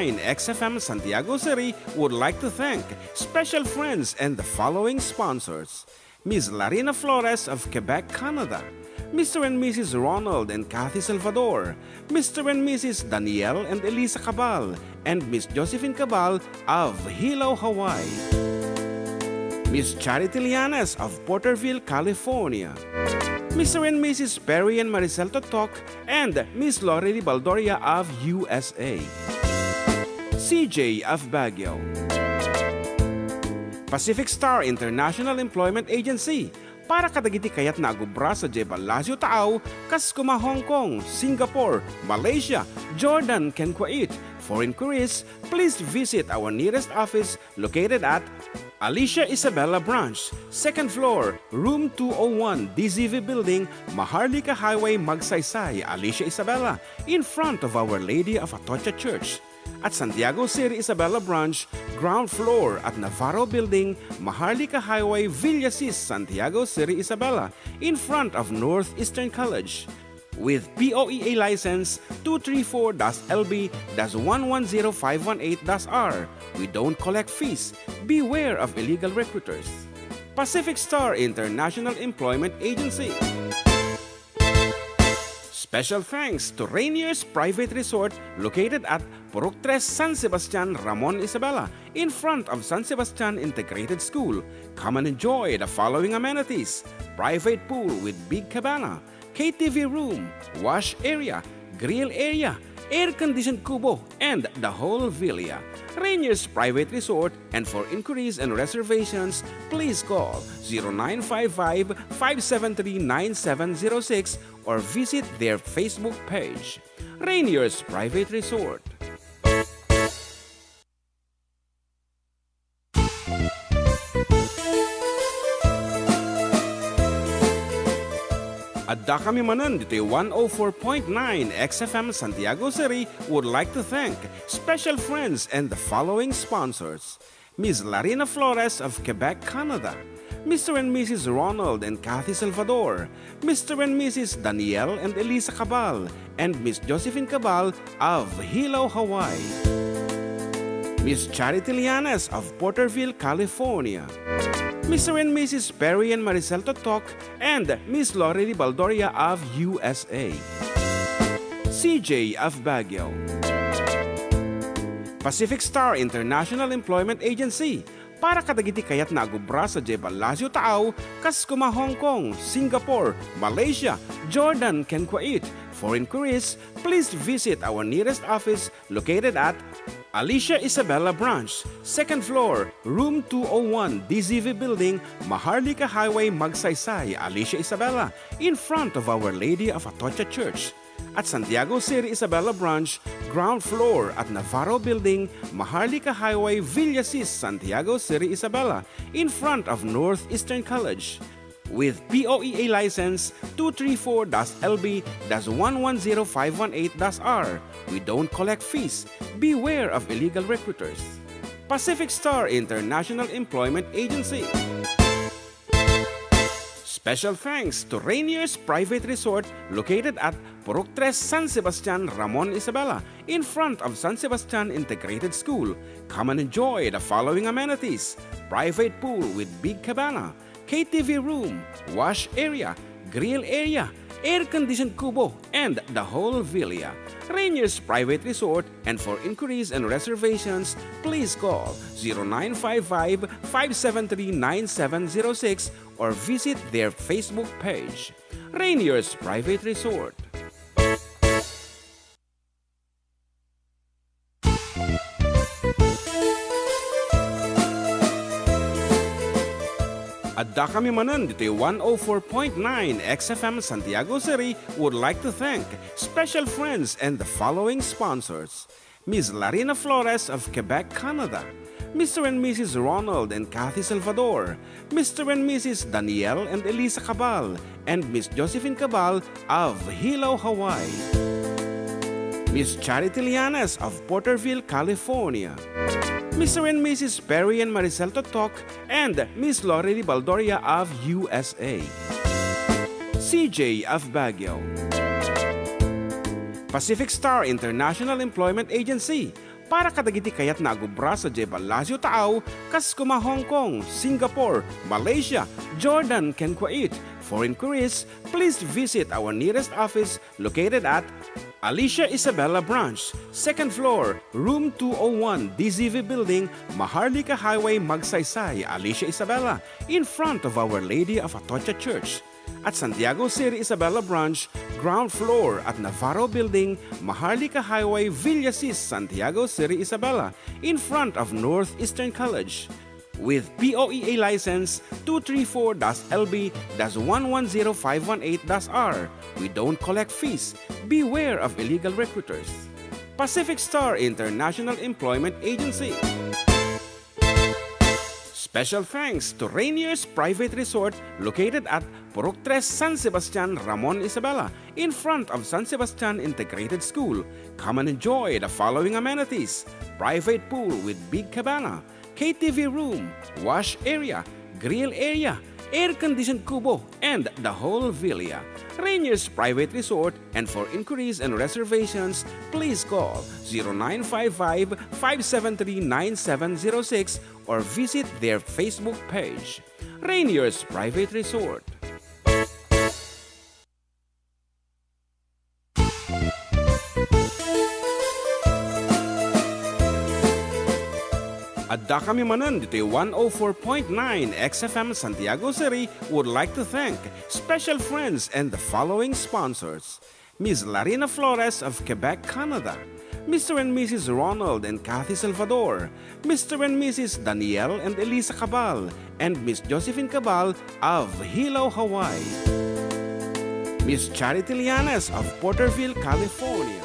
XFM Santiago City would like to thank special friends and the following sponsors: Ms. Larina Flores of Quebec, Canada, Mr. and Mrs. Ronald and Kathy Salvador, Mr. and Mrs. Danielle and Elisa Cabal, and Miss Josephine Cabal of Hilo, Hawaii. Miss Charity Lianes of Porterville, California. Mr. and Mrs. Perry and Maricel Totok, and Miss Lorely Baldoria of USA. CJ of Baguio. Pacific Star International Employment Agency, para kadagiti kayat na agubra sa Jebel Lazio Taaw, Kaskuma, Hong Kong, Singapore, Malaysia, Jordan, ken Kuwait. For inquiries, please visit our nearest office located at Alicia Isabella Branch, 2nd floor, room 201, DZV Building, Maharlika Highway, Magsaysay, Alicia Isabella, in front of Our Lady of Atocha Church. At Santiago City Isabella Branch, ground floor at Navarro Building, Maharlika Highway, Villasis, Santiago City Isabella, in front of Northeastern College. With POEA license 234-LB-110518-R. We don't collect fees. Beware of illegal recruiters. Pacific Star International Employment Agency. Special thanks to Rainier's Private Resort located at Purok 3, San Sebastian, Ramon, Isabela, in front of San Sebastian Integrated School. Come and enjoy the following amenities: private pool with big cabana, KTV room, wash area, grill area, air-conditioned kubo, and the whole villa. Rainier's Private Resort, and for inquiries and reservations, please call 0955-573-9706 or visit their Facebook page. Rainier's Private Resort. Adda kami Manen dito 104.9 XFM Santiago City would like to thank special friends and the following sponsors: Ms. Larina Flores of Quebec, Canada, Mr. and Mrs. Ronald and Kathy Salvador, Mr. and Mrs. Danielle and Elisa Cabal, and Miss Josephine Cabal of Hilo, Hawaii. Miss Charity Lianes of Porterville, California. Mr. and Mrs. Perry and Maricel Totok, and Miss Lorely Baldoria of USA. CJ of Baguio. Pacific Star International Employment Agency, para kadagiti kayat na agubra sa Jebel Lazio Taaw, Kaskuma, Hong Kong, Singapore, Malaysia, Jordan, ken Kuwait. For inquiries, please visit our nearest office located at Alicia Isabella Branch, 2nd floor, room 201, DZV Building, Maharlika Highway, Magsaysay, Alicia Isabella, in front of Our Lady of Atocha Church. At Santiago City Isabella Branch, ground floor at Navarro Building, Maharlika Highway, Villasis, Santiago City Isabella, in front of Northeastern College. With POEA license 234-LB-110518-R. We don't collect fees. Beware of illegal recruiters. Pacific Star International Employment Agency. Special thanks to Rainier's Private Resort located at Purok 3, San Sebastian, Ramon, Isabela, in front of San Sebastian Integrated School. Come and enjoy the following amenities: private pool with big cabana, KTV room, wash area, grill area, air-conditioned kubo, and the whole villa. Rainier's Private Resort, and for inquiries and reservations, please call 0955-573-9706 or visit their Facebook page. Rainier's Private Resort. Adda kami Manen dito 104.9 XFM Santiago City would like to thank special friends and the following sponsors: Ms. Larina Flores of Quebec, Canada, Mr. and Mrs. Ronald and Kathy Salvador, Mr. and Mrs. Danielle and Elisa Cabal, and Miss Josephine Cabal of Hilo, Hawaii. Miss Charity Lianes of Porterville, California. Mr. and Mrs. Perry and Maricel Totok, and Miss Lorely Baldoria of USA. CJ of Baguio. Pacific Star International Employment Agency, para kadagiti kayat na agubra sa Jebel Lasio Taaw, kas kuma Hong Kong, Singapore, Malaysia, Jordan, ken Kuwait. For inquiries, please visit our nearest office located at Alicia Isabella Branch, 2nd floor, room 201, DZV Building, Maharlika Highway, Magsaysay, Alicia Isabella, in front of Our Lady of Atocha Church. At Santiago City Isabella Branch, ground floor at Navarro Building, Maharlika Highway, Villasis, Santiago City Isabella, in front of Northeastern College. With POEA license 234-LB-110518-R. We don't collect fees. Beware of illegal recruiters. Pacific Star International Employment Agency. Special thanks to Rainier's Private Resort located at Purok 3, San Sebastian, Ramon Isabela, in front of San Sebastian Integrated School. Come and enjoy the following amenities: private pool with big cabana, KTV room, wash area, grill area, air-conditioned kubo, and the whole villa. Rainier's Private Resort, and for inquiries and reservations, please call 0955-573-9706 or visit their Facebook page. Rainier's Private Resort. Adda kami Manen dito 104.9 XFM Santiago City would like to thank special friends and the following sponsors: Ms. Larina Flores of Quebec, Canada, Mr. and Mrs. Ronald and Kathy Salvador, Mr. and Mrs. Danielle and Elisa Cabal, and Miss Josephine Cabal of Hilo, Hawaii, Miss Charity Lianes of Porterville, California,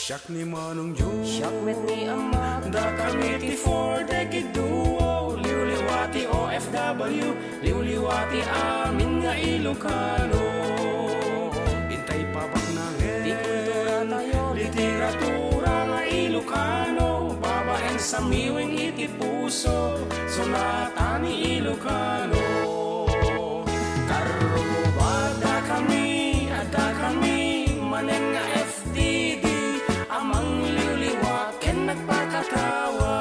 Siak ni Manong Jun, Siak met ni Ama, da Committee for Decade Duo, liwliwati OFW, liwliwati amin nga Ilocano. Intay pabak na di kultura tayo, literatura nga Ilocano, babaeng sa miwing iti puso, sonata ni Ilocano. Karubada kami, ada kami, manen nga FDD, amang liwliwat ken nagpakatawa,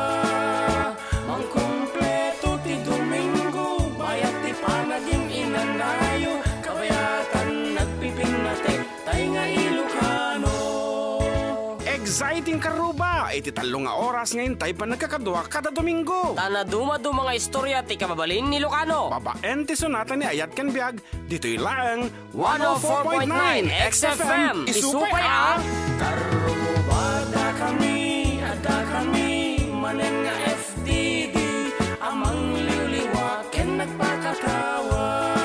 mang kumpleto ti Domingo, bayat ti panaging inanayo, kabayatan nagpipinate, tay nga Ilocano. Exciting karuba, iti talo nga oras ngayon tay pa nagkakadwa kada Domingo. tana dumadu mga istorya ti kababalin ni Ilocano. Babaen ti sonata ni Ayat ken Biag, dito'y lang 104.9 XFM, isupay ang Karubada kami, ada kami, manen nga FDD, amang liwliwat ken nagpakatawa,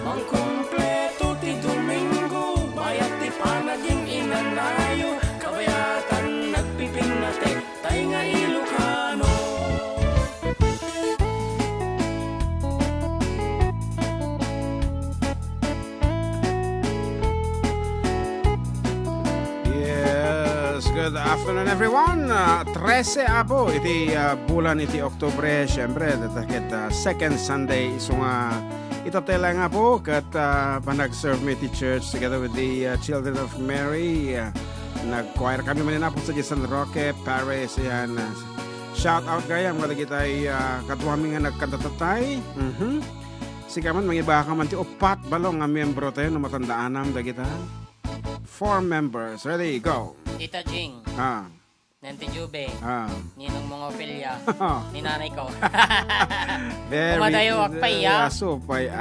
mang kumpleto ti Domingo, bayat ti panaging inanayo, kabayatan nagpipinate, tay nga Ilocano. Good afternoon everyone. 13 apo iti bulan iti Oktubre, syempre datakit second Sunday iso nga ito tela nga po kat panag-serve me ti church together with the Children of Mary. Nag-choir kami man po sa San Roque, Paris. Yan. Shout out gaya mga dagitay katuwami nga nagkantatatay. Sigaman mangiba ka man ti upat balong nga membro tayo na matandaanam dagita. 4 members. Ready, go. Tita Jing, Nanti Jube, Ninong mga opilya, ni nanay ko. Very Kumadayo akpay ya. Supay.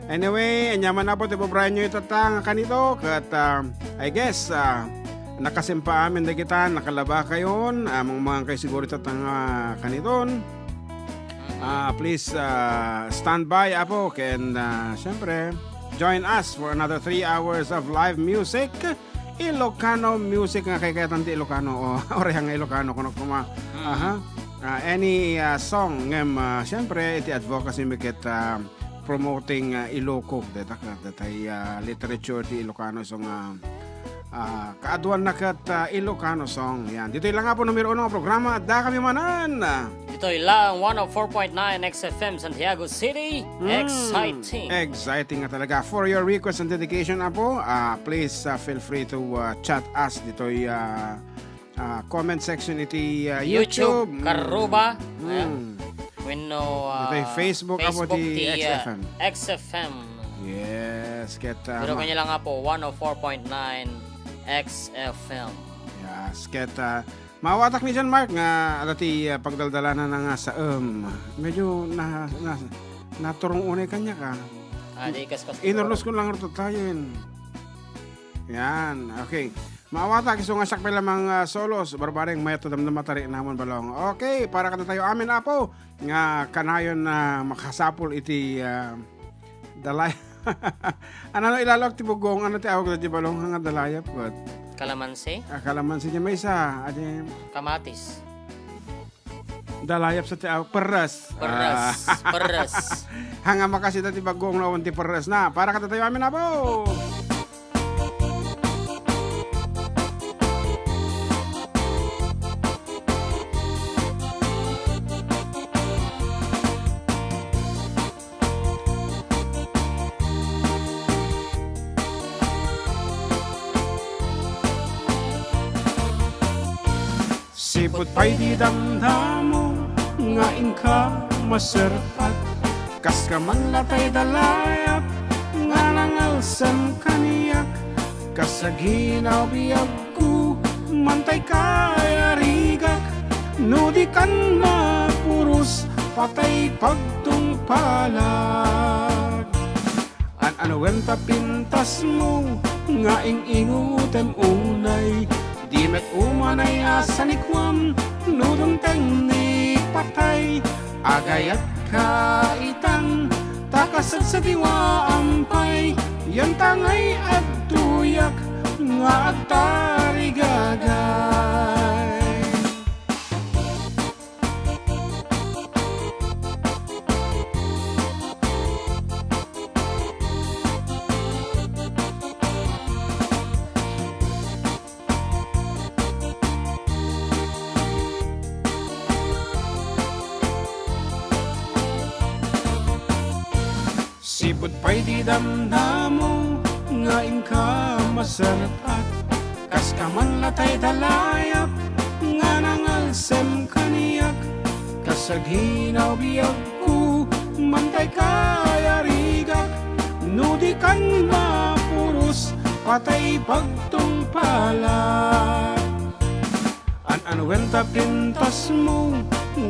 Anyway, anyaman na po ti Brian nyo itatang kanito. Kat I guess nakasimpa amin na kita, nakalaba kayon. Mga kayo siguro itatang kaniton. Please stand by apo. And syempre, join us for another 3 hours of live music. Ilocano music nga kay tanti Ilocano o orehang Ilocano kuno kuma any song ngem syempre iti advocacy miket promoting Iloco datay literature ti Ilocano so nga Kaaduan na kat Ilocano song. Yan. Dito lang nga po numero 1 ng programa. Adda kami manan. Dito lang 104.9 XFM Santiago City. Exciting. Exciting nga talaga. For your request and dedication na po, please feel free to chat us dito comment section iti YouTube. Karuba. When no dito Facebook po di XFM. XFM. Yes. Pero kanya lang nga po 104.9 XFM. Yes. Mawatak ni John Mark nga alati pagdaldalanan na nga sa medyo naturong unay kanya ka. Di kaskas. Inorlos ko lang ito tayo yun. Yan. Okay. Mawatak iso nga sakpay lamang solos. Barbareng mayat to damdam matari namon balong. Okay. Para kada tayo amin apo nga kanayon na makasapol iti dalay. Ano ilalog ti bugong ano ti awag ti balong nga dalayap kot. Kalamansi? Kalamansi niya may isa. Kamatis. Dalayap sa ti awag peres. Peres. Hanga makasita ti bagong na ti peres na. Para kada tayo amin apo. Sipot pa'y di damdamo, nga inka masarpat. Kas ka man latay dalayap, nga nangalsam kaniyak. Kas sa ginaw biyag ko, mantay kaya rigak. No di kan mapurus, patay pagtungpalag. Ano wenta pintas mo, nga ing-ingutem unay. Di met umanay asanikwam, nudong teknik patay. Agayat kaitang, takasad sa diwa ampay. Yan tangay at tuyak, nga agtarigagay. Sipot pa'y di damdamo, nga inka masarapat. Kas ka man latay dalayap, nga nangalsem kaniyak. Kas sa ginaw biyag ko, mantay kaya rigak. No di kan mapurus, patay pagtungpalag. Ano wenta pintas mo,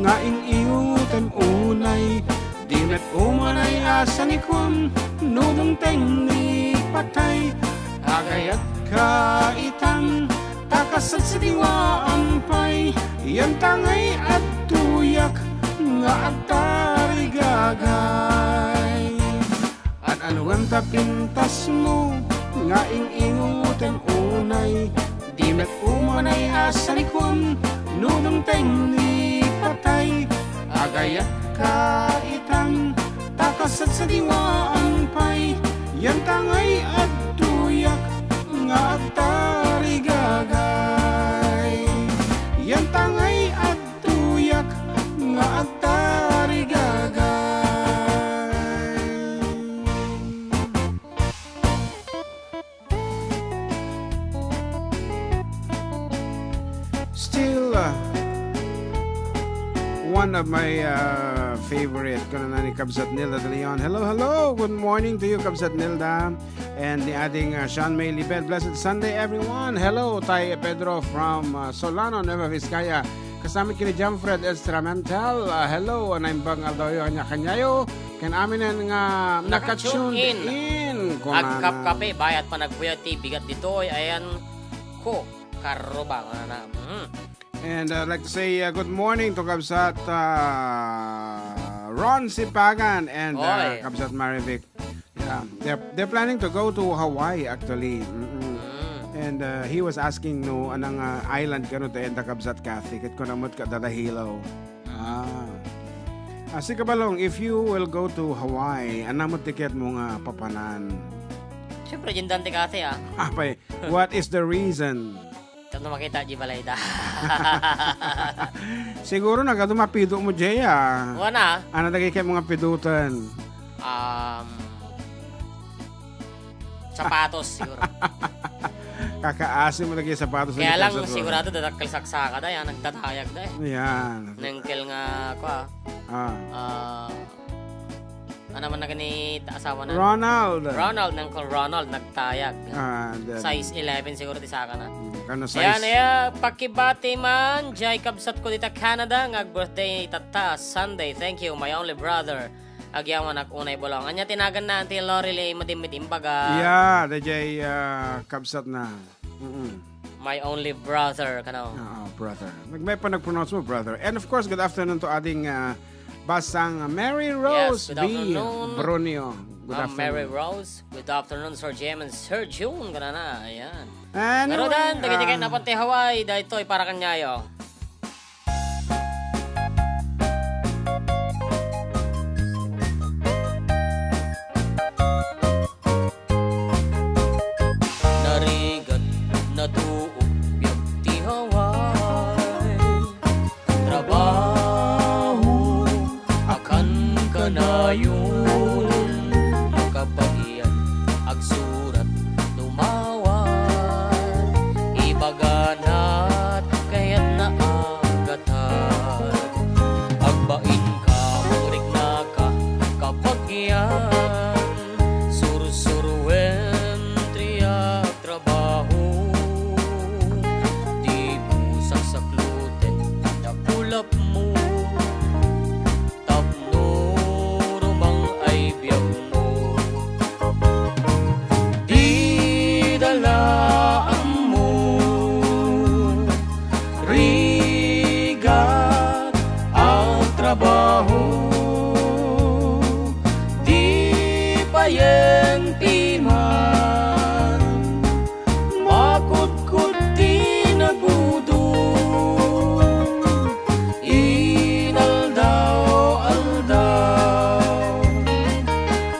nga ing-iutem unay. Di met umanay asanikwam, nudong teknik patay. Agayat kaitang, takasad sa diwa ampay. Yan tangay at tuyak, nga agtarigagay. Ano ang tapintas mo, nga ing-ingutem unay. Di met umanay asanikwam, nudong teknik patay. Agayat kaitang, takasad sa diwa ampay. Yan tangay at tuyak, nga agtarigagay. Yan tangay at tuyak, nga agtarigagay. Still one of my favorite kuna na ni Kabsat Nilda de Leon. Hello, good morning to you Kabsat Nilda and the ating Sean May Libed. Blessed Sunday everyone. Hello Tay Pedro from Solano, Nueva Vizcaya. Kasama kini Jamfred Instrumental. Hello, anaimbang aldayo kanya-kanyayo. Ken amin nga nakatune in. Agkap-kape, bayat pa nagpuyati, bigat dito, ayan ko, karoba. And I'd like to say good morning to Kabsat Ron Sipagan and Kabsat Marivic. Yeah, they're planning to go to Hawaii actually. And he was asking no anang island kano to enda Kabsat Kathy ket konamot ka dadahilaw. Asi kabalong, if you will go to Hawaii, anamot tiket mo nga papanan. Siyempre, jindante kasi Apay, what is the reason? Ito na makita, di balay da. Siguro nagadumapido mo, Jaya. Wana, Ano nagay kayo mga pidutan? sapatos siguro. Kakaasim mo lagi sa sapatos. Kaya lang, sigurado, dadakkel saksaka da, yan, nagtatayag da Yan. Nengkel nga, ano man na ganit asawa na? Ronald, Nengkel Ronald, nagtayag. Size 11 siguro di saka na. Kano size? Ayan, pakibati man, jay kabsat ko dita Canada, birthday tata, Sunday. Thank you, my only brother. Agyawan ak unay bolong. Anya tinagan na anti Lorelei madimit imbaga. Yeah, dajay kabsat na. My only brother, kano. Brother. May pa nag-pronounce mo, brother. And of course, good afternoon to ating basang Mary Rose good B. afternoon. Brunio. Good afternoon. Mary Rose. Good afternoon, Sir Jem and Sir June. Gana na, ayan. Anyway, Pero dan, tagay na pante Hawaii. Dahil ito'y para kanyayo. Narigat na tuog biyag ti Hawaii. Trabaho akan kanayon. Makabahiyan agsurat lumawan. Ibaganat kaya't naagatan. Agbain ka, murik na ka kapag yan. Surusuruin triyak trabaho. Di busak sa kluten na kulap mo. Tapno rumang ay biyag mo. Di dalaan mo. Rigat ang trabaho. Di payenti man. Makut-kut di nagudong. Inaldaw-aldaw.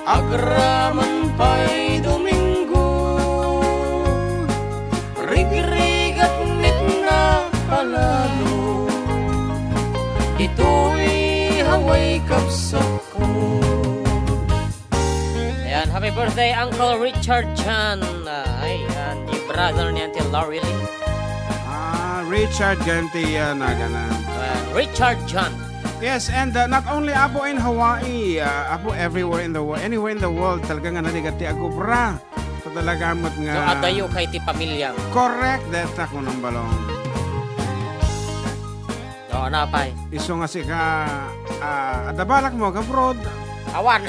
Agraman pa'y Domingo. Rig-rigat mit na palalo. Ito'y Hawaii kabsat ko. Ayan, happy birthday Uncle Richard John. Ayan, yung brother ni Auntie Lorelei. Richard Ganti na ganan. Richard John. Yes, and not only apo in Hawaii, apo everywhere in the world, anywhere in the world, talaga nga naligati agubra. So talaga mo't nga. So adayo kay ti pamilya. Correct, that ako ng balong. Oo, napay. Iso nga si ka, adabalak mo, ka-broad. Awan.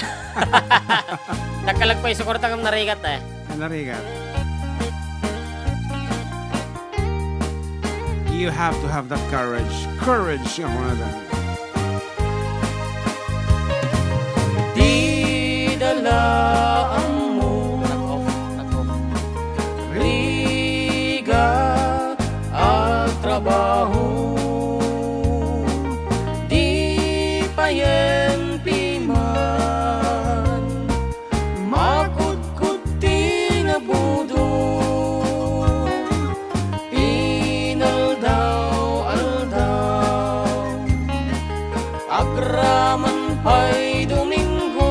Nagkalag pa yung sukurta kang narigat Narigat. You have to have that courage. Courage, yung mga na. Di dalaan mo. Nag-off. Riga ang trabaho. Di payenti man. Makut-kut di nabudo. Pinaldaw-aldaw. Agraman pa'y Domingo.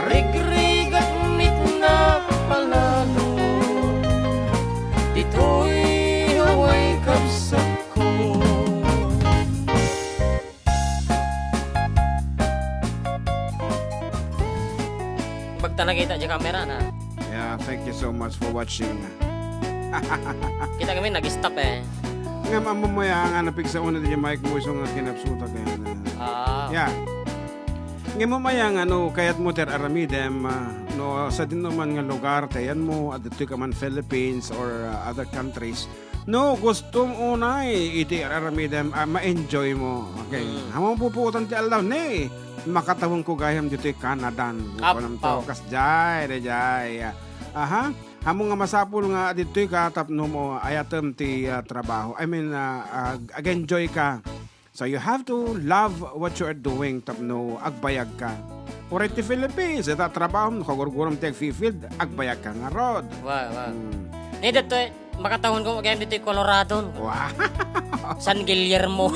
Rig-rigat mit na palalo. Dito'y Hawaii kabsat ko. Bagta nakita dyan camera na. Yeah, thank you so much for watching. Kita kami nag-stop Nga mamamaya nga napig sa una din yung mic mo isong kinapsuta kaya na. Yeah. Nga mamaya nga no, kaya't mo ter aramidem, no, sa din naman nga lugar, tayan mo, at dito ka man Philippines or other countries, no, gusto mo unay, iti aramidem, ma-enjoy mo. Okay. Hamang puputan ti alaw, ne, makatawang ko gayam dito Canada. Apaw. Kas jay. Aha. Hamong nga masapul nga dito katap no mo ayatem ti trabaho. I mean, enjoy ka. So you have to love what you are doing tapno agbayag ka. Uri ti Philippines, ita trabaho mo, kagurguram ti field, agbayag ka nga rod. Wow. Ni dito, makatahon ko, magayam dito yung Colorado. Wow. San Guillermo.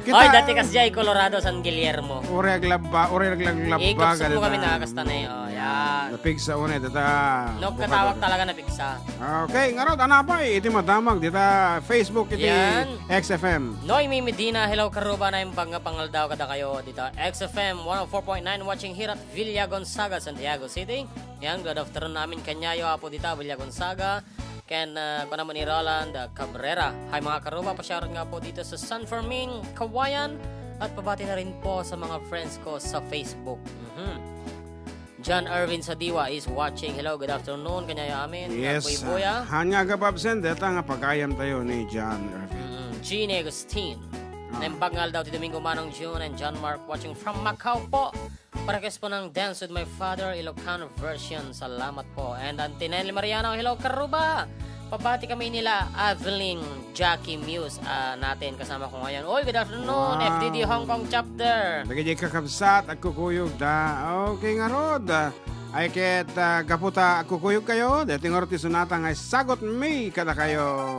Oy, dati kasi dyan, Colorado, San Guillermo. Uri aglaba, Ikot mo kami nakakasta na yun. Oh, yan. Napigsa una, dita. No, katawag talaga na pigsa. Okay, nga rod, ano ba iti madamag, dita Facebook, iti Yan. XFM. Noy, Imi Medina, hello karuba na yung pangal daw kada kayo dito. XFM 104.9 watching here at Villa Gonzaga, Santiago City. Yan, good afternoon namin kanyayo po dito, Villa Gonzaga. Ken ko naman ni Roland Cabrera. Hi mga karuba, pa-shoutout nga po dito sa San Fermin, Kawayan. At pabati na rin po sa mga friends ko sa Facebook. John Irvin Sadiwa is watching. Hello, good afternoon. Kanya amin. Yes. Buya. Hanya gababsen, deta nga pagayam tayo ni John Irvin. Gene Agustin. Nembangal daw ti Domingo Manong June and John Mark watching from Macau po. Parakes po ng Dance with My Father, Ilocano version. Salamat po. And Antinelli Mariano, hello karuba. Pabati kami nila Aveling Jackie Muse natin kasama ko ngayon. Oy, good afternoon. Wow. FDD Hong Kong chapter. Nagiging kakabsat at kukuyog da. Okay nga rod. Ay ket gaputa at kukuyog kayo. Dating orti sunata nga sagot me kada kayo.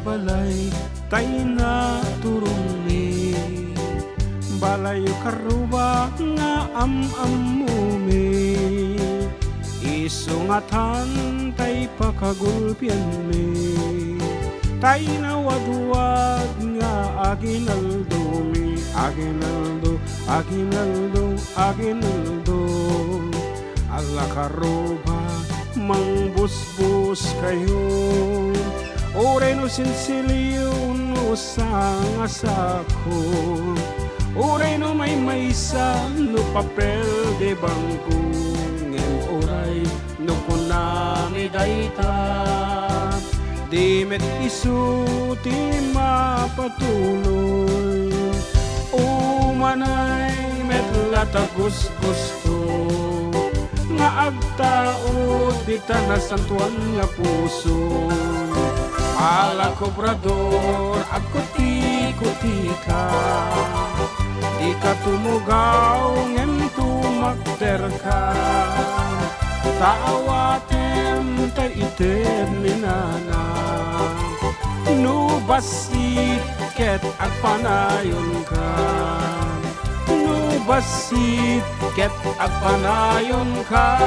Balay, tay na turong ni balay karuba nga am-amumi isungatan tay pakagulpian mi tay na wadwag nga aginaldo ala karuba mangbusbus kayo. Ore no sinsilyo no sang asako. Ore no may maysa no papel de bangko. Ngem oray no kunami dayta. Di met isu ti mapatuloy. Umanay met latagos gusto. Nga agtao di tanasantuan nga puso. Ala kobrador, ako ti ka. Di ka tumugaw, ngem tumakder ka. Taawatem ta item minana. Nubasit ket agpanayon ka. Nubasit ket agpanayon ka.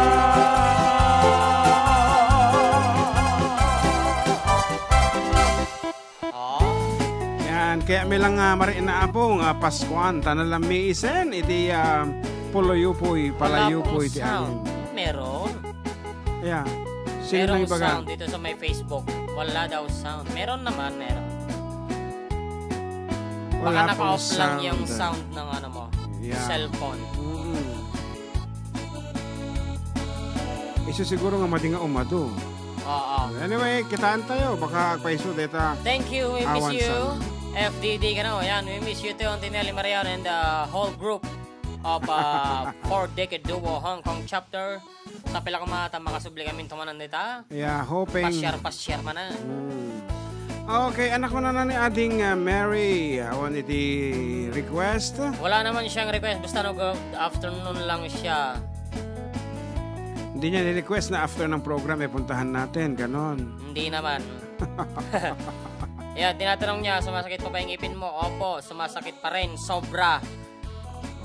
Kaya may lang marin na po nga Paskuan tanalam mi isen iti puloyupoy palayupoy iti amin. Meron. Yeah. Sino Merong nang ibaga? sound dito sa my Facebook. Wala daw sound. Meron naman, meron. Baka Wala naka-off pong lang sound. yung sound ng ano mo. Yeah. Cellphone. Iso siguro nga madinga umado. Oo. Anyway, kitaan tayo. Baka paiso deta. Thank you. We miss Awan you. sound. FDD ka na. Yan. We miss you too. Antinelli Mariano and the whole group of 4-decade duo Hong Kong chapter. Sa pila ka makasubli kami tumanan nita. Yeah, hoping. Pasyar man na. Okay, anak ko na ni ading Mary. Awan iti request. Wala naman siyang request. Basta good afternoon lang siya. Hindi niya ni-request na after ng program puntahan natin. Ganon. Hindi naman. Yeah, tinatanong niya, sumasakit pa ba yung ngipin mo? Opo, sumasakit pa rin. Sobra.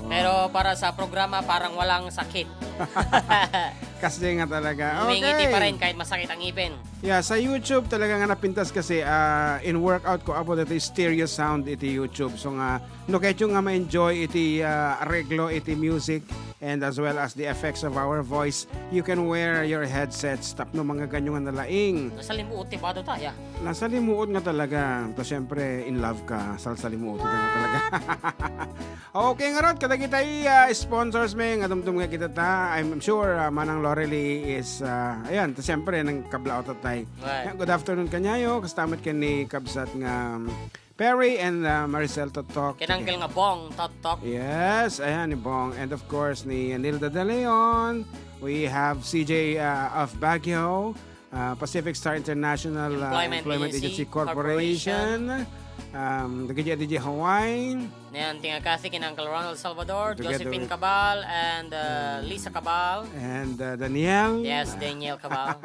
Pero para sa programa, parang walang sakit. Kasi nga talaga. Umingiti Okay. pa rin kahit masakit ang ngipin. Yeah, sa YouTube talaga nga napintas kasi in workout ko about iti stereo sound iti YouTube. So nga, no kahit yung nga ma-enjoy iti arreglo, iti music, and as well as the effects of our voice, you can wear your headsets. Tap no mga ganyo nga nalaing. Nasa limuot, tibado tayo. Nasa limuot nga talaga. To syempre, in love ka. Sa limuot ka nga talaga. Okay nga rod, kadagiti sponsors may nga dumdum nga kita ta. I'm sure Manang Lorely is, ayan, siyempre, nang kablaot at tay. Right. Good afternoon kanyayo, kastamit ka ni Kabsat nga Perry and Maricel Totok. Kinangkil nga Bong, Totok. Yes, ayan ni Bong. And of course, ni Nilda De Leon. We have CJ of Baguio, Pacific Star International Employment Agency Corporation. The DJ Hawaii. Yan, tinga kasi kinangkil Ronald Salvador, Together Josephine with- Cabal, and Lisa Cabal. And Daniel. Yes, Daniel Cabal.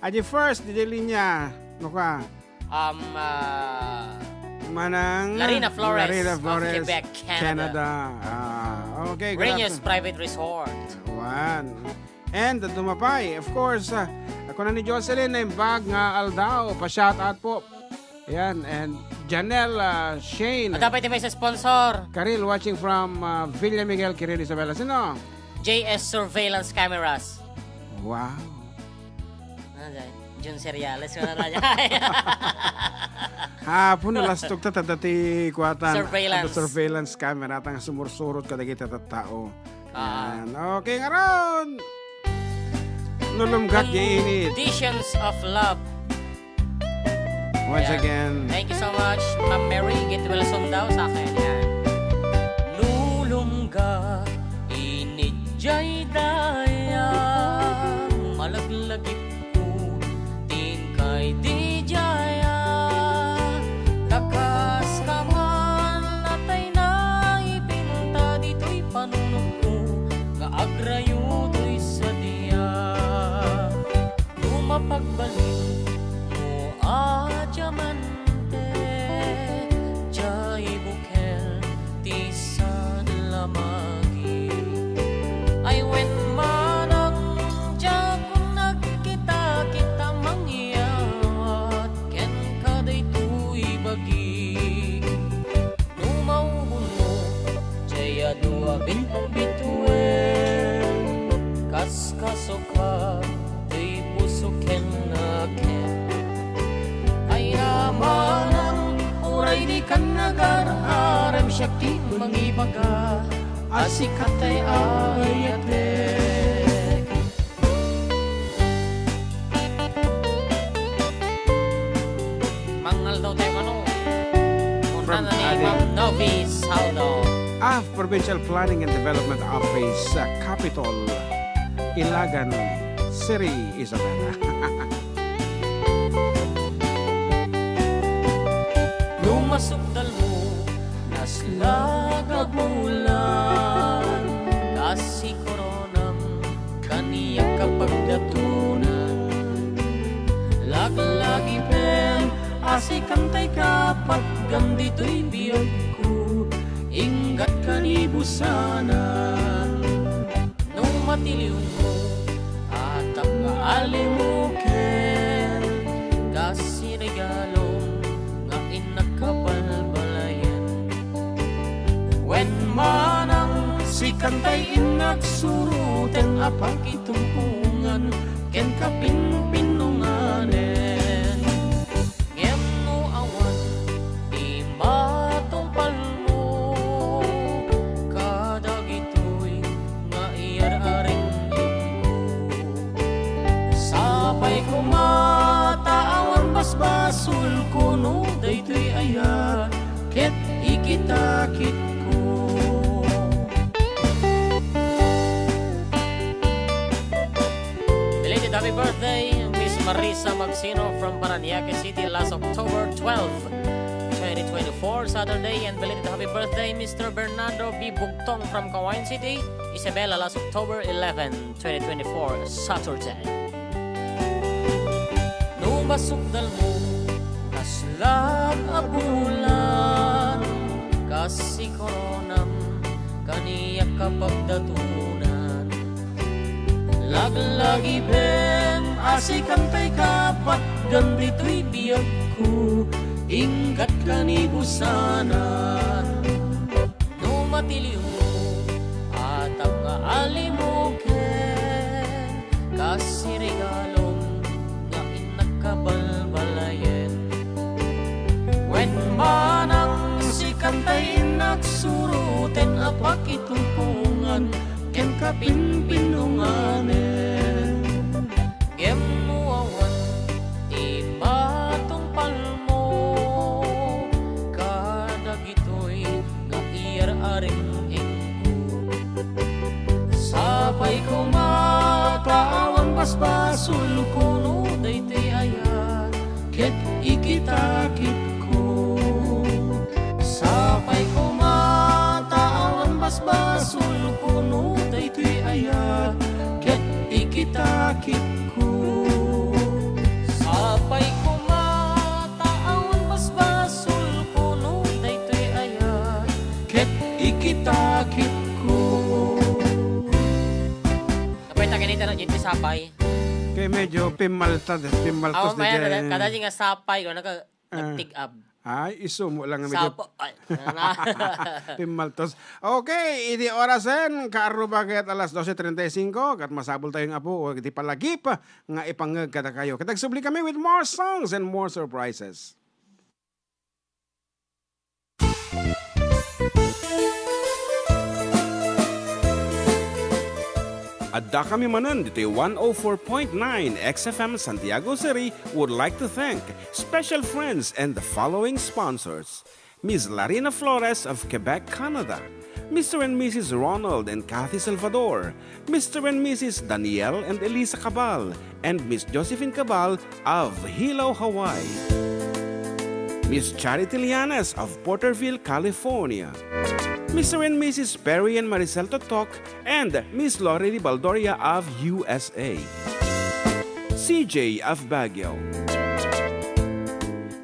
Aji first, DJ Linya. Ano ka? Manang Larina Flores Larina of Flores, Quebec, Canada. Okay, good Renews afternoon. Private Resort. One. And dumapay, of course, ako na ni Jocelyn na yung bag nga Aldao. Pa-shout out po. Ayan, and Janelle Shane. At dapat may sa sponsor, Karil watching from Villa Miguel, Kiril Isabela. Sino? JS Surveillance Cameras. Wow. Jun Seriales ko na radya. Hapon na lastog dati kuatan. Surveillance. Surveillance camera tang sumursurot kadagiti tao. Yan. Okay nga ron. Nulumgat init. Conditions of Love. Once Yan. again. Thank you so much, Ma'am Mary. Get well soon daw sa akin. Yan. Nulumga, init jay daya, malaglagip ko, tingkay di jaya, takas ka man, natay na ipinta dito'y panunong ko, kaagrayo to'y sa diya, lumapagbalik mo diamante, jay bukel, tisan lamagi. I went manang dyan kung nagkita kita mangyat, ken kaday to'y bagi. Numauhon mo, jay adwa bituin, kas kasoka, to'y pusuken na ken. Ay namanang uray di kan nagar-aram siya ti mangibaga asikatay ayatek. Mangal daw tayo ano? Punta From na ni Adda. Ma'am Novi Saldo. Provincial Planning and Development Office, Capitol, Ilagan City, Isabela. Lumasok dalo, naslaga bulan, kasi koronam, kaniya kapag datunan. Laglagi pen, asikantay kapag gandito'y biyag ko, ingat kanibusanan. Nung matiliw mo, atap nga alimuken, kasi regalong nga inakabalbalayan. When manang si kantay inagsuruten apag itumpungan, ken kapinpinunganen. Ngem no awan, di matumpal mo, kadagitoy nga iyar-aring ko. Sabay kumataawan basbasul kuno daytoy aya, ket ikitakit ko. Belated happy birthday, Miss Marisa Magsino from Paranaque City last October 12, 2024, Saturday. And belated happy birthday, Mr. Bernardo B. Bugtong from Kawain City, Isabela last October 11, 2024, Saturday. Numasukdal mo, naslag abulan, kasi koronam, kaniya kapag datunan. Laglagi bem, asikantay kapat, gandito'y biyag ko, ingat kanibusanan. Numatiliw mo, atap nga alimuken, kasi regalong nga inakabalbalayen. When manang si kantay nagsuro kapinpinunganen. Gemuawan ti matungpal mo, kadagitoy nga iar-aring ingko. Sapay ko mataawan basbasul kuno daytoy aya, ket ikitakit ko. Sapay ko mataawan basbasul kuno daytoy aya, ket ikitakit ko. Sapay ko mataawan basbasul kuno daytoy aya, ket ikitakit ko. Kapay taginita na dito sapay. Kaya medyo pimaltos Ako di maya dyan. kada nga sapay ko nagtig-up. Ay, isumo lang na medyo Sapo. Ay. pimaltos. Okay, idi orasen, kaaruba kaya't alas 12:35, kat masabol tayong apo, o di palagip, nga ipangag kada kayo. Katagsubli kami with more songs and more surprises. Adda kami Manen dito 104.9 XFM Santiago City would like to thank special friends and the following sponsors. Ms. Larina Flores of Quebec, Canada. Mr. and Mrs. Ronald and Kathy Salvador. Mr. and Mrs. Danielle and Elisa Cabal. And Miss Josephine Cabal of Hilo, Hawaii. Miss Charity Lianes of Porterville, California. Mr. and Mrs. Perry and Maricel Totok, and Miss Lorely Baldoria of USA. CJ of Baguio.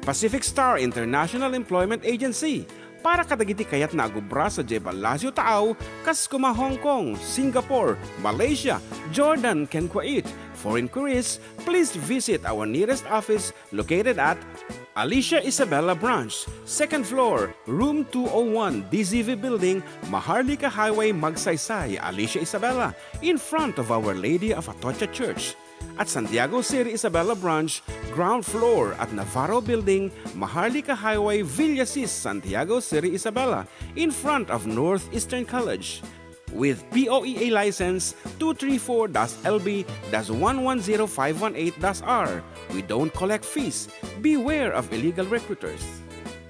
Pacific Star International Employment Agency, para kadagiti kayat na agubra sa Jebel Lazio Taaw, Kaskuma, Hong Kong, Singapore, Malaysia, Jordan, ken Kuwait. For inquiries, please visit our nearest office located at Alicia Isabella Branch, 2nd floor, room 201, DZV Building, Maharlika Highway, Magsaysay, Alicia Isabella, in front of Our Lady of Atocha Church. At Santiago City Isabella Branch, ground floor at Navarro Building, Maharlika Highway, Villasis, Santiago City Isabella, in front of Northeastern College. With POEA license 234-LB-110518-R. We don't collect fees. Beware of illegal recruiters.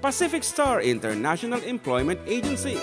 Pacific Star International Employment Agency.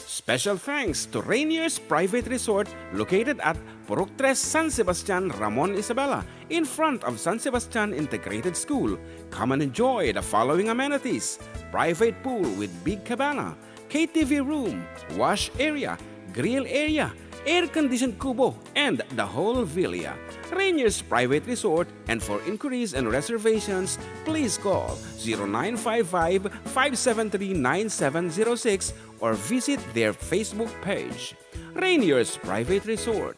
Special thanks to Rainier's Private Resort located at Purok 3, San Sebastian, Ramon Isabela, in front of San Sebastian Integrated School. Come and enjoy the following amenities: private pool with big cabana, KTV room, wash area, grill area, air-conditioned kubo, and the whole villa. Rainier's Private Resort, and for inquiries and reservations, please call 0955-573-9706 or visit their Facebook page. Rainier's Private Resort.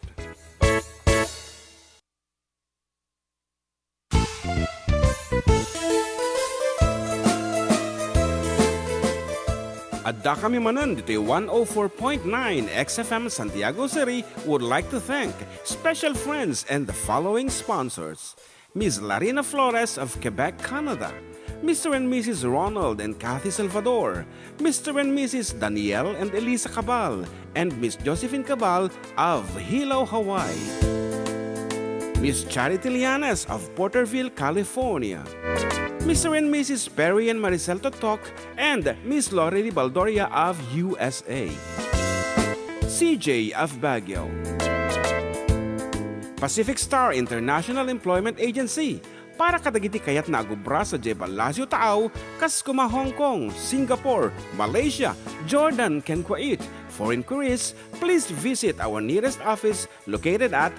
Adda kami Manen dito 104.9 XFM Santiago City would like to thank special friends and the following sponsors. Ms. Larina Flores of Quebec, Canada. Mr. and Mrs. Ronald and Kathy Salvador. Mr. and Mrs. Danielle and Elisa Cabal. And Miss Josephine Cabal of Hilo, Hawaii. Miss Charity Lianes of Porterville, California. Mr. and Mrs. Perry and Maricel Totok, and Miss Lorely Baldoria of USA. CJ of Baguio. Pacific Star International Employment Agency, para kadagiti kayat na agubra sa Jebel Lazio Taaw, Kaskuma, Hong Kong, Singapore, Malaysia, Jordan, ken Kuwait. For inquiries, please visit our nearest office located at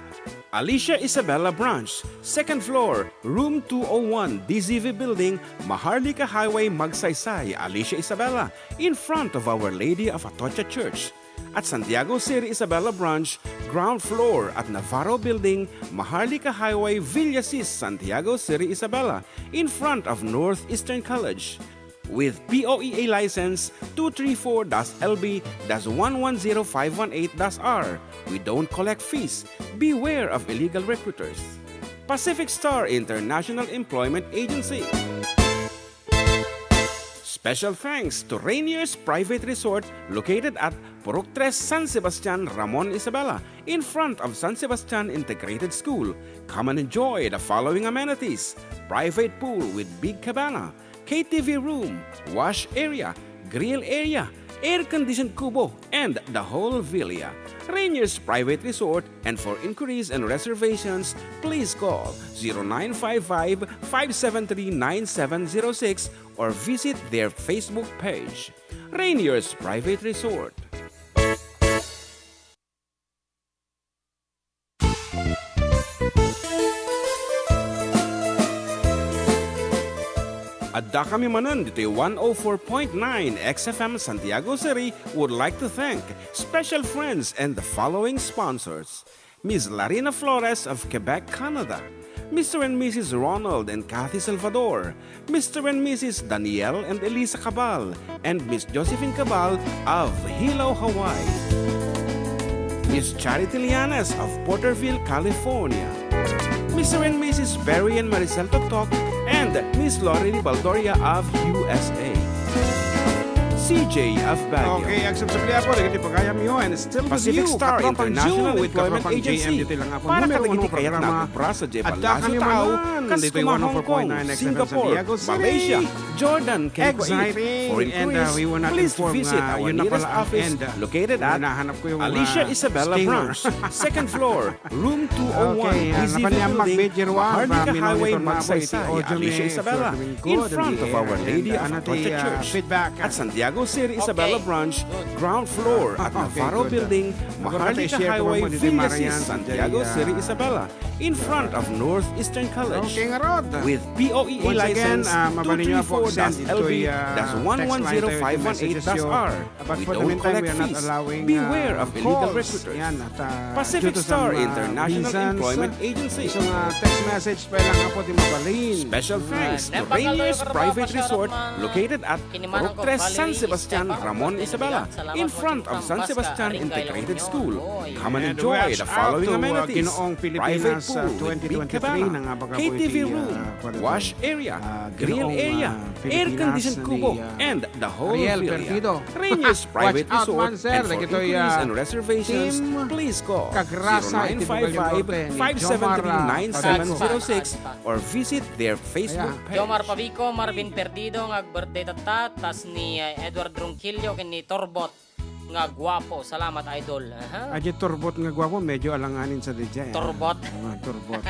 Alicia Isabella Branch, 2nd floor, room 201, DZV Building, Maharlika Highway, Magsaysay, Alicia Isabella, in front of Our Lady of Atocha Church. At Santiago City Isabella Branch, ground floor at Navarro Building, Maharlika Highway, Villasis, Santiago City Isabella, in front of Northeastern College. With POEA license 234-LB-110518-R. We don't collect fees. Beware of illegal recruiters. Pacific Star International Employment Agency. Special thanks to Rainier's Private Resort located at Purok 3 San Sebastian, Ramon Isabela, in front of San Sebastian Integrated School. Come and enjoy the following amenities: private pool with big cabana, KTV room, wash area, grill area, air-conditioned kubo, and the whole villa. Rainier's Private Resort, and for inquiries and reservations, please call 0955-573-9706 or visit their Facebook page. Rainier's Private Resort. Adda kami Manen dito 104.9 XFM Santiago City would like to thank special friends and the following sponsors: Ms. Larina Flores of Quebec, Canada, Mr. and Mrs. Ronald and Kathy Salvador, Mr. and Mrs. Danielle and Elisa Cabal, and Miss Josephine Cabal of Hilo, Hawaii, Miss Charity Lianes of Porterville, California, Mr. and Mrs. Barry and Maricel Toktok, and Miss Lorraine Baldoria of USA. CJ of Baguio. Okay, ang sabi po, nagiti pagayam nyo and still with Pacific you, Star Katropang International Zoo with Employment Katropang Agency. JM, dito lang ako. Para Numero kadagiti uno kaya't programa. nagubra sa Jebal Adda Lasio kami Tao, Manen. Dito Kaskuma, yung Hong Kong, 104.9 XFM Singapore, Santiago City. Malaysia, Jordan, Kuwait. Exciting. For And inquiries, we will not please inform visit nga, our yun na nearest pala ang office end. located at Hinahanap ko yung Alicia Isabella stinger. Branch, second floor, room 201, Okay, Easy nakanyang Building, magbidjirwa, Maharlika minonitor Highway, na po iti Magsaysay, audio Alicia me Isabella, for doing in good front on of the Our air. Lady of And Atocha Church. feedback. At Santiago City, Okay. Isabella Branch, ground floor at Navarro good. Building, Ako Maharlika share ko Highway, mo dito, Villasis, Marian, Santiago dyan, City, Isabella, in front of Northeastern College. Okay nga Rod. With POEA Once again, license mabalin nyo po send ito'y LB-110518-R. But We for the don't meantime, collect we are not fees. allowing Beware of illegal calls. recruiters. Yan, at, Pacific due to Star some, International reasons, Employment Agency. Isang text message pa lang nga po di mabalin. Special thanks to Nepal Rainier's kayo, Private Karabas, Resort Karabas, located at Kinimanang Purok 3 ko, San Bali, Sebastian, Esteban, Ramon Martin Isabela, Salamat in po, front of Ching San Pampas, Sebastian Karing Integrated Gailon School. nyo. Oy. Come and And enjoy watch the following out to, amenities: Ginoong private Pilipinas, pool with big 2023 cabana, na nga baga po KTV iti, room, kwan ito, wash area, grill Ginoong, area, Pilipinas air-conditioned ni, kubo, and the whole Ariel villa. Perdido. Rainier's Private Watch out, Resort, man, sir. and for Nagito'y, inquiries and reservations, Team please call Kagrasa, iti Bugal Norte, ni Jomar, 0955-573-9706 or visit their Facebook page. Jomar Pavico, Marvin Perdido, nga birthday tata, tas ni Edward Ronquillo, ken ni Torbot, nga gwapo. Salamat, idol. Aha. Adyo turbot nga gwapo, medyo alanganin sa DJ. Torbot. Turbot.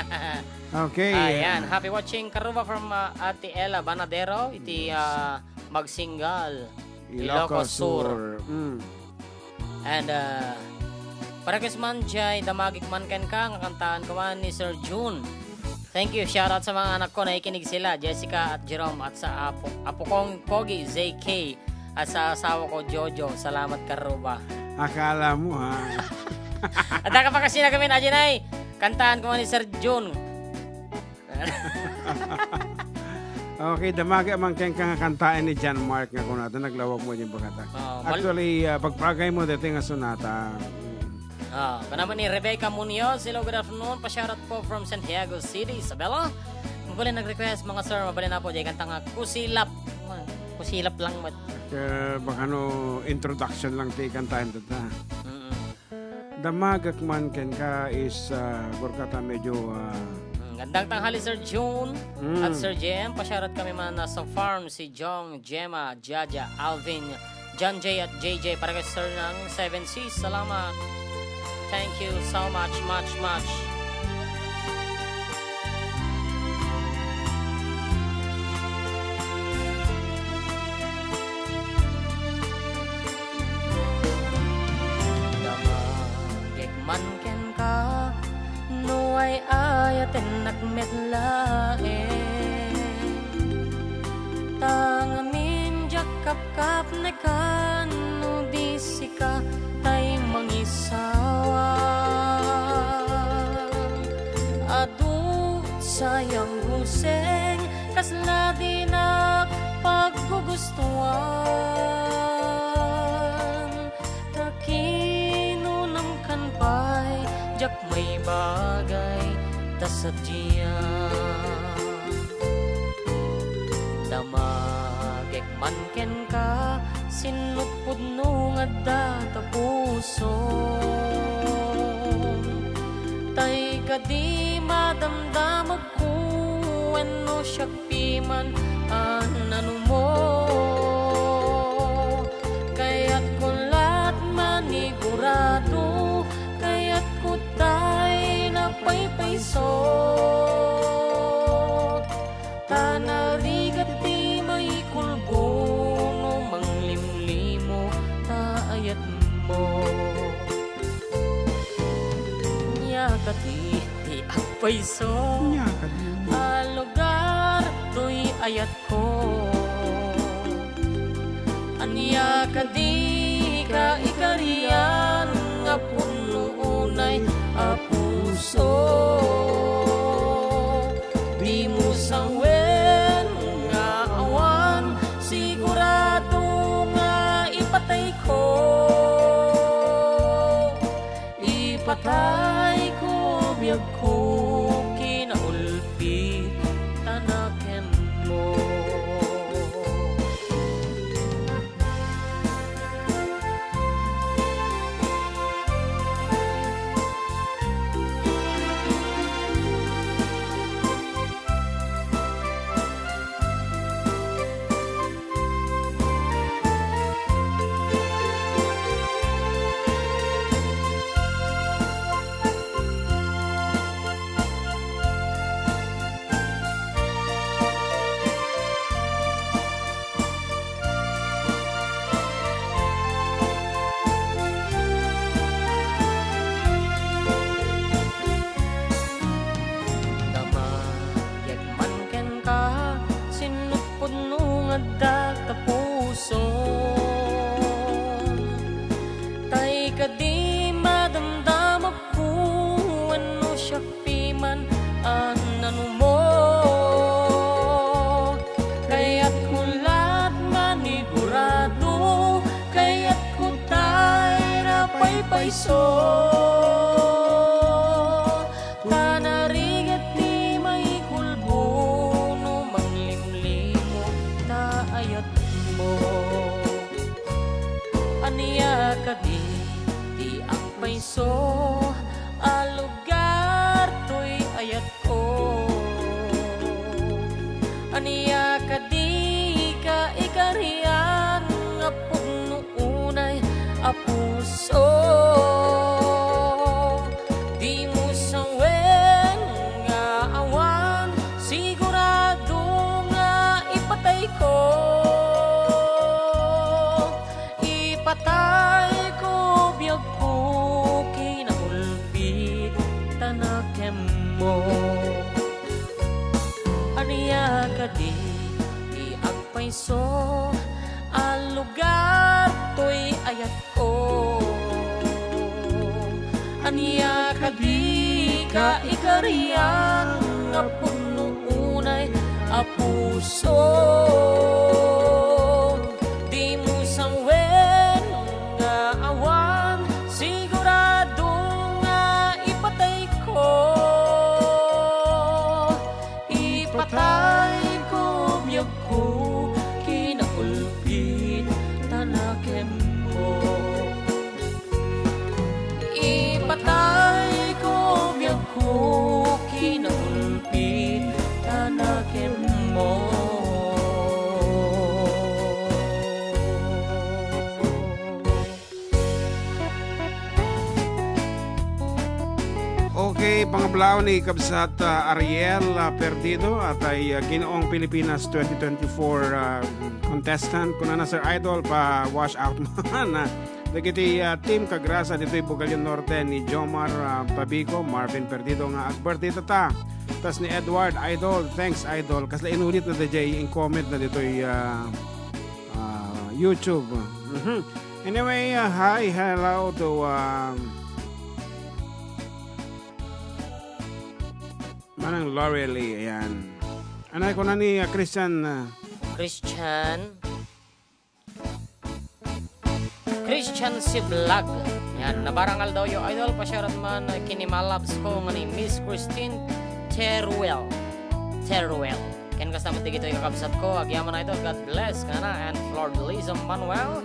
Okay. Ayan, happy watching Karuba from Ate Ella Banadero, iti Magsingal, Ilocos Sur. And para man jay damagik man ken ka nga kantaan ko man ni Sir June. Thank you. Shout out sa mga anak ko na ikinig sila, Jessica at Jerome, at sa apo kong Pogi, ZK, at sa asawa ko Jojo. Salamat Karuba. Akala mo ha. At ka pa kasi na kami na ay kantaan ko man ni Sir June. Okay, damaga man kang kantaan ni John Mark nga kung natin naglawag mo yung bagata. Actually, pagpragay mo dito nga sonata. Kanaman ni Rebecca Munoz. Hello, good afternoon. Pa-shoutout po from Santiago City, Isabela. Mabali nag-request mga sir, mabali na po. Diyan kanta nga kusilap. Kusilap lang. Baka no, introduction lang tayo kantaan dito. Damagak man ken ka is burkata medyo gandang tanghali Sir June at Sir JM. Pa-shoutout kami man sa farm si Jong, Gemma, Jaja, Alvin, John J at JJ para kay Sir ng 7Cs. Salamat. Thank you so much, much, much. Damagek man ken ka, no ay ayaten nagmetlaen. Tangamin jakap-kap na ka, no di sika tay mangisawa. Adu sayang huseng kasla di na paggugustuhan. Takinunam kan pay jak may bagay tasadya. Damagek man ken adda tapuso tay kadi madamdamag ko ano siya piman ano mo kaya't kulat manigurado kaya't kutay na paypayso tanarigat di may kulbo no manglimlimo taayat mo nyakati di agpayso lugar to'y ayat ko anya ka di ka ikarian nga pununay apuso di mo sangwen nga awan sigurado nga ipatay ko ipatay ko biyag ko kinaulpi tanaken mo tay kadi madamdamag ko ano siya piman ano mo kaya't kulat manigurado kaya't kutay na paypayso tanarigat di may kulbo no manglimlimo taayat mo aniya kadi di ang payso alugar to'y ayat ko aniya kadi ka ikarian nga punuunay apuso di mo sangwen nga awan sigurado nga ipatay ko ipatay ko biyag ko kinaulpi tanakem mo aniya kadi di agpayso alugar to'y ayat ko aniya kadi ka ikarian nga punuunay apuso di mo sangwen nga awan sigurado nga ipatay ko ipatay ko biyag ko kinaulpit tanakem mo ipatay ko biyag ko kinaulpit tanakem mo Okay, pangablaw ni Kabsat Ariel Perdido at ay Ginoong Pilipinas 2024 contestant. Kung na Sir Idol pa wash out man. Dagiti team kagrasa dito'y Bugalyon Norte ni Jomar Pabico, Marvin Perdido nga agbertito ta. Tas ni Edward Idol, thanks Idol. Kasla inulit na DJ in comment na dito'y YouTube. Anyway, hi, hello to Manang Lorelei, ayan. Anay ko na ni Christian si Vlog. Yan, nabarangal daw yung idol. Pasyarat man kinimalabs ko nga ni Miss Christine Teruel. Ken kasama tigito yung kakabsat ko. Agyaman idol, God bless ka na. And Lord Liza Manuel.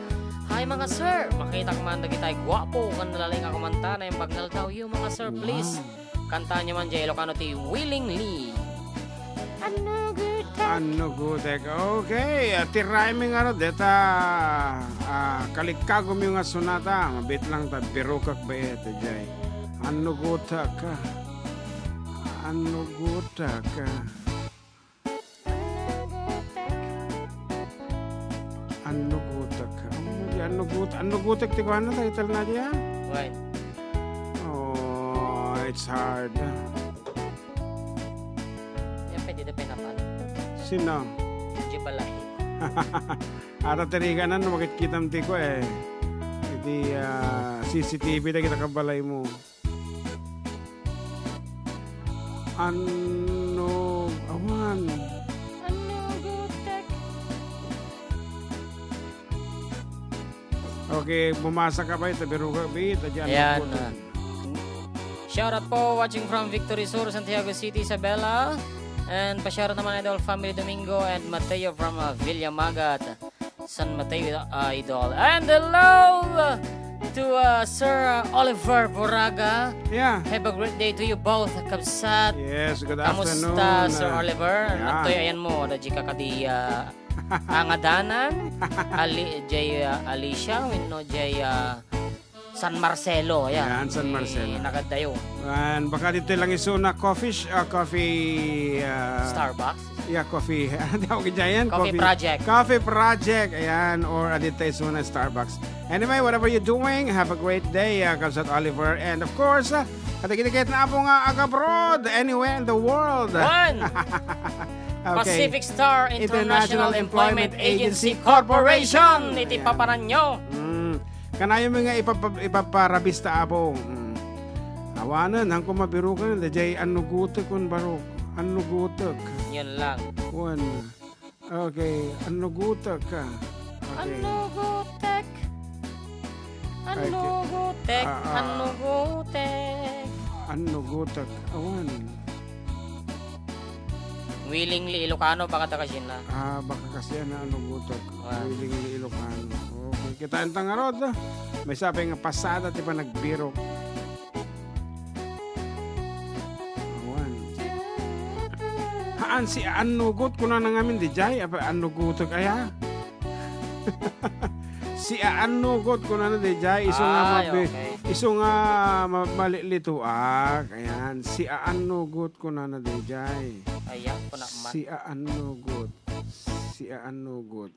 Hi mga sir, makita ka man dagitay gwapo kan nalalay nga kumanta na yung bagnal daw you mga sir please. Kanta niya man jay Ilocano ti willingly. Ano good Ano gutek. Okay, ti rhyming ano deta kalikagom yung sunata. Mabit lang ta birukak ba ito jay. Ano gutak ka? Ano gutak ka? Ano gutak ka? Ano gutak ti ko ano title na diya? Wait. Oh, it's hard. Yan pwede na pinapan. Sino? Di balay. Ara tariga na no makikita mo ko eh. Hindi CCTV na kita kabalay mo. Ano awan. Ano gutek. Okay, bumasa ka ba ito? Pero ka ba ito? Ayan. Shout out po watching from Victory Sur, Santiago City, Isabela. And pa-shoutout naman Idol Family Domingo and Mateo from Villamagat, San Mateo Idol. And hello to Sir Oliver Boraga. Yeah. Have a great day to you both, Kabsat. Yes, good afternoon. Kamusta, Sir Oliver? Yeah. Nagtoy ayan mo, na jika ka di angadanan, Jay Alicia, no Jay San Marcelo, ayan. Yan, San Marcelo. Nakadayo. And baka dito lang isuna coffee Starbucks. Yeah, coffee. Ano tawag dyan? Coffee Project. Coffee Project. Ayan, or dito isuna Starbucks. Anyway, whatever you're doing, have a great day, Kabsat Oliver. And of course, katigit na po nga abroad, anywhere in the world. One! Okay. Pacific Star International Employment Agency Corporation. Iti Ayan. paparan nyo. Kanayo mga ipaparabista abo. Awanan, hang kumabiru ka na, dajay anugutek kun barok. Anugutek. Yun lang. One. Okay, anugutek ka. Okay. Anugutek. Anugutek. Anugutek. Anugutek. Awan. Willingly Ilocano, baka takasin na. Baka kasi na anugutek. Wow. Wiling Ilocano. Okay, kita ang tangarod. May sabi nga pasada, di ba nagbiro. Awan. Haan si anugot ko na nangamin di jay. Anugutek kaya. Si anugot ko na di jay. Iso nga okay. Iso nga malilituak. Ayan. Si anugot ko na di jay. Ayan ko na man. Si anugot. Si anugot.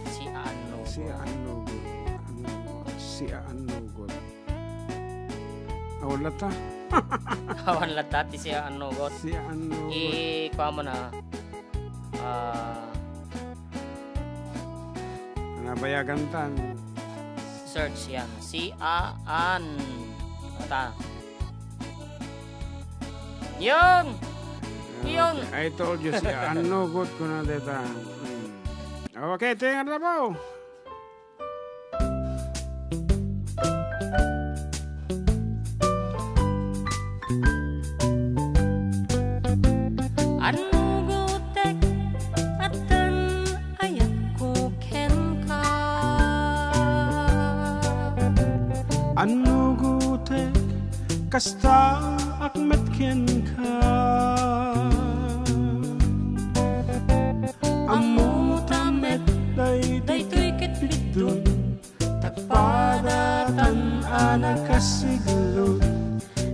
Si ano. Si anugot. Si anugot. Wala ta. Kawan latati si anugot. Si anugot. Kuha mo na. Nabayagan tan. Search yan. Si an. Ta. Yun! Yun! I told you si anugot ko na deta. Okay, tingnan na po. Anugutek atan ayat ko ken ka. Anugutek kasta akmet ken ka. Amutamet daytoy kitlidun tagpadatan anak kasiglod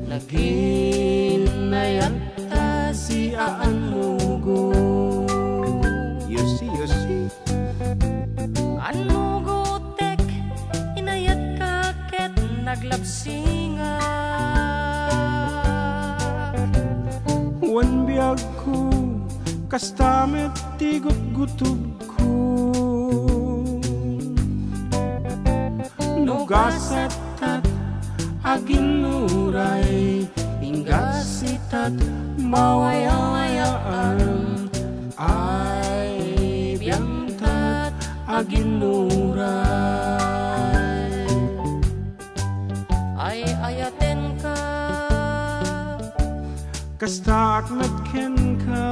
naginayat ta si aanugo. You see. Anugutek inayat ka ket naglapsinga. Wan biyag ko kastamet tigot gutub ko. Nugasatat aginuray ingasitat mawayawayaan ay biyangtat aginuray. Ay ayaten ka. Kasta akmet ken ka.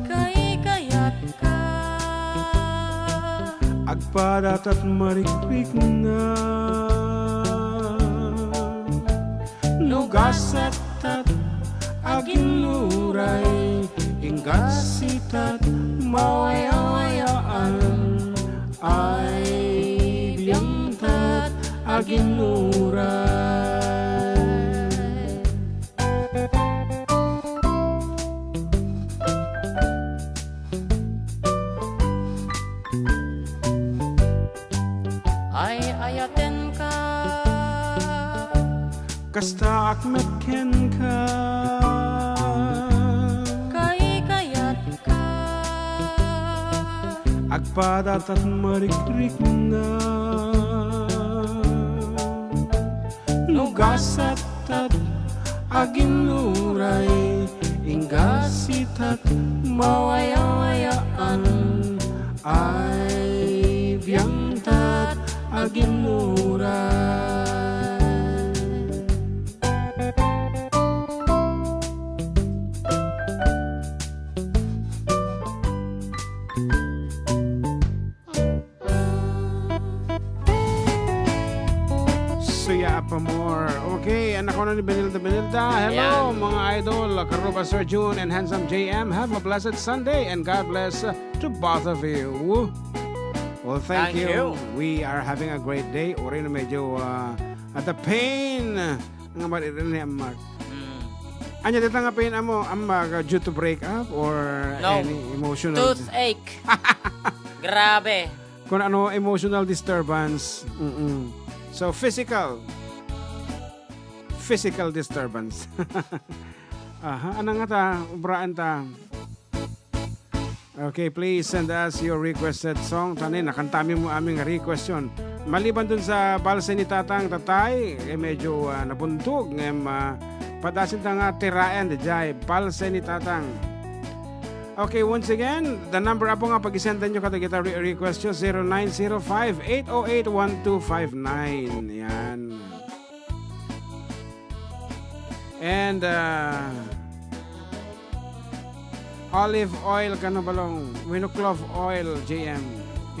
Kay kayat ka. agpadat at marikrik nga nugasat at aginuray ingasitat mawayawayaan ay biyangtat aginuray. Ay ayaten ka Kasta akmetken ka kay kayat ka agpadat at marikrik nga nugasat at aginuray ingasitat mawayawayaan ay biyangtat aginuray. Suya pa more. Okay, anak ko na ni Benilda. Hello, Ayan. mga idol. Karuba Sir June and Handsome JM. Have a blessed Sunday and God bless to both of you. Well, thank Thank you. you. We are having a great day. Uri na medyo at the pain nga maririn ni Amak. Anya dito nga pain amo Amak due to break up or No. any emotional Toothache. Grabe. kung ano emotional disturbance. So physical disturbance. Aha, ano nga ta? Ubraan ta. Okay, please send us your requested song. Tanin, nakantami mo aming request yun. Maliban dun sa balsa ni Tatang Tatay, medyo nabuntog. Padasin ta nga tiraan, dijay, balsa ni Tatang. Okay, once again, the number apo nga pag-isendan nyo kita request nyo, 0905-808-1259. Yan. And, olive oil ka na balong. Wino clove oil, JM.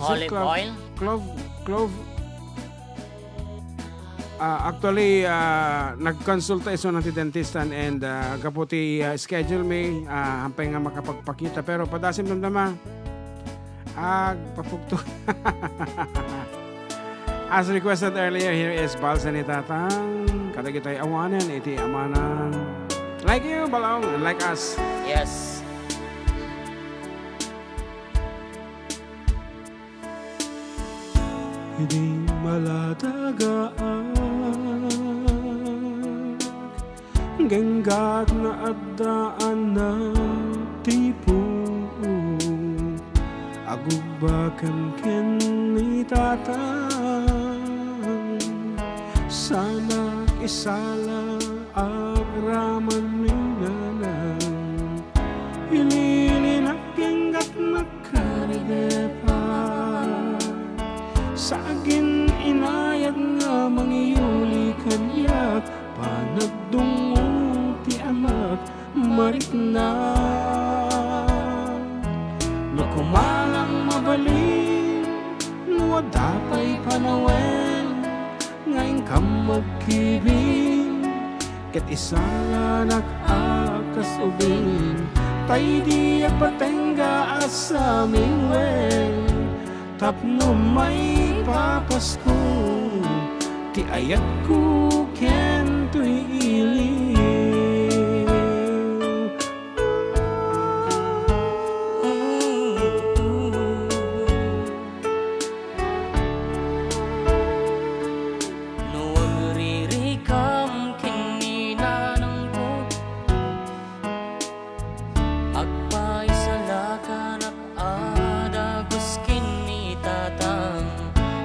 Is it Olive oil? Clove. Actually, nagkonsulta iso ng dentistan and kaputi schedule may hampay nga makapagpakita. Pero padasim namdama, papugto. As requested earlier, here is Balsa ni Tatang. Kadagitay awanan, iti amanan. Like you, Balong, and like us. Yes. Hindi maladagaan Genggag na addaan na tipo Agugbakan ken ni Tatang Sana isala agraman ni nanang Ililinak genggak makaridepa Sa agin inayat nga mangiyuli kanyak Panagdungong ti amak marik na Nakumalang mabalin Nuwadapay panawen Ngayon ka magkibing Ket isala nakakas ubing Tay di patengga sa aming wen Tapno may papasko Ti ayat ko ken to'y iliw No agririkam kininanang ko Agpay sa lakanak adagos kini Tatang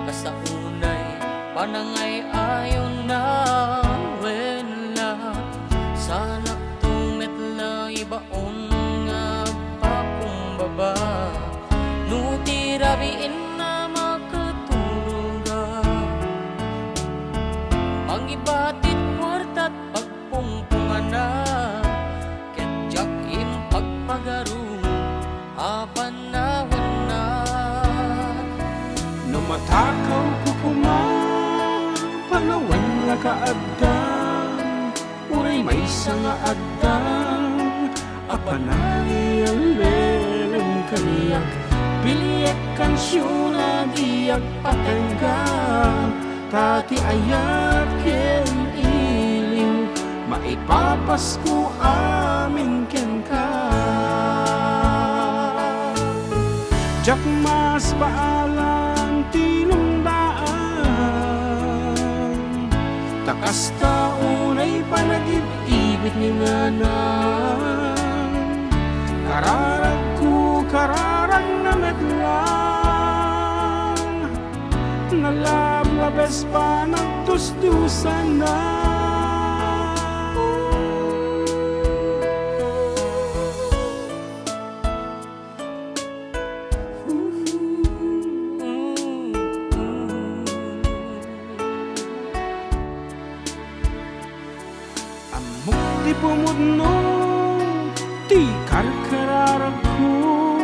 Kasaunay panangay ayon na wala Sanak tumetla ibaon nga pakumbaba Nutirabiin na makatuluga Mangibatit kwarta't pagpungpungan na Ketjak im pagpagaru apanawan na No kaadang, uray may nga adang, apanay ang leleng kaniyak, piliyak kansyona diyak patengga, tati ayat ken iling, maipapasko amin ken ka. Jak mas baalang tinundaan, takas taunay panagib-ibit ni nanang, kararag ko kararag na medlang, nalablabes pa nagtusdusan na. Di pumudno, di karkararag ko,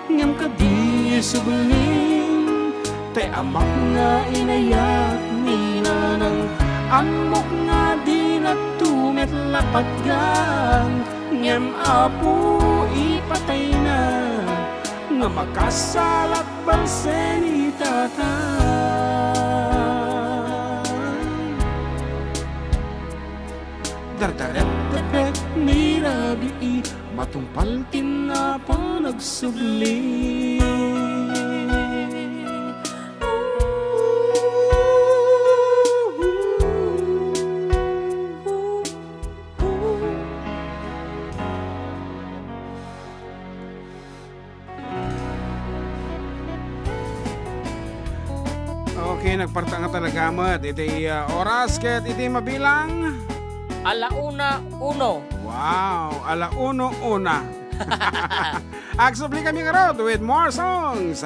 ngam ka di suguling, te amak nga inayat ni nanang, amok nga di nagtumit lapat gang, ngam apo ipatay na, nga makasalat balse ni tatang. Dardaret dapet ni rabi, matumpal tinapa nagsubli. Okay, nagparta nga talaga mat. Iti oras ket iti mabilang. Alauna uno. Wow, alauna. Agsubli kami nga road with more songs.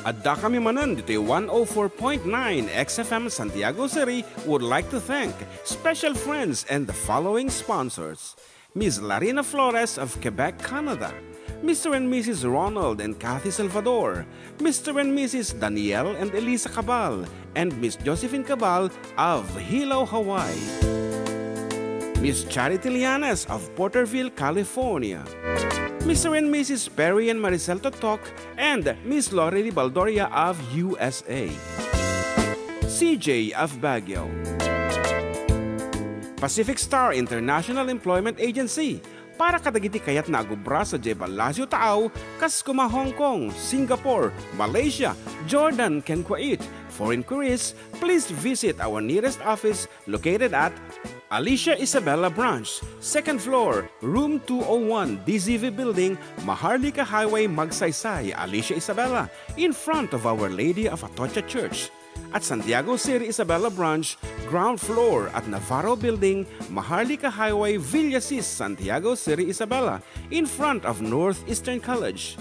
Adda kami Manen dito 104.9 XFM Santiago City would like to thank special friends and the following sponsors. Ms. Larina Flores of Quebec, Canada. Mr. and Mrs. Ronald and Kathy Salvador, Mr. and Mrs. Danielle and Elisa Cabal, and Miss Josephine Cabal of Hilo, Hawaii. Miss Charity Lianes of Porterville, California. Mr. and Mrs. Perry and Maricel Totok, and Miss Lori Baldoria of USA. CJ of Baguio. Pacific Star International Employment Agency, para kadagiti kayat na agubra sa Jebalasio Taaw, kas kuma Hong Kong, Singapore, Malaysia, Jordan, ken Kuwait. For inquiries, please visit our nearest office located at Alicia Isabella Branch, 2nd floor, room 201, DZV Building, Maharlika Highway, Magsaysay, Alicia Isabella, in front of Our Lady of Atocha Church. At Santiago City Isabela Branch, ground floor at Navarro Building, Maharlika Highway, Villasis, Santiago City Isabela, in front of Northeastern College.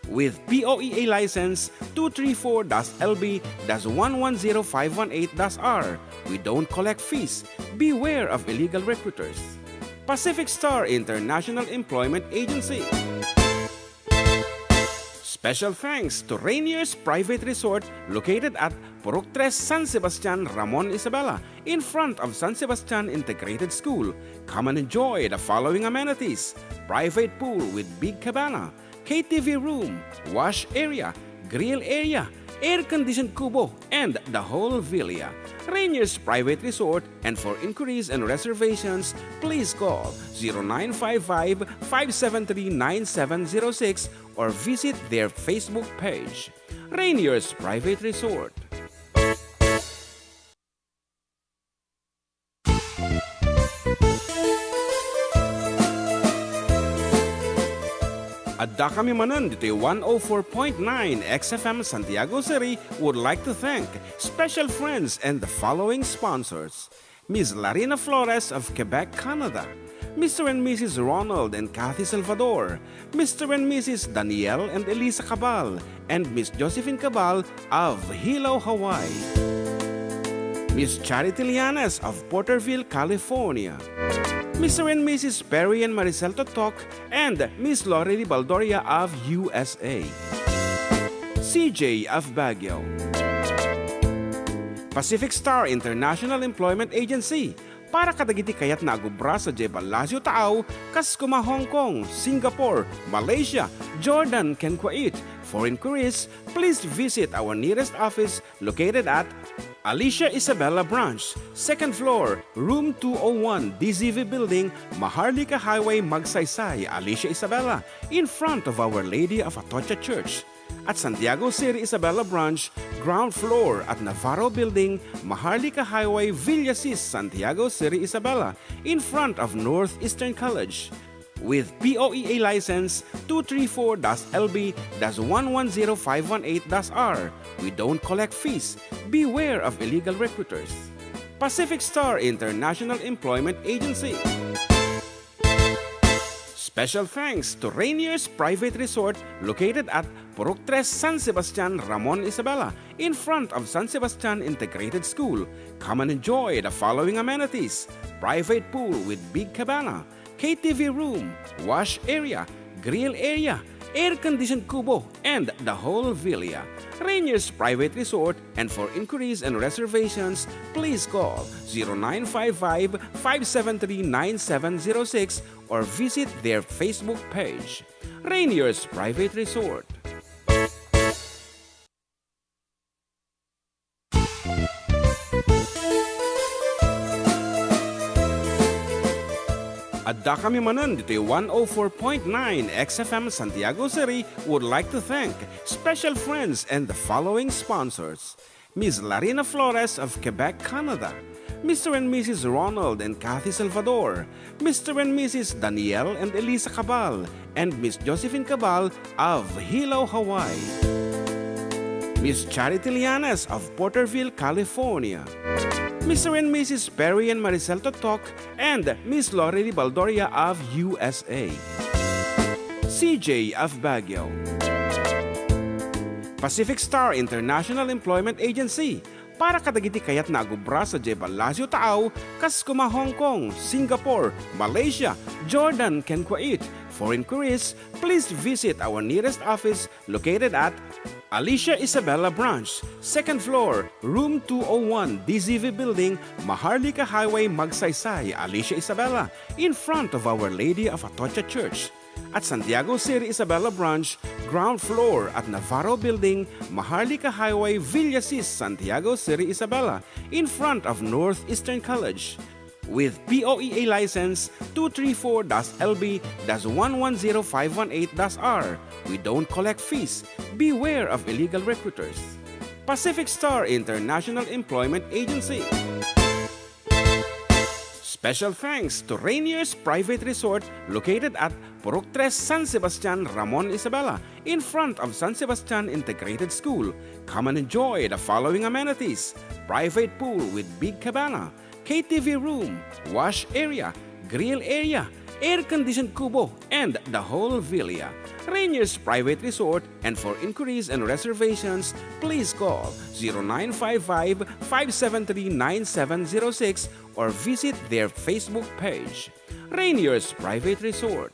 With POEA license 234-LB-110518-R, we don't collect fees. Beware of illegal recruiters. Pacific Star International Employment Agency. Special thanks to Rainier's Private Resort located at Purok 3, San Sebastian, Ramon Isabela, in front of San Sebastian Integrated School. Come and enjoy the following amenities: private pool with big cabana, KTV room, wash area, grill area, air-conditioned kubo, and the whole villa. Rainier's Private Resort, and for inquiries and reservations, please call 0955-573-9706 or visit their Facebook page. Rainier's Private Resort. Adda kami Manen dito 104.9 XFM Santiago City would like to thank special friends and the following sponsors. Ms. Larina Flores of Quebec, Canada. Mr. and Mrs. Ronald and Kathy Salvador. Mr. and Mrs. Danielle and Elisa Cabal, and Miss Josephine Cabal of Hilo, Hawaii. Miss Charity Lianes of Porterville, California. Mr. and Mrs. Perry and Maricel Totok, and Miss Lori Baldoria of USA. CJ of Baguio. Pacific Star International Employment Agency, para kadagiti kayat na agubra sa Jebel Lazio Taaw, kas kuma Hong Kong, Singapore, Malaysia, Jordan, ken Kuwait. For inquiries, please visit our nearest office located at Alicia Isabella Branch, 2nd floor, room 201, DZV Building, Maharlika Highway, Magsaysay, Alicia Isabella, in front of Our Lady of Atocha Church. At Santiago City Isabella Branch, ground floor at Navarro Building, Maharlika Highway, Villasis, Santiago City Isabella, in front of Northeastern College. With POEA license 234-LB-110518-R. We don't collect fees. Beware of illegal recruiters. Pacific Star International Employment Agency. Special thanks to Rainier's Private Resort located at Purok 3, San Sebastian, Ramon Isabela, in front of San Sebastian Integrated School. Come and enjoy the following amenities: private pool with big cabana, KTV room, wash area, grill area, air-conditioned kubo, and the whole villa. Rainier's Private Resort, and for inquiries and reservations, please call 0955-573-9706 or visit their Facebook page. Rainier's Private Resort. Adda kami Manen dito 104.9 XFM Santiago City would like to thank special friends and the following sponsors: Ms. Larina Flores of Quebec, Canada, Mr. and Mrs. Ronald and Kathy Salvador, Mr. and Mrs. Danielle and Elisa Cabal, and Miss Josephine Cabal of Hilo, Hawaii, Miss Charity Lianes of Porterville, California, Mr. and Mrs. Perry and Maricel Totok, and Miss Lori Baldoria of USA. CJ of Baguio. Pacific Star International Employment Agency, para kadagiti kayat na agubra sa Jebel Lazio Taaw, kas kuma Hong Kong, Singapore, Malaysia, Jordan, ken Kuwait. For inquiries, please visit our nearest office located at Alicia Isabella Branch, 2nd floor, room 201, DZV Building, Maharlika Highway, Magsaysay, Alicia Isabella, in front of Our Lady of Atocha Church. At Santiago City Isabella Branch, ground floor at Navarro Building, Maharlika Highway, Villasis, Santiago City Isabella, in front of Northeastern College. With POEA license 234-LB-110518-R. We don't collect fees. Beware of illegal recruiters. Pacific Star International Employment Agency. Special thanks to Rainier's Private Resort located at Purok 3, San Sebastian, Ramon Isabela, in front of San Sebastian Integrated School. Come and enjoy the following amenities: private pool with big cabana, KTV room, wash area, grill area, air-conditioned kubo, and the whole villa. Rainier's Private Resort, and for inquiries and reservations, please call 0955-573-9706 or visit their Facebook page. Rainier's Private Resort.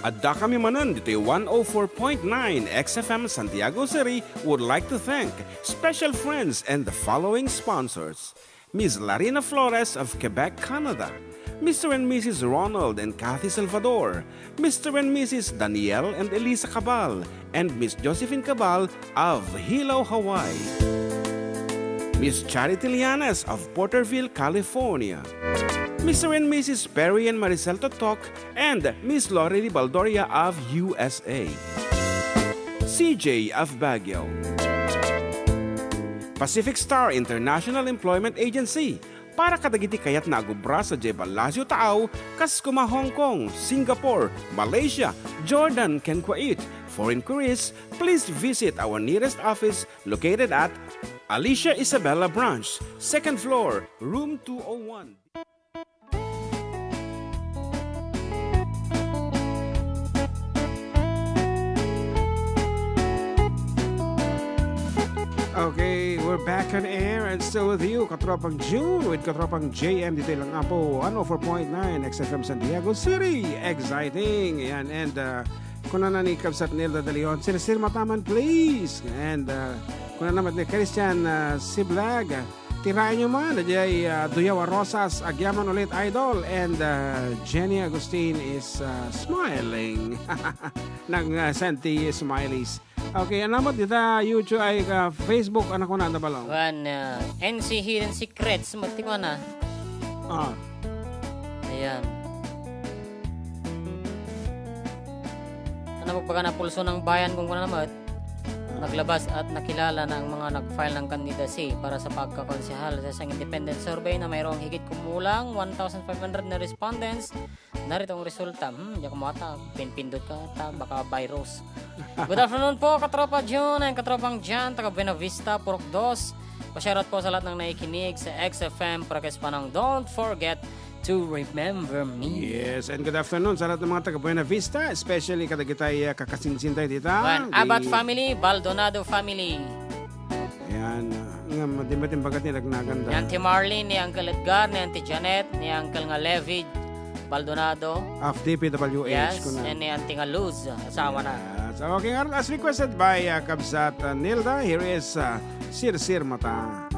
Adda kami Manen dito 104.9 XFM Santiago City would like to thank special friends and the following sponsors: Ms. Larina Flores of Quebec, Canada, Mr. and Mrs. Ronald and Kathy Salvador, Mr. and Mrs. Danielle and Elisa Cabal, and Miss Josephine Cabal of Hilo, Hawaii, Miss Charity Lianes of Porterville, California, Mr. and Mrs. Perry and Maricel Totok, and Miss Lori Baldoria of USA. CJ of Baguio. Pacific Star International Employment Agency, para kadagiti kayat na agubra sa Jebel Lazio Taaw, kas kuma Hong Kong, Singapore, Malaysia, Jordan, ken Kuwait. For inquiries, please visit our nearest office located at Alicia Isabella Branch, 2nd floor, room 201. Okay, we're back on air and still with you, Katropang June with Katropang JM dito lang po, 104.9 XFM San Diego City. Exciting. Yan, and kuna na ni Kabsat Nilda de Leon, Sir Mataman please. And kuna naman ni Christian Siblag, tirain nyo man, najay Duyawa Rosas, agyaman ulit idol. And Jenny Agustin is smiling. Nang senti smileys. Okay, ano naman dito YouTube ay Facebook, ano ko na balong? NC Hidden Secrets, matik mo na. Ayan. Ano magpaka na pulso ng bayan kung kuna naman, naglabas at nakilala ng mga nag-file ng candidacy para sa pagkakonsehal sa isang independent survey na mayroong higit kumulang 1,500 na respondents. Narito ang resulta. Diyan kumata, pinpindot ka, baka virus. Good afternoon po, Katropa June and Katropang Jan, taga Buena Vista, Purok 2. Pasyarat po sa lahat ng nakikinig sa XFM, Prakes Panang, don't forget to remember me. Yes, and good afternoon sa lahat ng mga taga Buena Vista, especially kadagitay kakasinsintay dito. Abad family, Baldonado family. Ayan, madimating bagat ni nagnaganda. Ni Auntie Marlene, ni Uncle Edgar, ni Auntie Janet, ni Uncle nga Levi Baldonado. Of DPWH. Yes, and ni Auntie nga Luz, asawa na. So, okay, as requested by Kabsat Nilda, here is Sir Mata.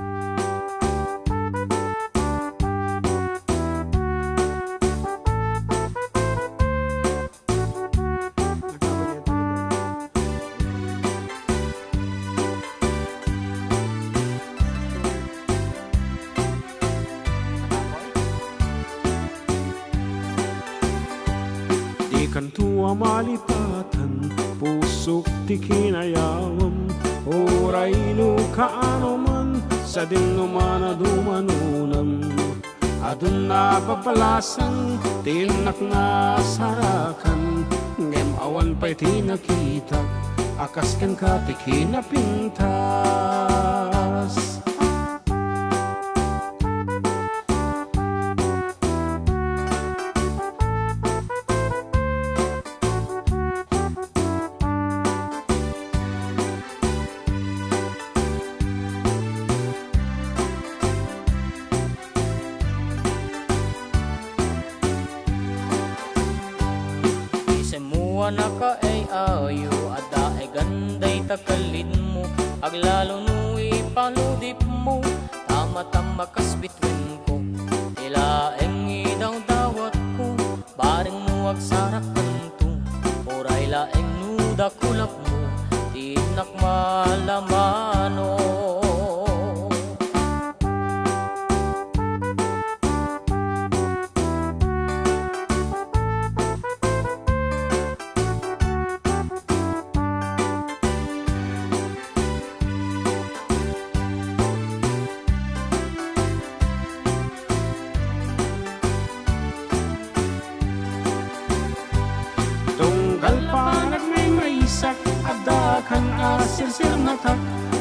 Kantua malipatan, pusok ti kinayawam, oray kaano man, sa dinumana dumanunam. Adun na papalasang, tinak na sarakan, ngem awan pa'y tinakita, akas kan ka ti kinapintas. Naka ay ayo, Adda ay ganday takalin mo, aglalo nu'y paludip mo, tama-tama kas bitwin ko, ilaeng idaw dawat ko, baring mo agsarak kanto, oray laeng nuda kulap mo, tinak malamano. Kan asir natak,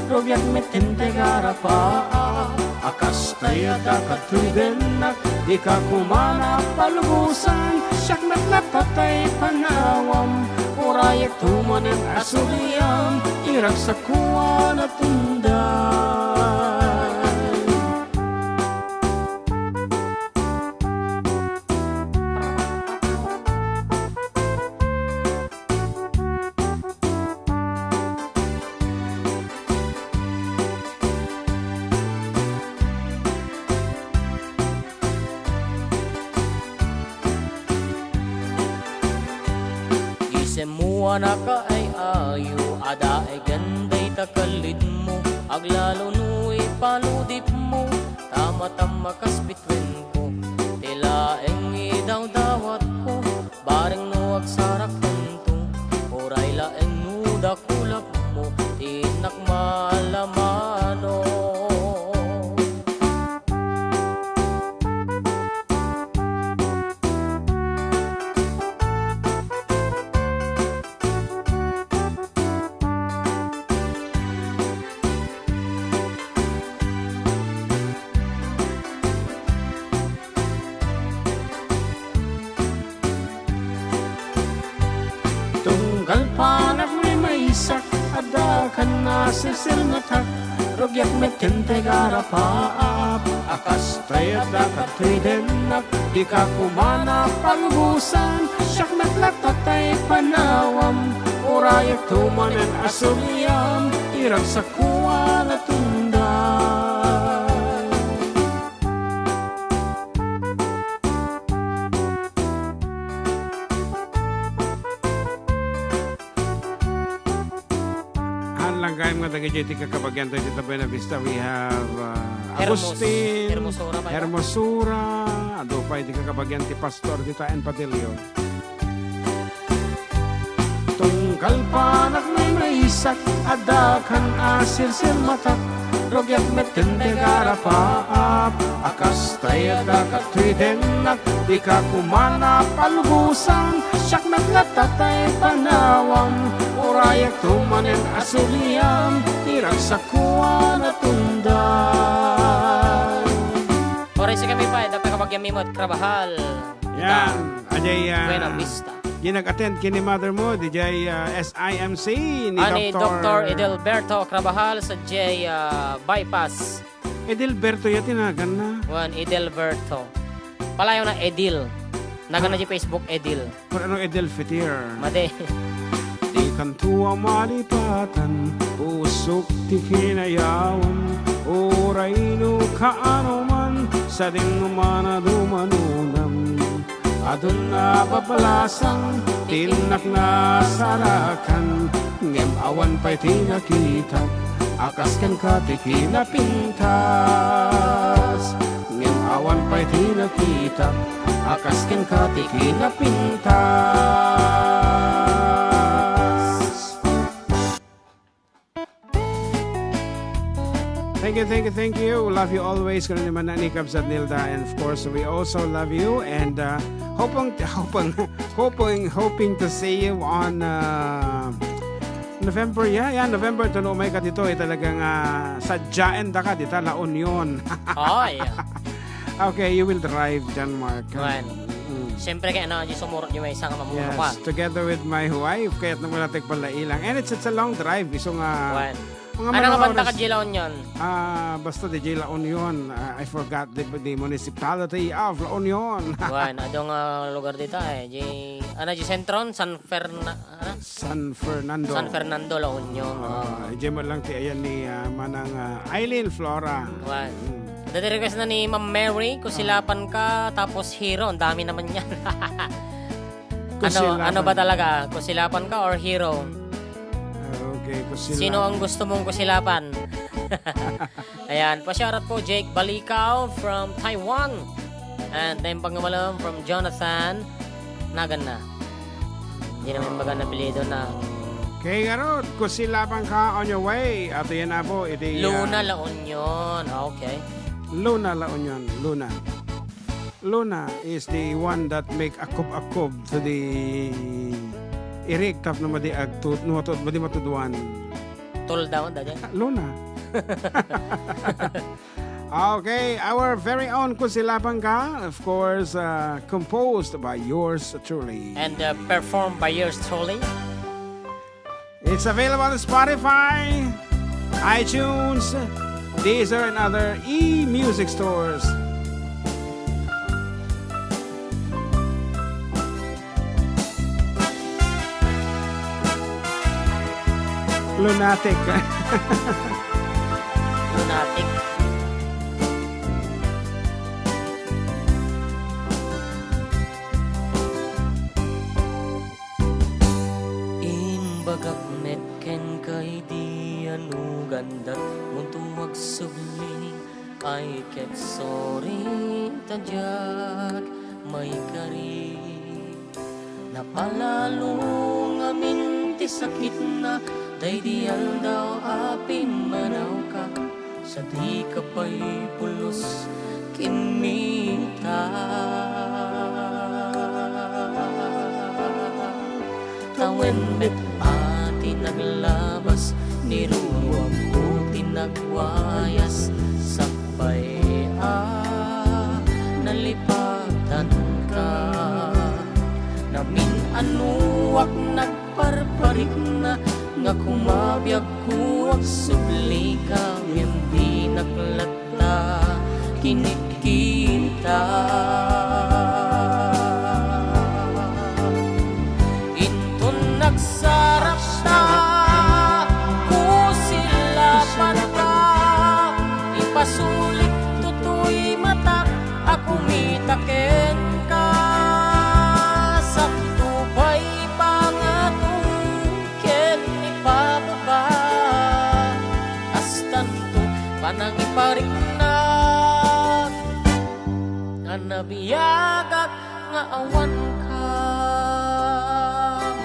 rogyat metente garapa, akas kaya dakatudenak, di ka kumana palubusan, siyak natlatay panawam, urayak tumanan asuliyam, irak sa kuwa na tundan. Naka ay ayo, Adda ay ganday takalid mo, aglalo nu'y paludip mo, tama-tama kas bitwin ko, tilaeng idaw dawat ko, baring no agsarak kanto, oray laeng nuda kulap mo, tinak malamano. Galpanag may maisak, Adda kan nasisir natak, Rogyat met tentegara paap Akas tayada katwidenak Di ka kumana palubusan Siyak met latatay panawam Urayak tumanen asuliam Irang sa kuwa na tunday Langgay mga taga-JT kakabagyan tayo dito Buena Vista. We have Agustin, Hermosura, ado pa iti kakabagyan ti Pastor dito en Padillo. Tungkal panak may maisak, Adda kan asir matak, rogyat met tendegara paap, akas tayo da katwidenak, di ka kumana palubusan, siyak met latatay panawam, urayak tumanen asuliam, tirang sa kuwa na tunday. Oray si kami pa, dapat kapag yamimot, krabahal. Yan, ajay, Buena Vista. yung nag-attend kini mother mo, DJ SIMC ni Ani Dr. Edelberto Krabahal sa J Bypass. Edelberto yan tinagan na. Juan Edelberto. Palayo na Edil. Nagan na di Facebook Edil. Pero ano Edelfetir? Made. Di kantuwa malipatan, usok ti kinayawan, oray no kaano man, sa din naman na dumanunam. Adun na babalasang, tinak na sarakan, ngem awan pa'y tinakita, akas kan ka ti kinapintas. Ngem awan pa'y tinakita, akas kan ka ti kinapintas. Thank you. Love you always. Kung naman na ni Kabsat Nilda. And of course, we also love you. And hoping to see you on November. Yeah, November to no may ka dito. Talagang sadyain da ka dito. La Union. Oh, yeah. Okay, you will drive, John Mark. Juan. Siyempre kaya na, sumurot yung may isang mamuro pa. Yes, together with my wife. Kaya't naman natin pala ilang. And it's a long drive. Iso nga... Juan. Ano nga banda ka Jila Union? Basta di La Union. I forgot the municipality of La Union. Juan, adong lugar dito eh. Ano, Sentron? San Fernando, La Union. Diyan mo lang ti ayan ni Manang Eileen Flora. Juan. Dati request na ni Ma'am Mary, kusilapan ka, tapos hero. Ang dami naman yan. ano ba talaga? Kusilapan ka or hero? Okay, kusilapan. Sino ang gusto mong kusilapan? Ayan, pa-shoutout po Jake Balikaw from Taiwan. And then pangamalam from Jonathan Nagan na. Hindi naman baga napilido na. Okay, garod, kusilapan ka on your way. Ato yan na po. Luna La Union. Okay. Luna La Union. Luna is the one that make akob to the iriktap na madi agtut nuotod madi matuduan. Tol down da dyan. Luna. Okay, our very own Kusilapan Ka, of course, composed by yours truly. And performed by yours truly. It's available on Spotify, iTunes, Deezer, and other e-music stores. Lunatic. Lunatic. Imbagak netken kay di anugandat muntuwag subli ay ket sorry tadyak may kari napalalong amin ti sakit na day diyan daw apin manaw ka sa di ka pa'y pulos kimita tawen met ati naglabas niruwag ko tinagwayas sakbay nalipatan ka namin anuwak nagparparik na nga kumabiyag ko ang subli ka hindi naglata kinikita. Ito nagsarap na kusilapan ka, ipasulit tutoy mata, ako mitaken ka. Sakto ba'y pangatungken ipababa, astanto panang iparik na, nga nabiyagak nga awan ka.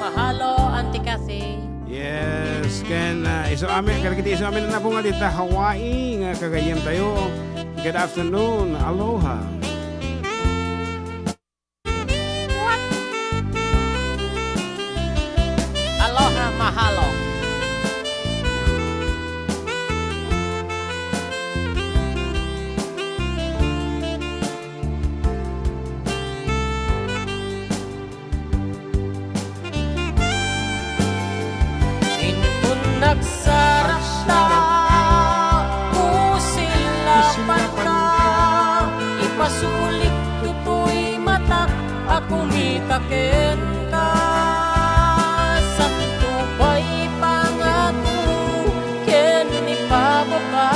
Mahalo, Auntie Cathy. Yes, ken iso amin kadagiti iso amin na bunga dita Hawaii nga kagayem tayo. Good afternoon, aloha. Aloha, mahalo. Intun nagsarap na kusilapan ka, ipasulit tutoy mata, ako mitaken ka. Sakto ba'y pangatuken ipababa,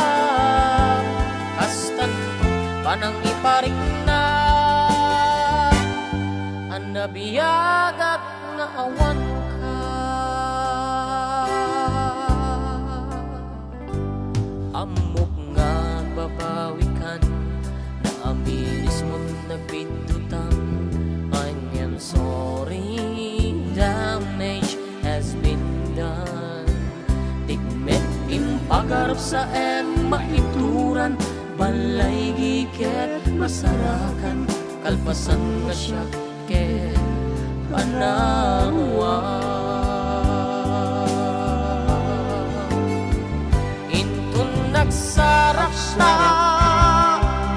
astanto panang iparik na, ang nabiyagak nga awan ka. Amok nga babawikan, na amilis mong nagbintutan. I am sorry, damage has been done. Tigmet impagarap sa maituran, balay giket masarakan, kalpasan nga siya ket panawa. Intun nagsarap na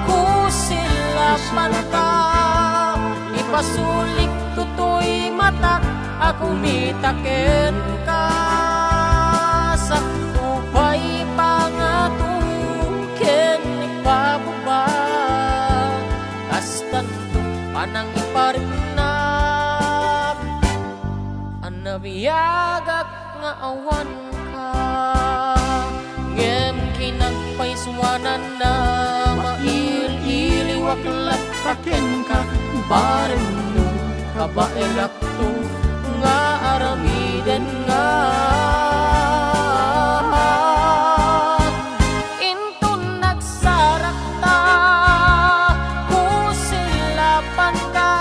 kusilapan ka, ipasulik tutoy mata, ako mitaken ka. Sakto ba'y pangatuken ipababa, astanto panang iparik na, ang nabiyagak nga awan ka. Ngem kinagpaiswanan na mail-iliwak lataken ka, bareng no kabaelak to nga aramiden nga. Intun nagsarak ta kusilapan ka,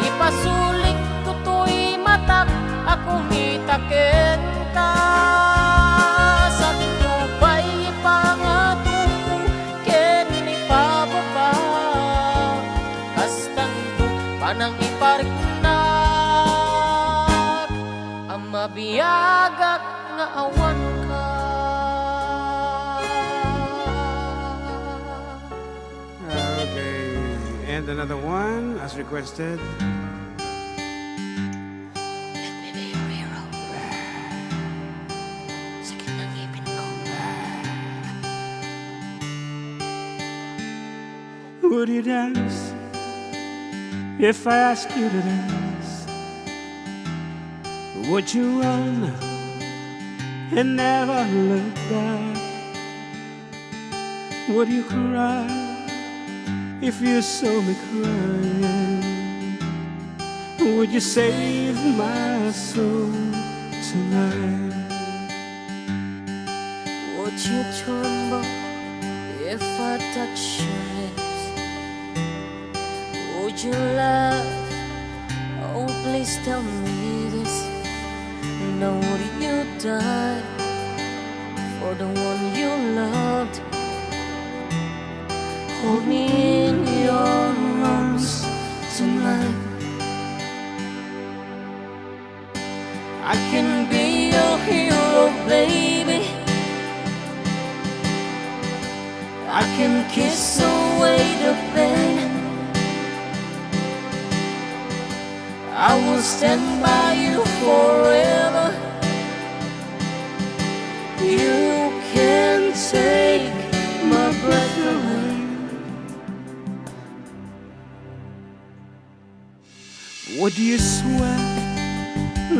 ipasulik tutoy mata, ako mitaken ka. Sakto ba'y pangatuken ipababa, astanto panang iparik na, ang mabiyagak nga awan ka. Okay, and another one as requested. Let me be your hero. Sakit ng ngipin ko. Would you dance if I ask you to dance? Would you run and never look back? Would you cry if you saw me crying? Would you save my soul tonight? Would you tremble if I touch your lips? Would you laugh? Oh, please tell me this. Now would you die for the one you loved? Hold me in your arms tonight. I can be your hero, baby. I can kiss away the pain. I will stand by you forever. You can Would you swear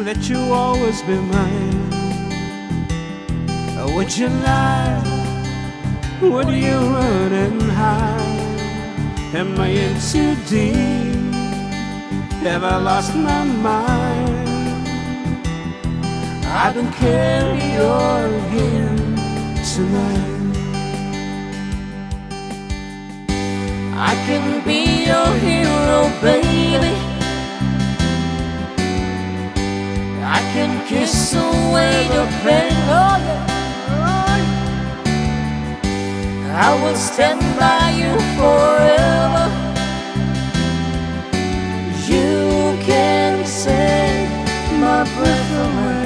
that you always be mine? Or would you lie? Would you run and hide? Am I in too deep? Have I lost my mind? I don't care, you're here tonight. I can be your hero, baby. I can kiss away the pain. Oh, yeah. I will stand by you forever. You can take my breath away.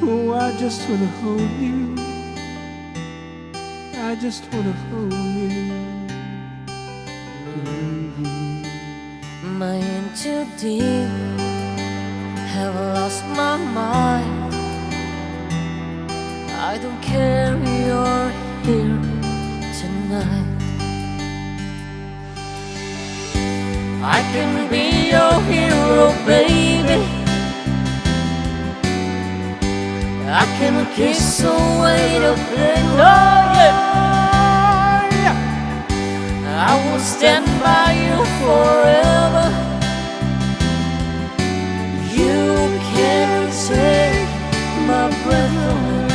Oh, I just wanna hold you. I just wanna hold you. My in too deep, have lost my mind. I don't care, you're here tonight. I can be your hero, baby. I can kiss away the pain. Oh, yeah. I will stand by you forever. You can take my breath away.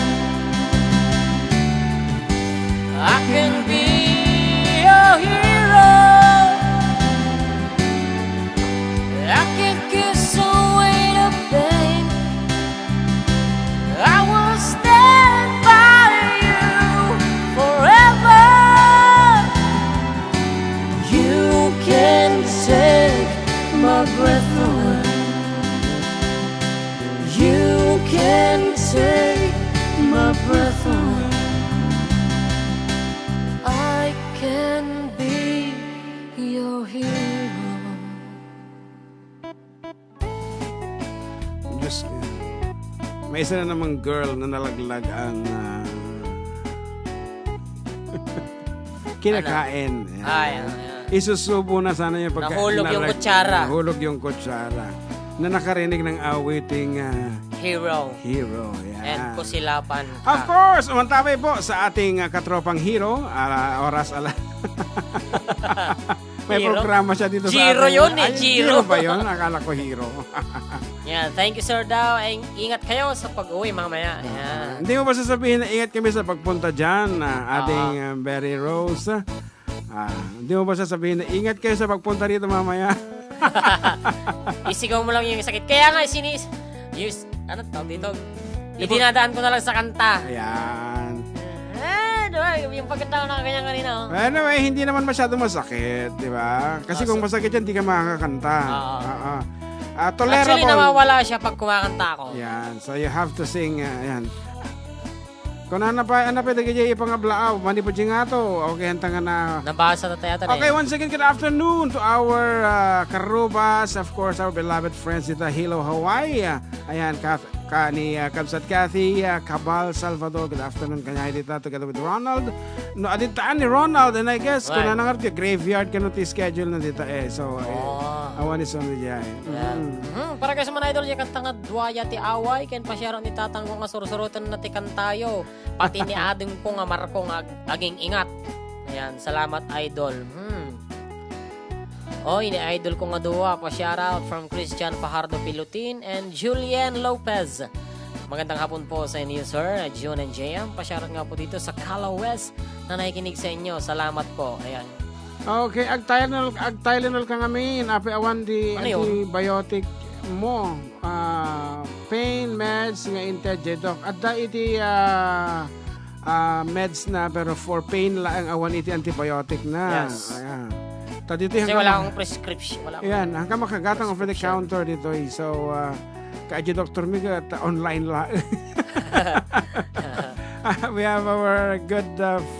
I can be your hero. I can kiss away the pain. I will stand by you forever. You can take my breath away. You can take my breath away. I can be your hero. Diyos ko. May isa na namang girl na nalaglag ang kinakain. Ayan. Ay. Isusubo na sana yung pagkain. Nahulog yung kutsara. Nahulog yung kutsara. Na nakarinig ng awiting Hero. hero. Yan. And kusilapan ka. Of course, umantabay po sa ating katropang hero. Oras ala. May Hero? programa siya dito Giro sa ating... yun eh, Ay, Giro. ba yun? Akala ko hero. Yan, thank you sir daw. Ingat kayo sa pag-uwi mamaya. Yan. Hindi mo ba sasabihin na ingat kami sa pagpunta dyan, ating Berry Rose? Hindi mo ba sasabihin na ingat kayo sa pagpunta rito mamaya? Isigaw mo lang yung sakit. Kaya nga, ano tawag dito? Idinadaan ko na lang sa kanta. Ayan. Diba? Yung pagkataon na ganyan kanina. Oh. Anyway, hindi naman masyado masakit, di ba? Kasi kung masakit yan, hindi ka makakanta. Tolerable. Actually, nawawala siya pag kumakanta ako. Yan. So you have to sing, yan. Kung ano pa dagay ipangablaaw, mani po nga to. Okay, hanta nga na. Nabasa na tayo. Okay, once again, good afternoon to our karubas, of course, our beloved friends dito, Hilo, Hawaii. Ayan, ni Kabsat Cathy, Cabal, Salvador. Good afternoon kanya dito together with Ronald. No, aditaan ni Ronald, and I guess, kung nanangarap yung graveyard ka no schedule na dito eh. So, awan is on the jay. Para kayo sa mga idol, yung kantang Dwaya ti Away, ken pasyaro ni tatang ko nga surusurutan na ti kantayo. Pati ni ading ko nga Marco nga aging ingat. Ayan, salamat idol. Oy, ni idol ko nga duwa, pa-shoutout from Christian Fajardo Pilutin and Julian Lopez. Magandang hapon po sa inyo, sir. June and JM, pa-shoutout nga po dito sa Cala West na nakikinig sa inyo. Salamat po. Ayan. Okay, Tylenol ka ngamin, api awan di antibiotic mo. Pain meds nga intero. Adda iti meds na pero for pain lang awan iti antibiotic na. Yes. Ayan. Dito Kasi wala akong prescription. Wala akong yan, hanggang makagatang over the counter dito. So, kaadyo Dr. Miga at online la. We have our good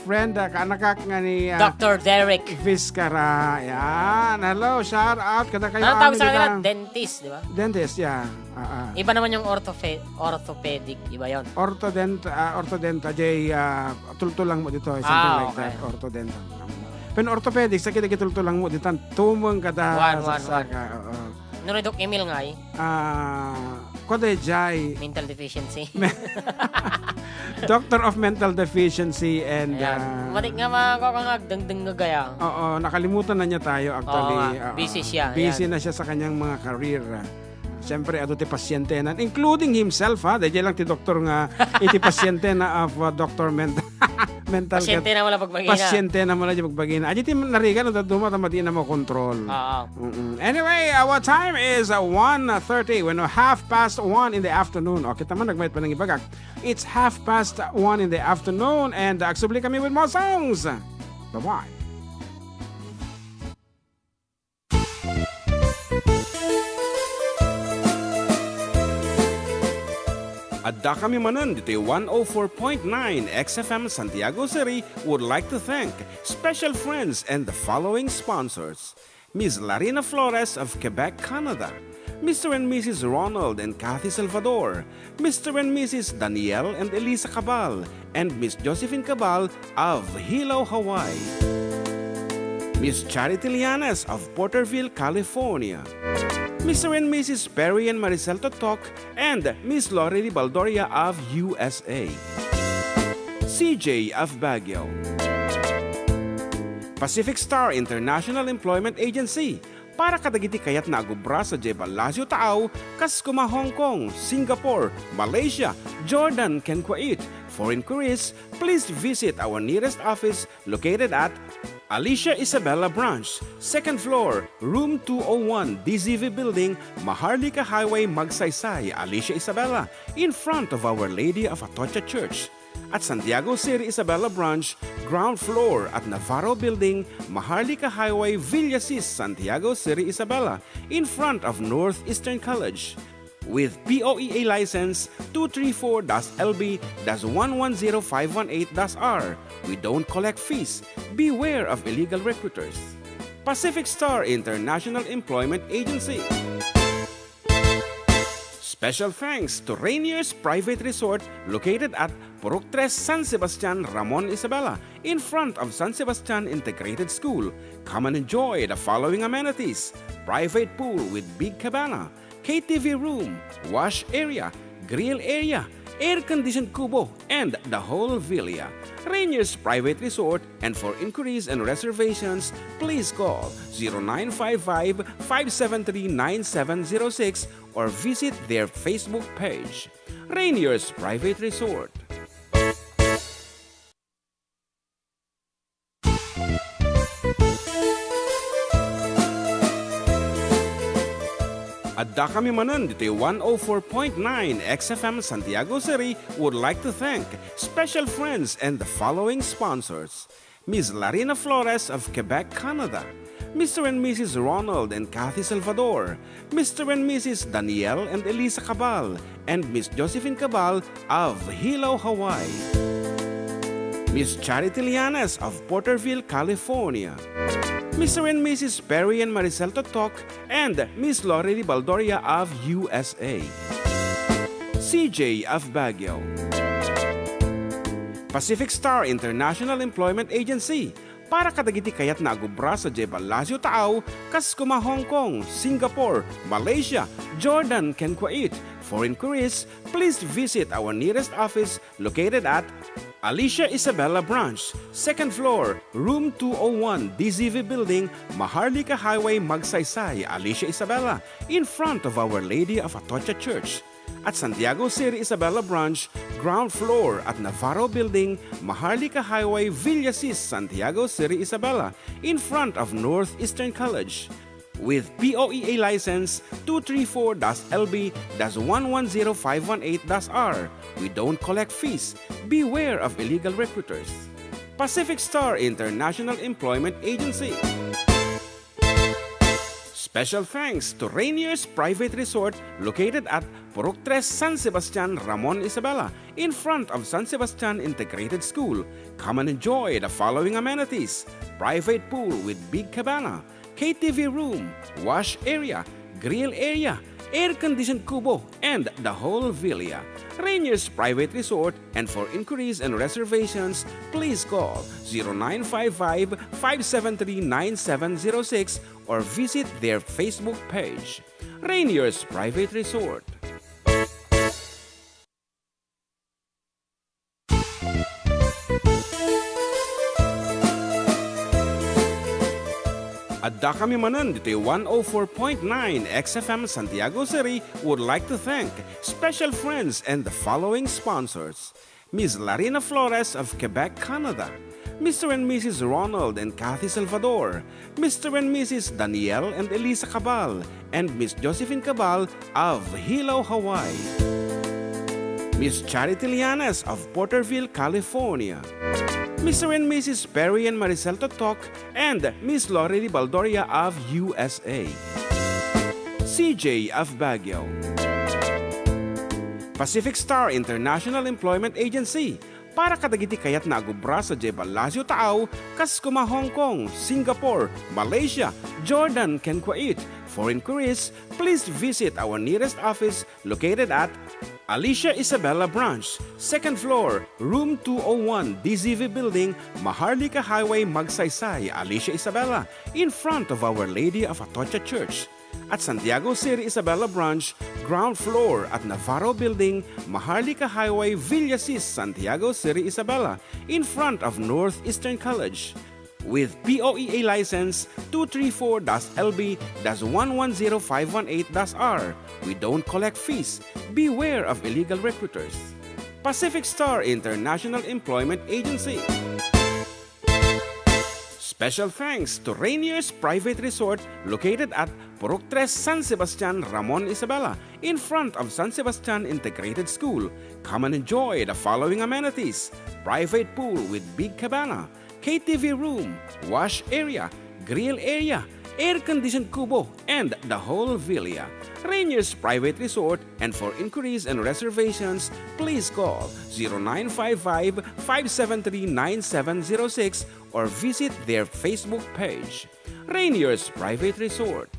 friend, kaanakak nga ni Dr. Derek. Vizcara. Yan. Hello, shout out. Kada kayo Ano tawag sa dito. kanila? Dentist, di ba? Dentist, yeah. Iba naman yung orthopedic. Iba yun. Orthodenta, jay, tultulang mo dito. Something like okay. that. Orthodenta. Pero orthopedic, sakit tultulang mo dito. Tumong kada One. saka. Nuridok email nga eh. Kode jay. Mental deficiency. Doctor of Mental Deficiency and Ayan. Matik nga makakangag, dangdang nga gaya. oo, nakalimutan na niya tayo actually. Oo, busy siya. Busy Ayan. na siya sa kanyang mga career. Siyempre, ato ti pasyente na, including himself, ha? Dahil lang ti doktor nga, iti pasyente na of Dr. Mental Pasyente na wala pagmagina. Pasyente na mo na dyan pagbagina. Adi ti narigan, no, duma, tamadi na mo control. Oo. Anyway, our time is 1:30. When 1:30 in the afternoon. Okay, tama, nagmayat pa ng ibagak. It's 1:30 in the afternoon and aksubli kami with more songs. Bye-bye. Adda kami Manen dito 104.9 XFM Santiago City would like to thank special friends and the following sponsors. Ms. Larina Flores of Quebec, Canada. Mr. and Mrs. Ronald and Kathy Salvador. Mr. and Mrs. Danielle and Elisa Cabal. And Miss Josephine Cabal of Hilo, Hawaii. Miss Charity Lianes of Porterville, California. Mr. and Mrs. Perry and Maricel Totok, and Miss Lori Baldoria of USA. CJ of Baguio. Pacific Star International Employment Agency. Para kadagiti kayat na agubra sa Jebel Lazio Taaw, kas kuma Hong Kong, Singapore, Malaysia, Jordan, ken Kuwait. For inquiries, please visit our nearest office located at Alicia Isabella Branch, 2nd floor, room 201, DZV Building, Maharlika Highway, Magsaysay, Alicia Isabella, in front of Our Lady of Atocha Church. At Santiago City Isabella Branch, ground floor at Navarro Building, Maharlika Highway, Villasis, Santiago City Isabella, in front of Northeastern College. With POEA license 234-LB-110518-R. We don't collect fees. Beware of illegal recruiters. Pacific Star International Employment Agency. Special thanks to Rainier's Private Resort located at Purok 3 San Sebastian, Ramon Isabela, in front of San Sebastian Integrated School. Come and enjoy the following amenities: private pool with big cabana, KTV room, wash area, grill area, air-conditioned kubo, and the whole villa. Rainier's Private Resort, and for inquiries and reservations, please call 0955-573-9706 or visit their Facebook page. Rainier's Private Resort. Adda kami Manen dito 104.9 XFM Santiago City would like to thank special friends and the following sponsors. Ms. Larina Flores of Quebec, Canada. Mr. and Mrs. Ronald and Kathy Salvador. Mr. and Mrs. Danielle and Elisa Cabal. And Miss Josephine Cabal of Hilo, Hawaii. Miss Charity Lianes of Porterville, California. Mr. and Mrs. Perry and Maricel Totok, and Miss Lori Baldoria of USA. CJ of Baguio. Pacific Star International Employment Agency. Para kadagiti kayat na agubra sa Jebel Lazio Taaw, kas kuma Hong Kong, Singapore, Malaysia, Jordan, ken Kuwait. For inquiries, please visit our nearest office located at Alicia Isabella Branch, 2nd floor, room 201, DZV Building, Maharlika Highway, Magsaysay, Alicia Isabella, in front of Our Lady of Atocha Church. At Santiago City Isabella Branch, ground floor at Navarro Building, Maharlika Highway, Villasis, Santiago City Isabella, in front of Northeastern College. With POEA license 234-LB-110518-R. We don't collect fees. Beware of illegal recruiters. Pacific Star International Employment Agency. Special thanks to Rainier's Private Resort located at Purok 3 San Sebastian, Ramon Isabela, in front of San Sebastian Integrated School. Come and enjoy the following amenities: private pool with big cabana, KTV room, wash area, grill area, air-conditioned kubo, and the whole villa. Rainier's Private Resort, and for inquiries and reservations, please call 0955-573-9706 or visit their Facebook page. Rainier's Private Resort. Adda kami Manen dito 104.9 XFM Santiago City would like to thank special friends and the following sponsors: Ms. Larina Flores of Quebec, Canada, Mr. and Mrs. Ronald and Kathy Salvador, Mr. and Mrs. Danielle and Elisa Cabal, and Miss Josephine Cabal of Hilo, Hawaii, Miss Charity Lianes of Porterville, California, Mr. and Mrs. Perry and Maricel Totok, and Miss Lori Baldoria of USA, CJ of Baguio, Pacific Star International Employment Agency, para kadagiti kayat na agubra sa Jebel Lazio Taaw, Kaskuma, Hong Kong, Singapore, Malaysia, Jordan, ken Kuwait. For inquiries, please visit our nearest office located at Alicia Isabela Branch, 2nd floor, room 201, DZV Building, Maharlika Highway, Magsaysay, Alicia Isabela, in front of Our Lady of Atocha Church. At Santiago City Isabela Branch, ground floor at Navarro Building, Maharlika Highway, Villasis, Santiago City Isabela, in front of Northeastern College. With POEA license 234-LB-110518-R. We don't collect fees. Beware of illegal recruiters. Pacific Star International Employment Agency. Special thanks to Rainier's Private Resort located at Purok 3 San Sebastian, Ramon Isabela, in front of San Sebastian Integrated School. Come and enjoy the following amenities: private pool with big cabana, KTV room, wash area, grill area, air-conditioned kubo, and the whole villa. Rainier's Private Resort, and for inquiries and reservations, please call 0955-573-9706 or visit their Facebook page. Rainier's Private Resort.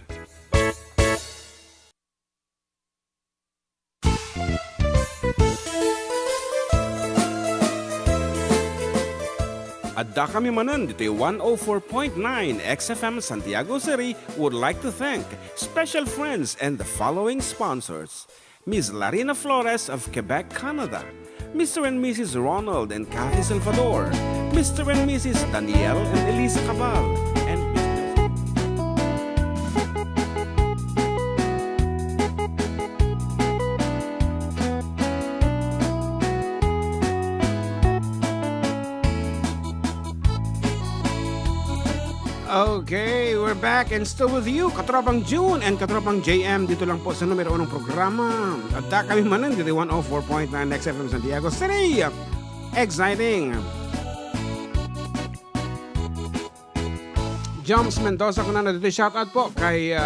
Adda kami Manen dito 104.9 XFM Santiago City would like to thank special friends and the following sponsors: Ms. Larina Flores of Quebec, Canada, Mr. and Mrs. Ronald and Kathy Salvador, Mr. and Mrs. Danielle and Elisa Cabal, and Okay, we're back and still with you, Katropang June and Katropang JM. Dito lang po sa numero 1 programa. Adda kami Manen dito 104.9 XFM Santiago City. Exciting. Jumps Mendoza ko na dito. Shoutout po kay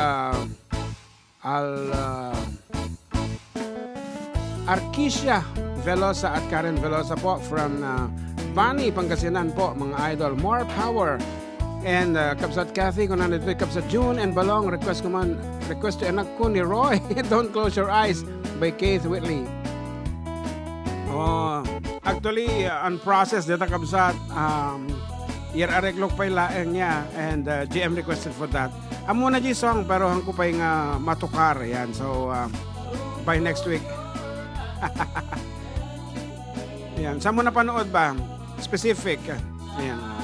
Arquisia Velosa at Karen Velosa po from Bani, Pangasinan po, mga idol. More power. And Kapsat Kathy, kung nandito Kapsat June and Balong, request to anak ko ni Roy, Don't Close Your Eyes by Keith Whitley. Actually, unprocessed dito Kapsat, areklok pa ilaeng niya, and GM requested for that. Amo na song, pero hangko pa yung matukar, yan. So, by next week. Yan. Saan mo napanood ba? Specific. Yan.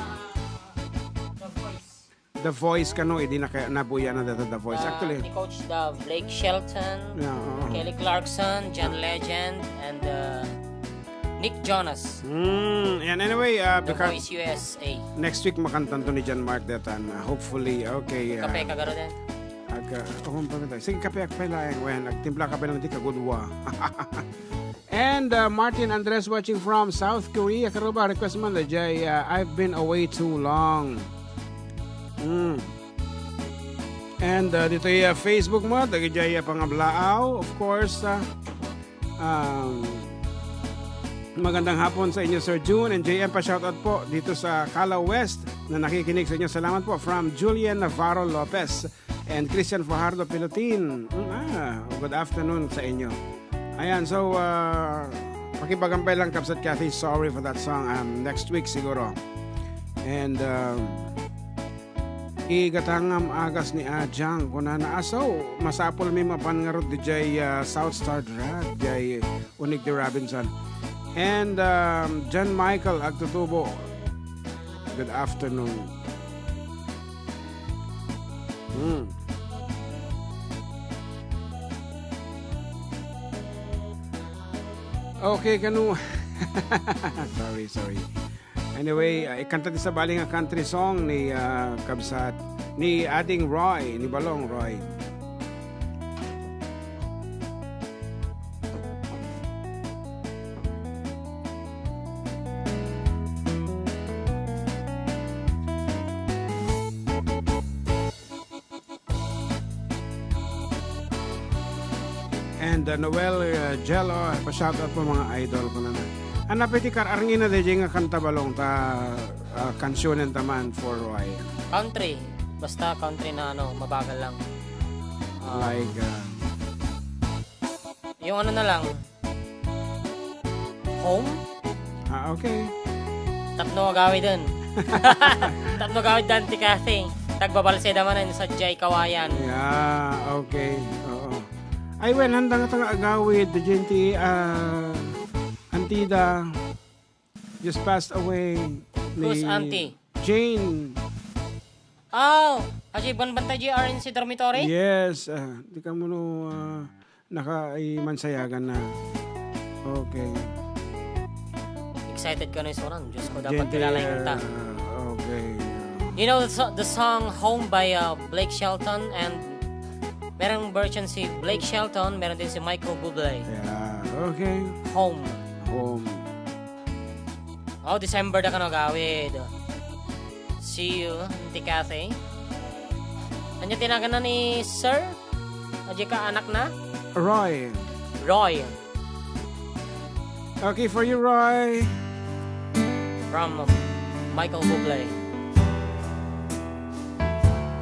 The Voice kano, hindi na nabuya na dito The Voice. Actually, Ni Coach Blake Shelton, Kelly Clarkson, John Legend, and Nick Jonas. And anyway, The Voice USA. next week makantan to ni John Mark Detan. Hopefully, okay. Kape kagaro din. Sige, kape ak pala. Nagtimpla ka pa lang di kagudwa. And Martin Andres watching from South Korea. Karoba, request man na Jay, I've been away too long. And dito yung Facebook mo, dagijay pangablaaw, of course. Magandang hapon sa inyo, Sir June and JM. Pa-shoutout po dito sa Cala West na nakikinig sa inyo. Salamat po from Julian Navarro Lopez and Christian Fajardo Pilotin. Good afternoon sa inyo. Ayan, so pakipagampay lang, Kabsat Cathy. Sorry for that song. Next week siguro. And igatangam agas ni Ajang kuna na asaw masapol mi mapangarot di jay South Star Drag jay Unig de Robinson and John Michael Agtutubo. Good afternoon. Okay, kanu sorry. Anyway, ikanta din sa baling nga country song ni Kabsat, ni Ading Roy, ni Balong Roy. And Noel Jello, pa-shoutout po mga idol ko naman. Napiti arangin na din nga kanta balong ta kansyonen taman for Roy. Country. Basta country na mabagal lang. Like Yung ano na lang. Home? Okay. Tatno agawi dun. Tatno agawi dun ti Cathy. Tagbabalse naman sa Jay Kawayan. Yeah, okay. Oo. Ay, well, handang nga agawid. The gente, Antida just passed away. Who's auntie? Jane. Oh, aji banbantay RNC dormitory? Yes, di ka mo naka-mansayagan na. Okay. Excited ka na yung sorang. Diyos ko, dapat kilala yung kanta. Okay. You know the song Home by Blake Shelton, and merong version si Blake Shelton, meron din si Michael Bublé. Yeah, okay. Home. Oh, December na ka nagawid. See you, Auntie Cathy. Ano tinagan na ni Sir? Aji ka anak na? Roy. Okay, for you, Roy. From Michael Bublé.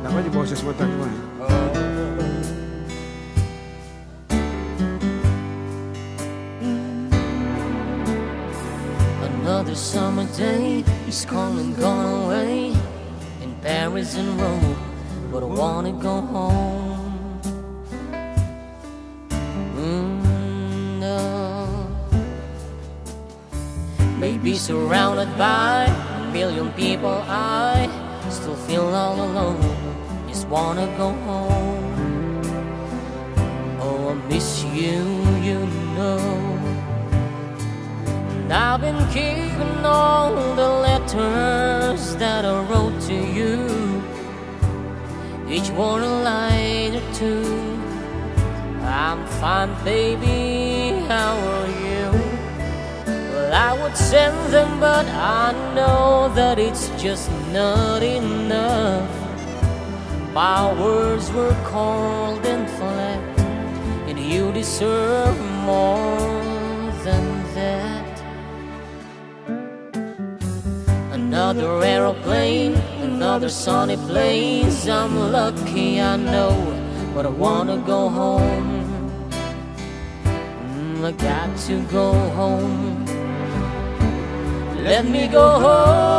Dapat di boses mo tagwa. Another summer day is come and gone away in Paris and Rome, but I wanna go home. No. Maybe surrounded by a million people, I still feel all alone. Just wanna go home. Oh, I miss you, you know. I've been keeping all the letters that I wrote to you, each one a line or two. I'm fine, baby, how are you? Well, I would send them, but I know that it's just not enough. My words were cold and flat, and you deserve more than that. Another aeroplane, another sunny place. I'm lucky, I know, but I wanna go home. I got to go home. Let me go home,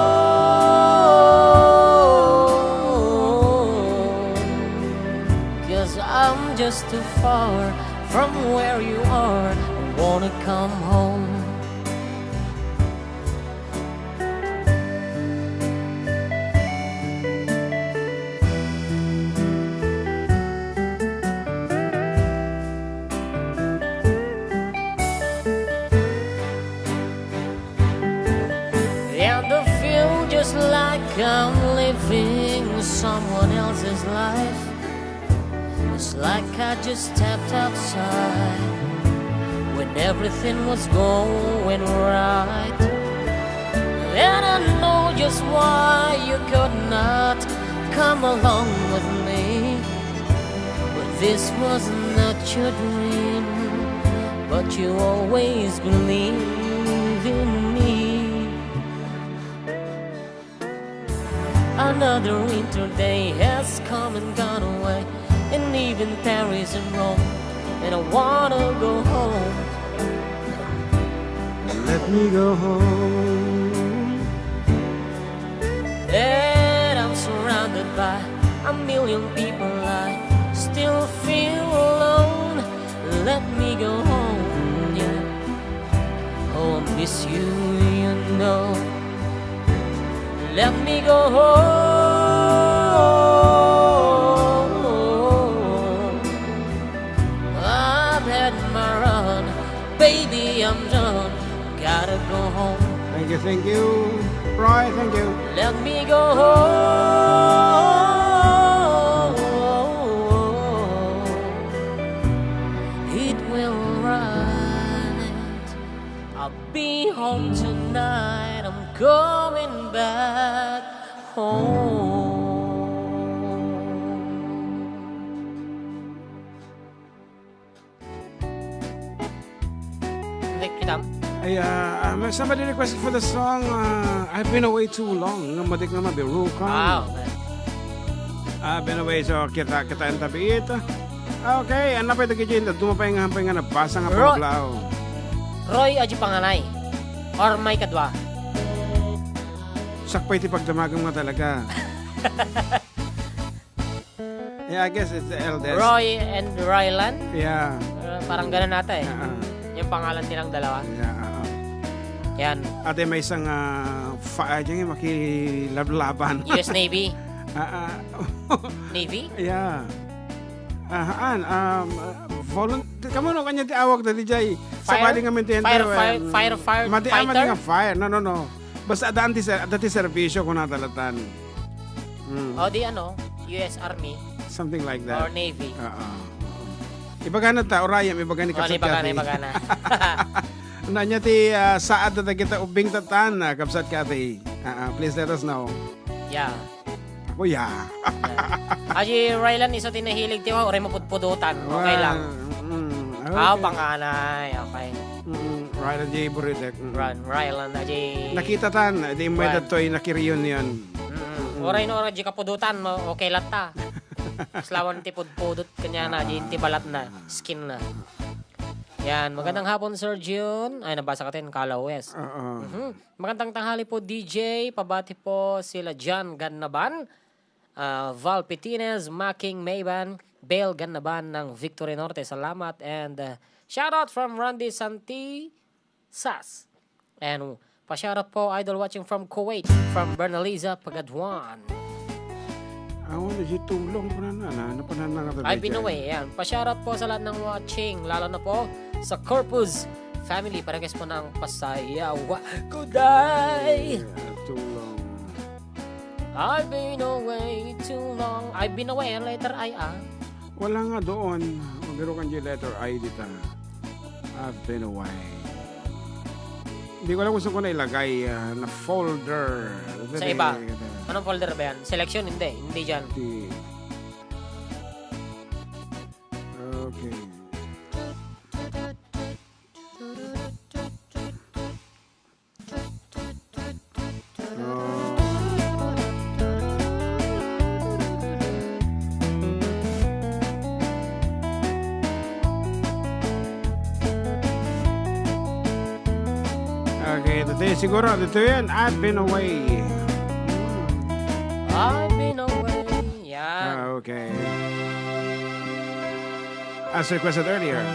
'cause I'm just too far from where you are. I wanna come home. Just like I'm living someone else's life. It's like I just stepped outside when everything was going right. And I know just why you could not come along with me. This was not your dream, but you always believe in me. Another winter day has come and gone away, and even Paris and Rome, and I wanna go home. Let me go home. And I'm surrounded by a million people, I still feel alone. Let me go home, yeah. Oh, I miss you, you know. Let me go home. I've had my run, baby, I'm done. Gotta go home. Thank you, Roy, thank you. Let me go home. It will right. I'll be home tonight. I'm going back home. Thank you, Tam. Somebody requested for the song I've Been Away Too Long. Nga madik naman, birukan. Wow. I've been away, so kita ang tabiit. Okay, ano pa ito kaya dumapay nga nabasa nga Roy. paglaw. Roy aji panganay. Or may kadwa. Sakpay ti pagdamagam nga talaga. Yeah, I guess it's the eldest. Roy and Rylan. Yeah. Parang ganun nata eh. Yeah. Yung pangalan nilang dalawa. Yeah. Yan. Ate may isang diyan makilablaban. US Navy. Navy? Yeah. Kamu no kanya ti awag dali jay. Sabali nga minti Fire Mati nga fire. No. Basta dati serbisyo ko natalatan. O di ano, US Army Something like or that. Navy. Ibagana ta orayam ibagani kapsat Ibagana. Nanya ti saad na kita ubing tatan kapsat kati. Please let us know. Yeah. Oh yeah. Aji Rylan isa tinahilig tiwa ore mapudpudutan. Okay lang. Okay. Panganay. Okay. Rylan J. Buridek. Rylan aji. Nakita tan, di mo Right. datoy nakiriunion. Oray no aji kapudutan mo okay lang ta. Slawan ti pudpudot kanya na aji ti balat na skin na. Yan, magandang hapon Sir June. Ay nabasa ka tin Kala West. Magandang tanghali po DJ. Pabati po sila John Gannaban, Val Pitines, Making Mayban, Bale Gannaban ng Victory Norte. Salamat and shoutout from Randy Santi Sas. And pa-shoutout po idol watching from Kuwait, from Bernaliza Pagadwan. Ako na si tulong pa na ano pa na nga I've been away. Yan. Pa-shoutout po sa lahat ng watching, lalo na po sa Corpus family. Parehas po ng pasayawa. Kuday! Tulong. I've been away too long. I've been away. Ang letter I, Wala nga doon. Magaro kan yung letter I dita. I've been away. Hindi ko alam kung saan ko na ilagay na folder. Sa iba. Anong folder ba yan? Selection? Hindi. Hindi dyan. Okay. Okay, siguro dito yan. I've been away. I've been away. Yan. Okay. As requested earlier.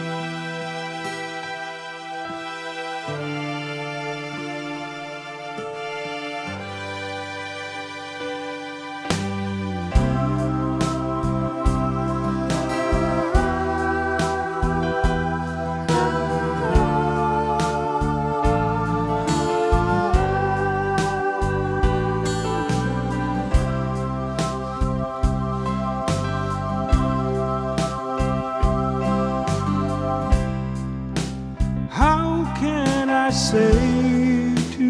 How can I say to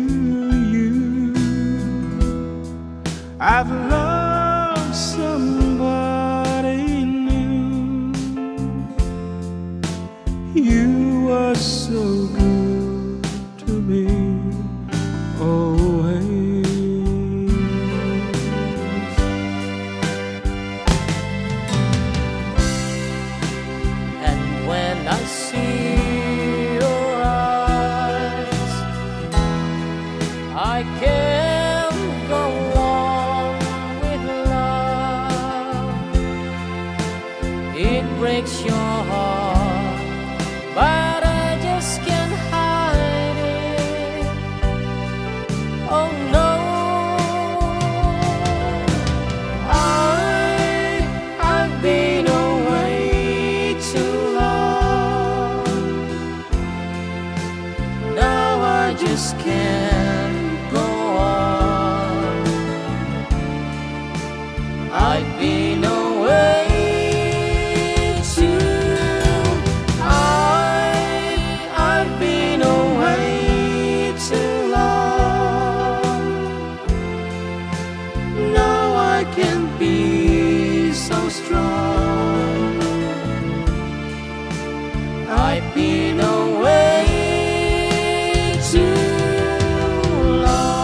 you I've loved somebody new? You were so good to me always. And when I see your eyes, I can't go on with love. It breaks your heart, but I just can't hide it. Oh no, I've been away too long. Now I just can't go on. I've been away too. I've been away too long. Now I can be so strong. I've been away too long.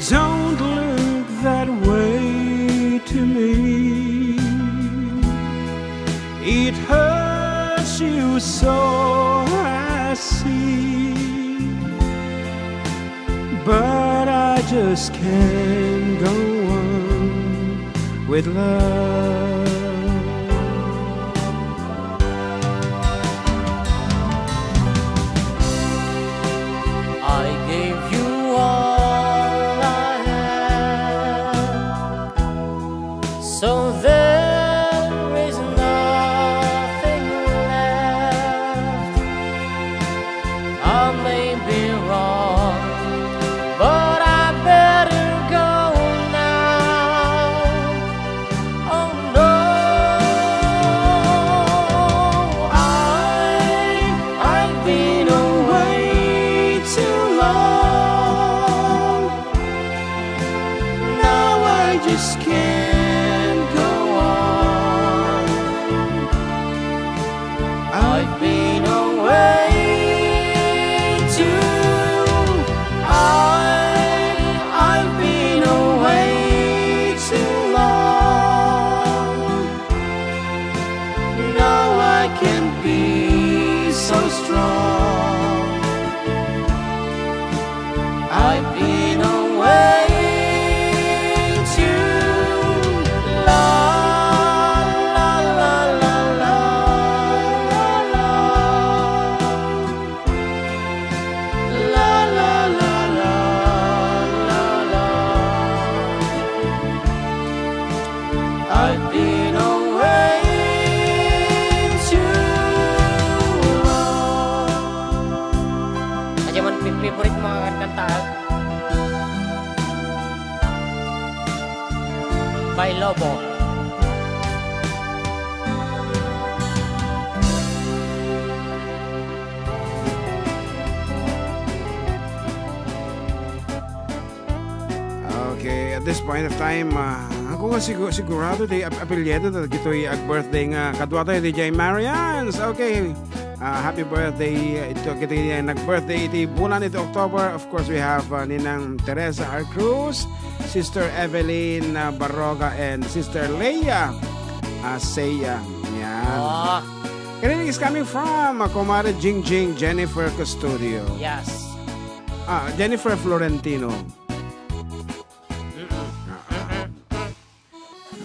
Don't look that way to me. It hurts you so, I see. But I just can't go on with love. I gave you all I had, so there is nothing left. I may be wrong, but I better go now. Oh no, I've been away too long. Now I just can't go on. I've been away too. I've been away too long. Now I can be so strong. I've been away too long. La, la, la, la, la, la. La, la, la, la, la, la. I've been away too long. Aja man favorite mga kanta by Lobo. Okay, at this point of time, ako nga sigurado di apelyedo na gito'y birthday nga kadwa tayo di Jay Marians. Okay, happy birthday. Ito kita nag-birthday iti bulan ito October. Of course, we have Ninang Teresa R. Cruz, Sister Evelyn Barroga, and Sister Leia Seya. Yan. Oh, Kanilang is coming from Kumare Jing Jing Jennifer Custodio. yes. Jennifer Florentino.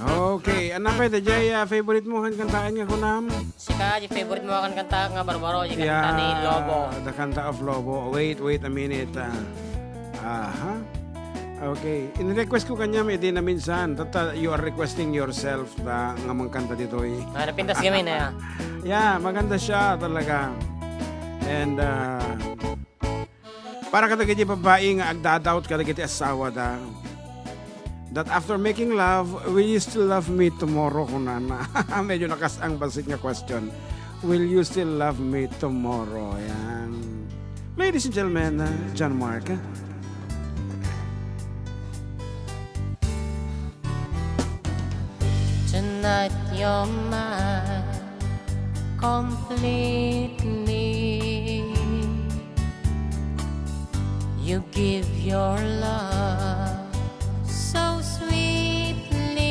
Okay, ano pa ito, Jay? Favorite mo kan kantaan nga kunam? Sika, yung favorite mo akan kanta nga Barbaro, yung kanta ni Lobo. The kanta of Lobo. Wait a minute. Okay. In-request ko kanya, may din na minsan. You are requesting yourself na nga mga kanta dito eh. Napintas kami na ya. Yeah, maganda siya talaga. And para kadagiti babae nga agdadawt kadagiti asawa da. that after making love, will you still love me tomorrow, kunana? Medyo nakasang basit nga question. Will you still love me tomorrow? Yan. Ladies and gentlemen, John Mark. Tonight you're mine completely. You give your love so sweetly.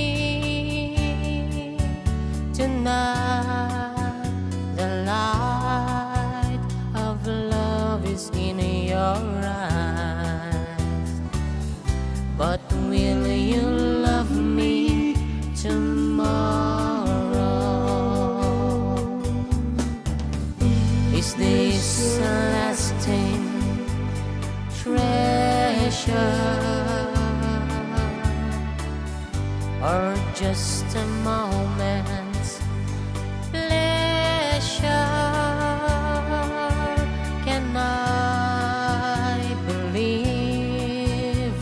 Tonight the light of love is in your eyes. But will you love me tomorrow? Is this a lasting treasure, or just a moment's pleasure? Can I believe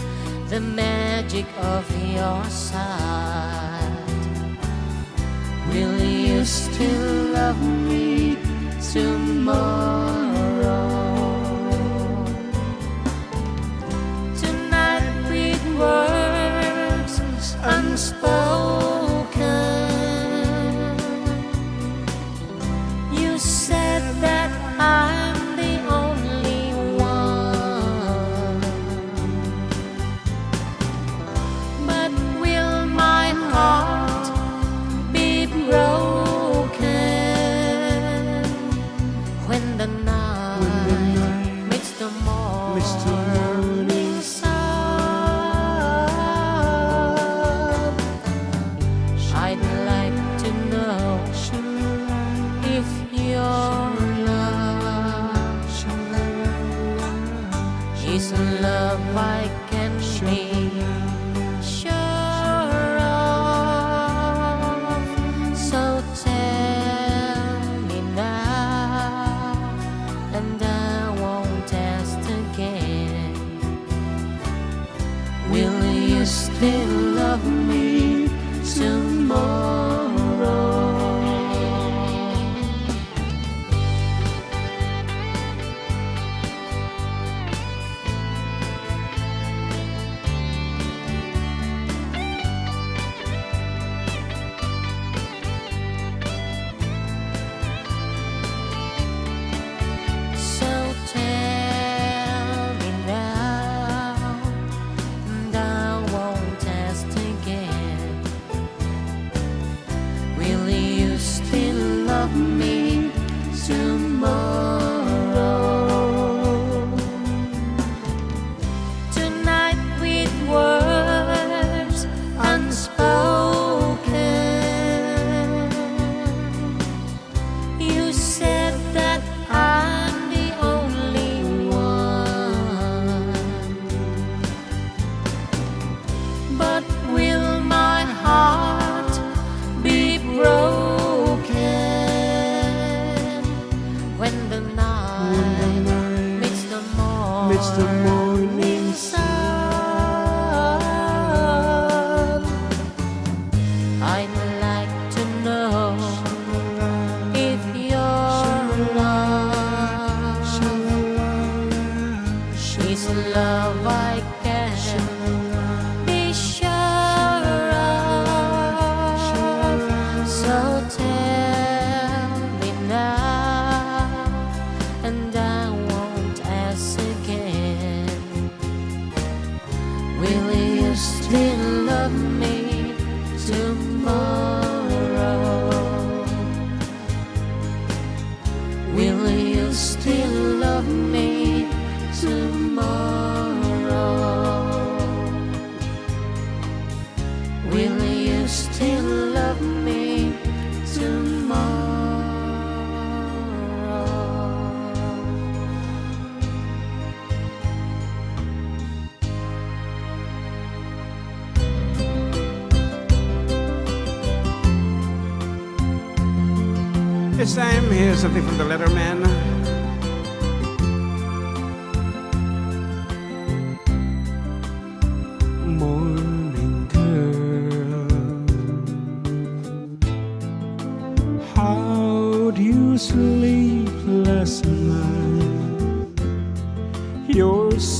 the magic of your sight? Will you still love me tomorrow? Tonight with words unspoken, you said that I'm the only one. But will my heart be broken when the night meets the morning sun? I'd like to know if your love is love I can be sure of. So tell me now, and I won't ask again. Will you still love me tomorrow? So tell me now, and I won't ask again. Will you still love me tomorrow? Tonight with words unspoken, you said that I'm the only one. But will my heart be broken when the night meets the morning sun? I'd like to know if your love is love I can be sure of. So tell me now, and I won't ask again. Will you still love me tomorrow? Will you still love me tomorrow? Will you still love me tomorrow? This time, here's something from the Letterman. Morning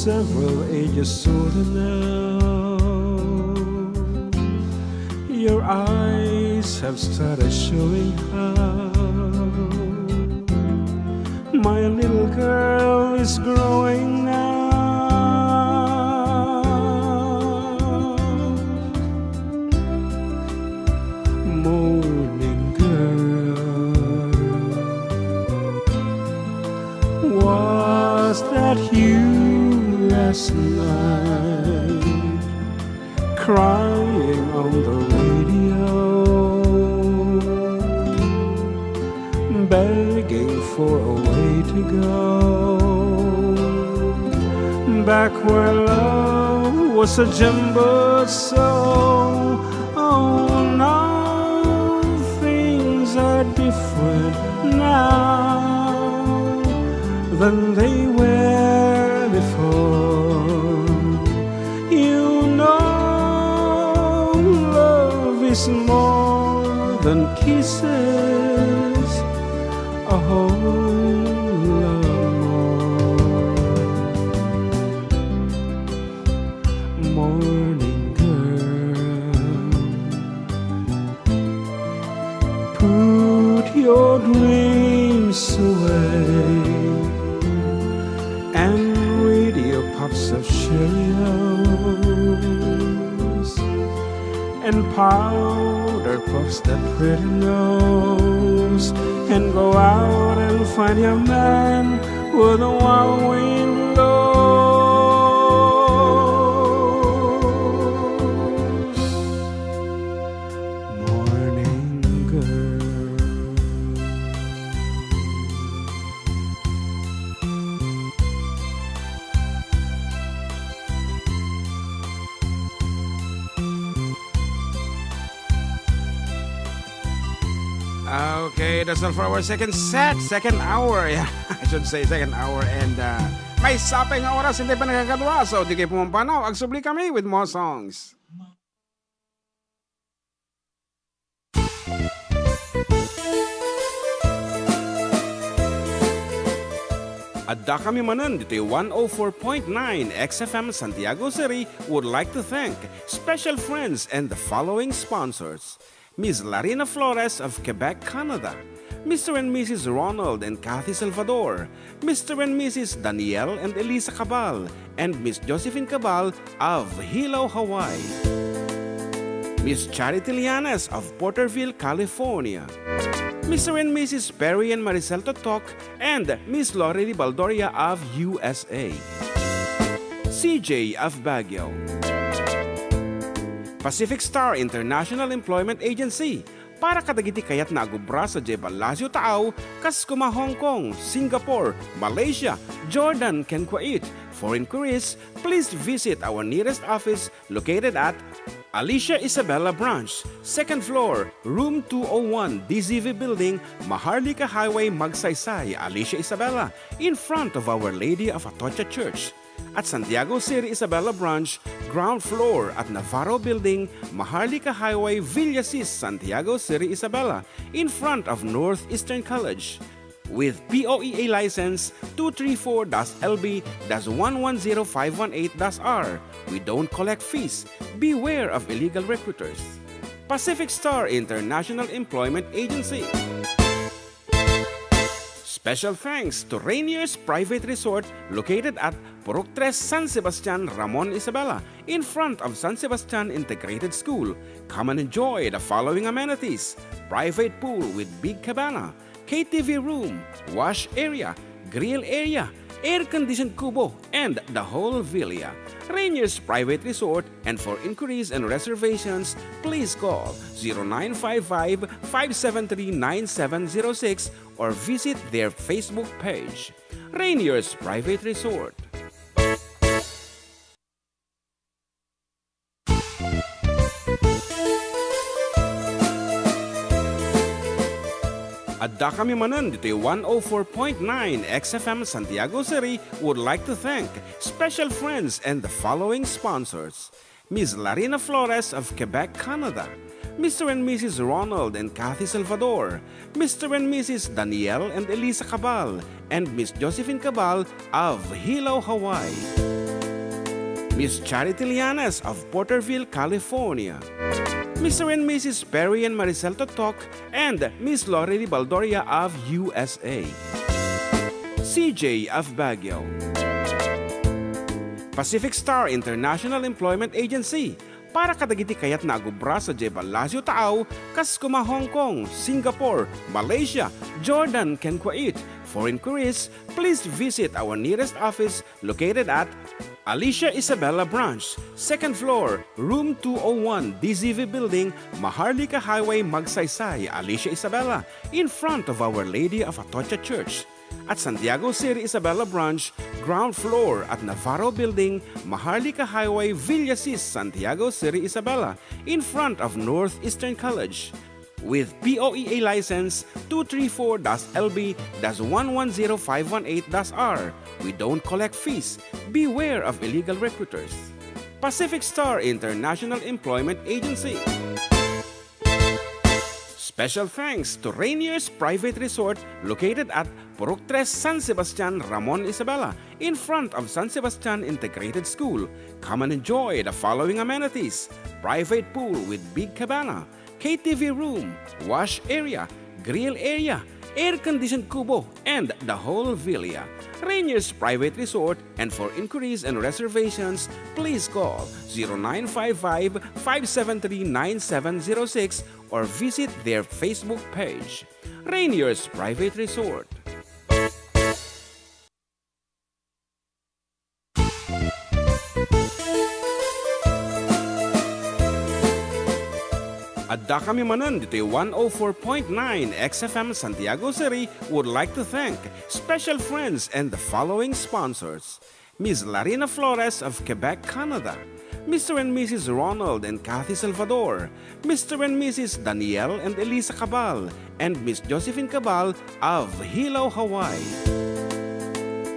several ages older now. Your eyes have started showing how my little girl is growing now. Morning girl, was that you last night crying on the radio, begging for a way to go back where love was a jumbled soul? Oh, now things are different now than they were before. You know, love is more than kisses, a whole lot more. Morning girl, put your dreams away and read your pops of Cheerios and powder puffs that pretty nose, and go out and find your man with a wild wind blows. Morning girl, okay, that's all for our second hour. Yeah, I should say second hour. And may sapeng na oras, hindi pa nakakadwa. So, di kayo pumapanaw. Agsubli kami with more songs. Adda kami Manen dito 104.9 XFM Santiago City would like to thank special friends and the following sponsors. Ms. Larina Flores of Quebec, Canada. Mr. and Mrs. Ronald and Kathy Salvador. Mr. and Mrs. Danielle and Elisa Cabal. And Miss Josephine Cabal of Hilo, Hawaii. Miss Charity Lianes of Porterville, California. Mr. and Mrs. Perry and Maricel Totok, and Miss Lori Baldoria of USA. CJ of Baguio. Pacific Star International Employment Agency, para kadagiti kayat na agubra sa Jebel Lazio Taaw, kas kuma Hong Kong, Singapore, Malaysia, Jordan, ken Kuwait. For inquiries, please visit our nearest office located at Alicia Isabella Branch, 2nd floor, room 201, DZV Building, Maharlika Highway, Magsaysay, Alicia Isabella, in front of Our Lady of Atocha Church. At Santiago City Isabella Branch, ground floor at Navarro Building, Maharlika Highway, Villasis, Santiago City Isabella, in front of Northeastern College. With POEA license 234-LB-110518-R. We don't collect fees. Beware of illegal recruiters. Pacific Star International Employment Agency. Special thanks to Rainier's Private Resort located at Purok 3, San Sebastian, Ramon Isabela, in front of San Sebastian Integrated School. Come and enjoy the following amenities: private pool with big cabana, KTV room, wash area, grill area, air-conditioned kubo, and the whole villa. Rainier's Private Resort, and for inquiries and reservations, please call 0955-573-9706 or visit their Facebook page. Rainier's Private Resort. Adda kami Manen dito 104.9 XFM Santiago City would like to thank special friends and the following sponsors. Ms. Larina Flores of Quebec, Canada. Mr. and Mrs. Ronald and Kathy Salvador. Mr. and Mrs. Danielle and Elisa Cabal. And Miss Josephine Cabal of Hilo, Hawaii. Miss Charity Lianes of Porterville, California. Mr. and Mrs. Perry and Maricel Totok, and Miss Lorely Baldoria of USA. CJ of Baguio. Pacific Star International Employment Agency, para kadagiti kayat na agubra sa Jebel Lazio Taaw, Kaskuma, Hong Kong, Singapore, Malaysia, Jordan, ken Kuwait. For inquiries, please visit our nearest office located at Alicia Isabella Branch, 2nd floor, room 201, DZV Building, Maharlika Highway, Magsaysay, Alicia Isabella, in front of Our Lady of Atocha Church. At Santiago City Isabella Branch, ground floor at Navarro Building, Maharlika Highway, Villasis, Santiago City Isabella, in front of Northeastern College. With POEA license 234-LB-110518-R. We don't collect fees. Beware of illegal recruiters. Pacific Star International Employment Agency. Special thanks to Rainier's Private Resort located at Purok 3, San Sebastian, Ramon Isabela, in front of San Sebastian Integrated School. Come and enjoy the following amenities: private pool with big cabana, KTV room, wash area, grill area, air-conditioned kubo, and the whole villa. Rainier's Private Resort, and for inquiries and reservations, please call 0955-573-9706 or visit their Facebook page. Rainier's Private Resort. Adda kami Manen dito 104.9 XFM Santiago City would like to thank special friends and the following sponsors: Ms. Larina Flores of Quebec, Canada, Mr. and Mrs. Ronald and Kathy Salvador, Mr. and Mrs. Danielle and Elisa Cabal, and Miss Josephine Cabal of Hilo, Hawaii.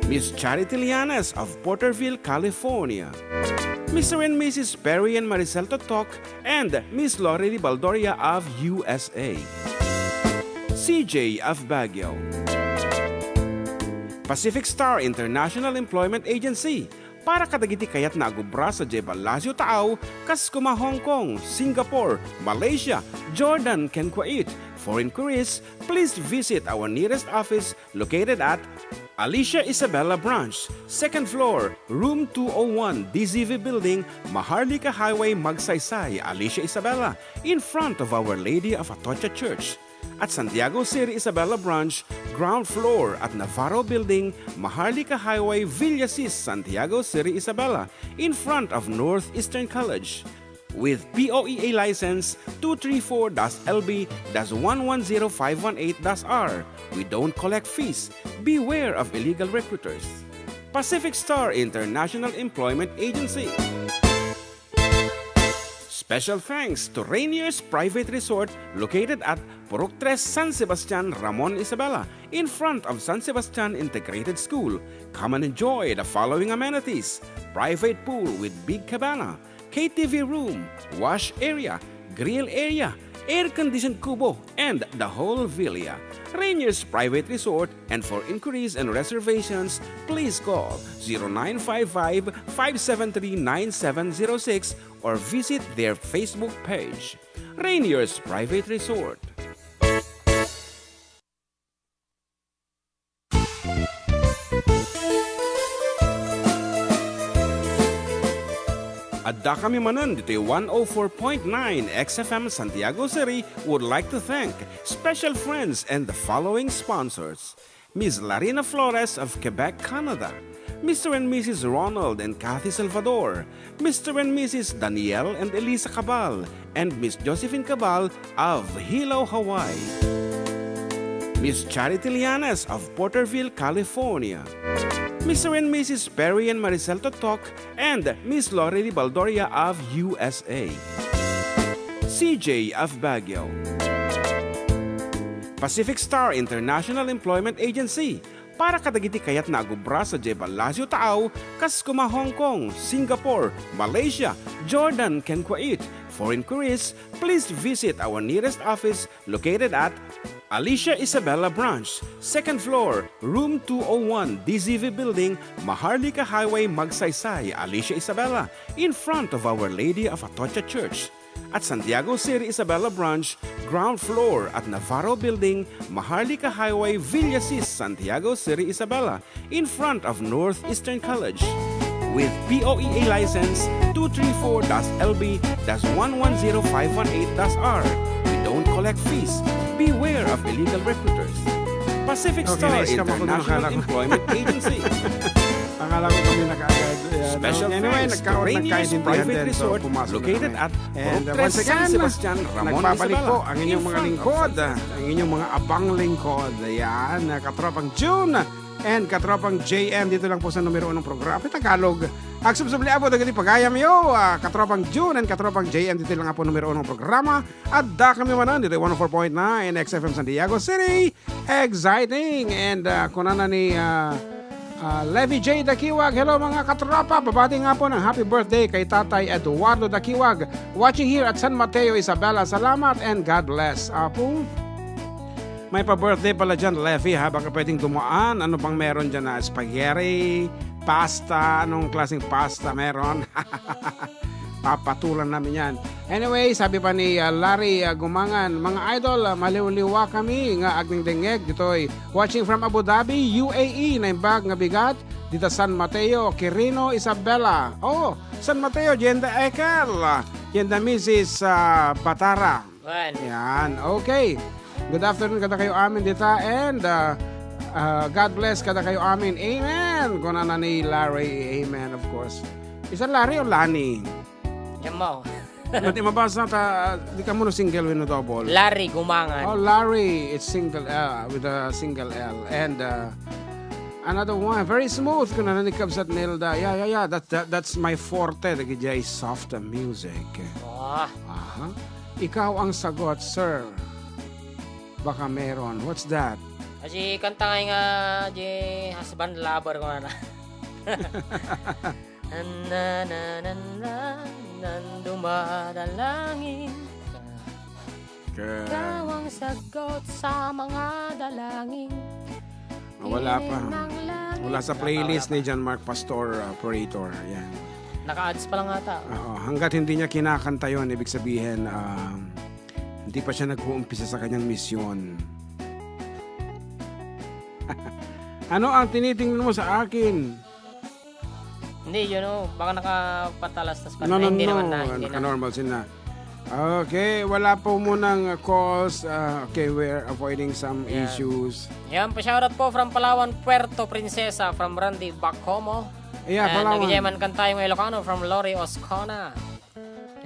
Miss Charity Lianes of Porterville, California. Mr. and Mrs. Perry and Maricel Totok, and Miss Lorely Baldoria of USA. CJ of Baguio. Pacific Star International Employment Agency, para kadagiti kayat na agubra sa Jebel Lazio Taaw, Kaskuma, Hong Kong, Singapore, Malaysia, Jordan, ken Kuwait. For inquiries, please visit our nearest office located at Alicia Isabella Branch, 2nd floor, room 201, DZV Building, Maharlika Highway, Magsaysay, Alicia Isabella, in front of Our Lady of Atocha Church. At Santiago City Isabella Branch, ground floor at Navarro Building, Maharlika Highway, Villasis, Santiago City Isabella, in front of Northeastern College. With POEA license 234-LB-110518-R. We don't collect fees. Beware of illegal recruiters. Pacific Star International Employment Agency. Special thanks to Rainier's Private Resort located at Purok 3, San Sebastian, Ramon Isabela, in front of San Sebastian Integrated School. Come and enjoy the following amenities: private pool with big cabana, KTV room, wash area, grill area, air-conditioned kubo, and the whole villa. Rainier's Private Resort, and for inquiries and reservations, please call 0955-573-9706 or visit their Facebook page. Rainier's Private Resort. Adda kami Manen dito 104.9 XFM Santiago City would like to thank special friends and the following sponsors: Ms. Larina Flores of Quebec, Canada, Mr. and Mrs. Ronald and Kathy Salvador, Mr. and Mrs. Danielle and Elisa Cabal, and Miss Josephine Cabal of Hilo, Hawaii. Miss Charity Lianes of Porterville, California. Mr. and Mrs. Perry and Maricel Totok, and Miss Lorely Baldoria of USA. CJ of Baguio. Pacific Star International Employment Agency, para kadagiti kayat na agubra sa Jebel Lazio Taaw, Kaskuma, Hong Kong, Singapore, Malaysia, Jordan, ken Kuwait. For inquiries, please visit our nearest office located at Alicia Isabella Branch, 2nd floor, room 201, DZV Building, Maharlika Highway, Magsaysay, Alicia Isabella, in front of Our Lady of Atocha Church. At Santiago City Isabella Branch, ground floor at Navarro Building, Maharlika Highway, Villasis, Santiago City Isabella, in front of Northeastern College. With POEA license 234-LB-110518-R. We don't collect fees. Beware of illegal recruiters. Pacific Okay, Star na-scam ako doon, akala International ko. Employment Agency. Akala ko kami nakaagad. Special Anyway, thanks to Rainier's nagkaintindihan Private din. So, Resort pumasok na located kami. at And Purok once 3 again, San Sebastian, Ramon nagbabalik Isabela, po ang inyong in mga front of lingkod. Ang inyong mga abang lingkod. Ayan, katropang June and katropang JM. Dito lang po sa numero 1 ng programa. Tagalog. Agsubsubli po dagiti pagayam yo. Katropang June and katropang JM. Dito lang po numero 1 ng programa. Adda kami manan. Dito 104.9 XFM Santiago City. Exciting. And kunana ni... Levy J. Dakiwag, hello mga katropa. Babati nga po ng happy birthday kay Tatay Eduardo Dakiwag. Watching here at San Mateo, Isabela. Salamat and God bless. Apo, may pa-birthday pala dyan, Levy ha. Baka pwedeng dumaan. Ano bang meron dyan na spaghetti, pasta, anong klaseng pasta meron? Papatulan namin yan. Anyway, sabi pa ni Larry Gumangan, mga idol, maliw-liwa kami nga agning dengeg ditoy. Watching from Abu Dhabi, UAE, na imbag nga bigat. Dito San Mateo, Quirino, Isabela. Oh, San Mateo, Jenda Ekel. Jenda Mrs. Batara. Well, Yan, okay. Good afternoon kada kayo amin dita and God bless kada kayo amin. Amen. Kung na ni Larry, amen of course. Isa Larry o Lani? yan mo. Mati mabasa ta, di ka muna single with no double. Larry Gumangan. Oh, Larry, it's single L with a single L. And another one, very smooth. Kung nananikab sa Nilda. Yeah. That's my forte. Nagijay soft music. Oh, Aha. Ikaw ang sagot, sir. Baka meron. What's that? kasi kanta nga di husband lover ko na. Dumadalangin Ikaw ang sagot sa mga dalangin. Wala pa. Wala sa playlist Wala ni John Mark Pastor, operator. Yan. Naka-ads pa lang ata. Oo, hanggat hindi niya kinakanta yon, ibig sabihin, hindi pa siya nag-uumpisa sa kanyang misyon. Ano ang tinitingnan mo sa akin? Hindi, baka nakapatalastas pa. No, Hindi naman na. Hindi na. Normal sila. Okay, wala po munang calls. Okay, we're avoiding some Yeah. issues. Yan, pa-shoutout po from Palawan, Puerto Princesa, from Randy Bacomo. Yeah, And Palawan. nag-iyaman kan tayo ng Ilocano from Lori Oscona.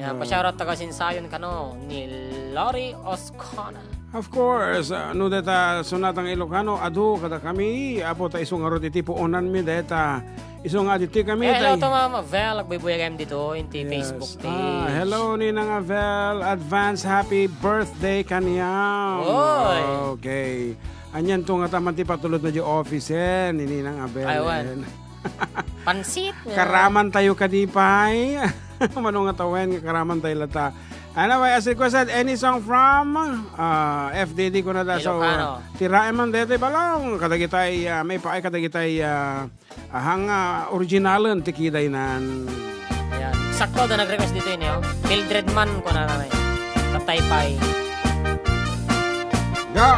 Yan, pa-shoutout taga Sinsayon kano ni Lori Oscona. Of course, no data sunatang Ilocano, adu kada kami, apo ta isong arot iti puonan mi data. Isong aditi kami Hello tay. to Mama Vel, nagbibuya kami dito, inti Facebook page. Hello Ninang Avel, advance happy birthday kanyang. Oy. Okay. Anyan to nga taman ti patulod na di office ni Ninang Avel. Aywan. Pansit. Karaman tayo kadipay. Manong nga tawen, karaman tayo lata. Anyway, as requested, any song from FDD ko na da. So, Ilocano. tirae man dete balong. Kadagitay, may paay kadagitay hang originalan tikiday nan. Ayan. Sakto na nag-request dito yun, yo. Mildred Man ko na nanay. Tatay Pai. Go!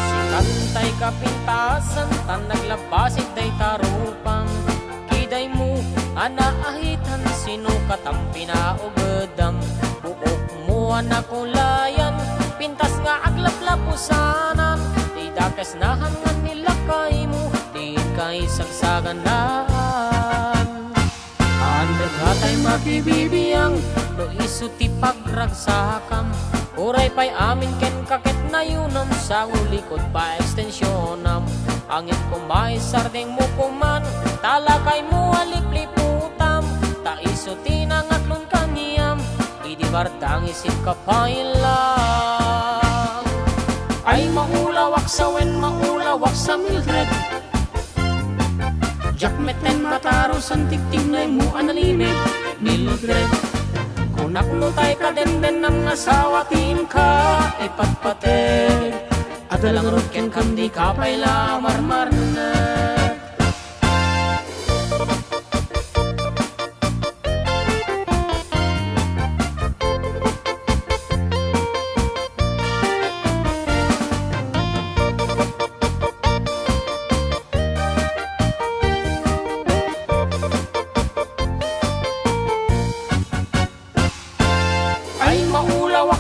Sikantay kapintasan, tan naglabasit day tarupang. Kiday mo, anaahitan, sinukat ang pinaugedam. Buok mo anakulayan, pintas nga aglaplapusanan. Di dakas na hangan nila kay mo, di kay sagsaganan. Anda katay makibibiyang, no isu ti pagragsakam. Uray pa'y amin ken kakit na yunam, sa ulikod pa ekstensyonam. Angin kumay sardeng mo kuman, talakay mo alipliputam. Ta isu tinangatlon kaniyam, idi bardang isip kapailang. Ay maulawak sa wen, maulawak sa Mildred. Jakmeten mataro san tigtignay mo analimit Mildred. Kunak no tay kadende kadenden ng asawatin ka ipatpate at dalang rutken kandi kapay la marmar na.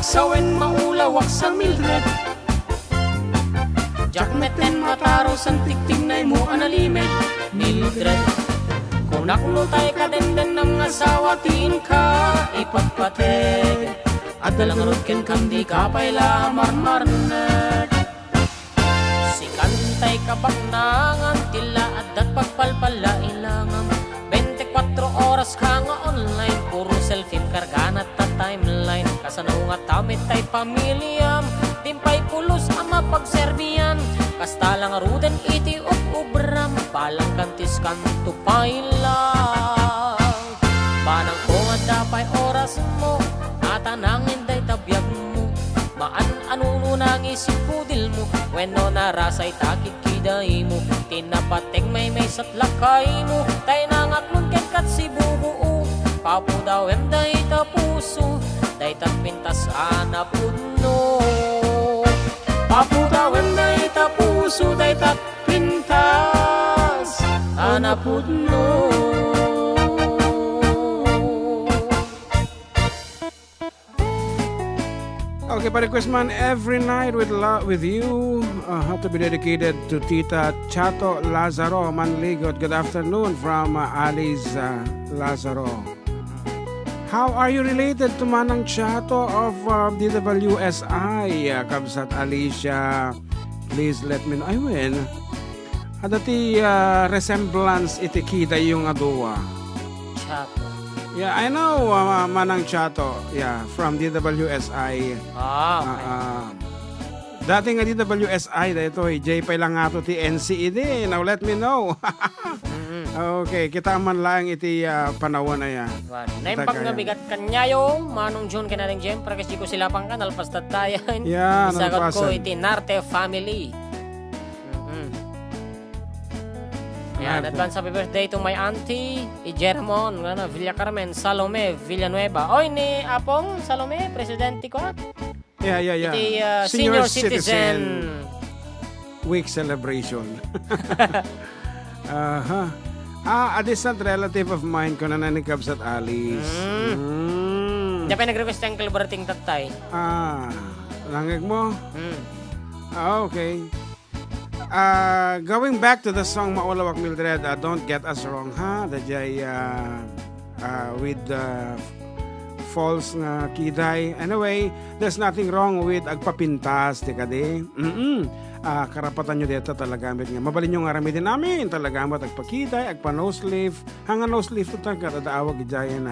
Sawen maulawak sa Mildred Jakmeten mataro san tiktinay mo analimed Mildred kunak mo tay kadenden ng asawatin ka ipagpate at dalang rutken kandi kapay la marmarnat si kantay kabaknangan tila at pagpalpala ilangan 24 oras ka nga online puro selfie karganat ta timeline kasanungat tamit tay pamilyam timpay pulos ama pagserbian kasta lang ruden iti ubram palang kantis kanto pailang banang ko nga dapay oras mo natanangin day tabiyag mo maan anuno nang isip pudil mo wenno narasay takit kiday mo tinapateng may satlakay mo tay nangaklon ken kat si bubuo papu daw day tapuso day tatpintas anapudno papu daw day tapuso day tatpintas anapudno. Okay, pa-request man every night with you. Have to be dedicated to Tita Chato Lazaro Manligot. Good afternoon from Alice Lazaro. How are you related to Manang Chato of DWSI? Kabsat Alicia, please let me know. I will. Adati resemblance iti kita yung aduwa. Chato. Yeah, I know Manang Chato. Yeah, from DWSI. Dating nga DWSI dito, J pa lang ato ti NCED. Now let me know. Okay, kita man lang iti panahon na yan. Naimpag nga bigat kanyayo, manong June ka na rin Jem, para kasi ko sila pang kanal, basta tayo. Yeah, isagot ko iti Narte family. Yan, advance happy birthday to my auntie, Ijermon, Villa Carmen, Salome, Villanueva. Oy, ni Apong Salome, presidente ko. Yeah. Iti senior citizen week celebration. A distant relative of mine ko na nanikabs at Alice. Diyan pa nag-request ang kalbarating tatay. Langag mo? Okay. Going back to the song Maulawak Mildred, don't get us wrong, ha? Dajay with false nga kiday. Anyway, there's nothing wrong with agpapintas, di kadi. Karapatan nyo dito talagamit nga. Mabalin nyo nga ramitin namin. Talagamit agpakiday, agpa-nose lift. Hanga nose lift ito katadaawag idayan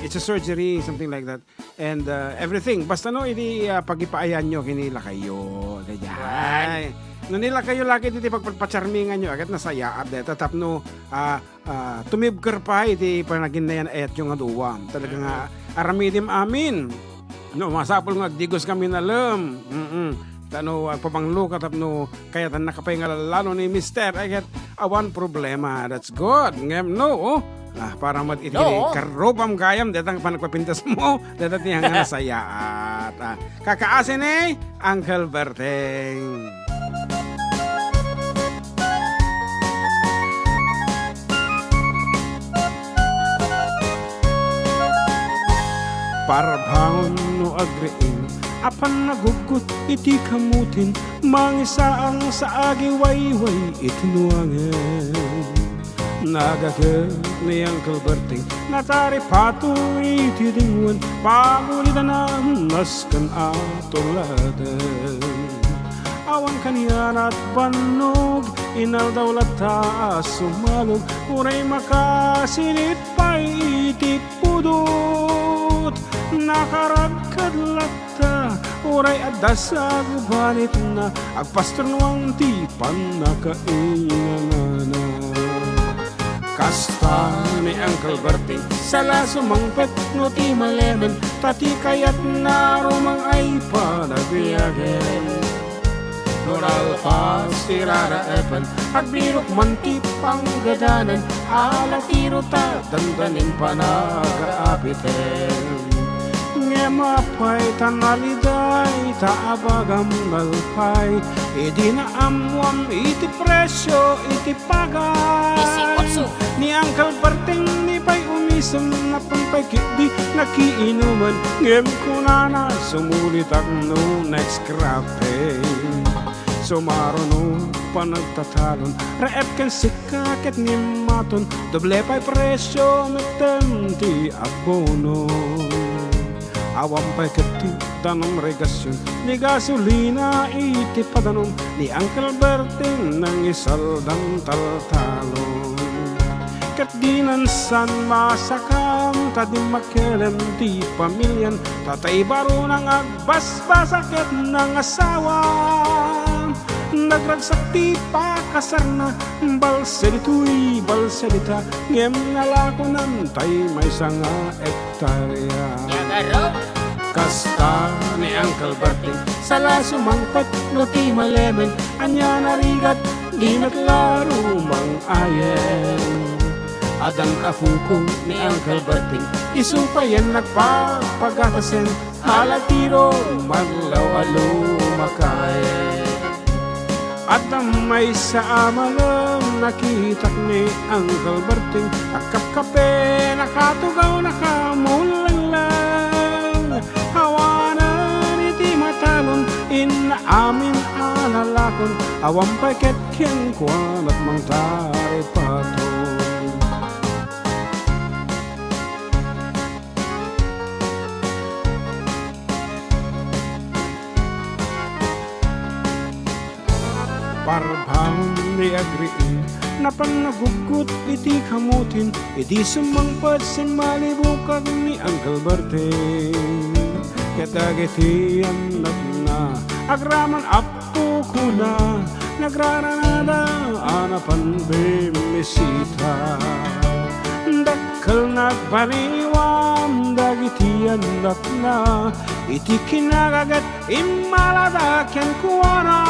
it's a surgery, something like that. And everything. Basta no, hindi pagipaayan nyo, kinila kayo. Dajay. No nila kayo lagi dito pagpapacharmingan nyo. Agad nasaya at dito. Tapno, tumibker pa, iti panagin na yan ayat yung aduwa. Talaga nga, aramidim amin. No, masapol nga, digos kami na alam. Tano, pabanglo ka tapno, kaya tan nakapay nga lalo ni Mister. I get one problema. That's good. No, para mat-iti karobam gayam, datang panagpapintas mo, datat niya nga nasaya at kakaasin Uncle Berteng. Parbangon no agrein, apan nagugut iti kamutin, mangisaang sa agi wayway itinuangan. Nagakit ni Uncle Berting, natari pato iti dingwan, pagulitan ang naskan atuladan. Awan kaniyan at panog, inaldaw lata sumalog, uray makasinit pa iti pudot. Nakaragkad lata, uray adas agubanit na, agpasternuang tipan na kainanana. Kasta ni Uncle Berting sala sumangpet no ti malemen tati kayat na rumang ay panagbiyagen Noral pas tirara epan agbirok man ti panggadanan ala tiro ta dandanin panag-aapiten mapay tanaliday taabagam nalpay edi na amwam iti presyo iti pagay ni Uncle Berting ni pay umisem na pampagkikdi nakiinuman ngem kunana sumulit no next crape sumaro no panagtatalon reep ken sikaket ni maton doble pay presyo metem ti abono awam pa'y kati tanong regasyon ni gasolina iti padanom ni Uncle Berting nang isaldang taltalon kat dinan san masakam tadi makelem di pamilyan tatay baro nang agbasbasakit ng asawa nagragsak ti pakasarna balsedito'y balsedita ngem nalako nan tay may sanga ektarya kasta ni Uncle Berting sala sumangpat no ti malemen anya narigat di naklaro mang ayen adang afuko ni Uncle Berting isupayan nagpapagatasen halatiro maglaw-alo makayen at may sa amalam nakitak ni Uncle Berting akap-kape nakatugaw nakamulang lang hawanan iti matalon inaamin analakon awam paket keng kwan at mang tari paton Parbang ni agriin na panagugot iti kamutin iti sumangpad sin malibukag ni Uncle Berting kadagiti anak na agraman apo ko na nagraranada anapan bimisita dakkel nagbaliwam dagiti anak na iti kinagagat imalada ken kuwana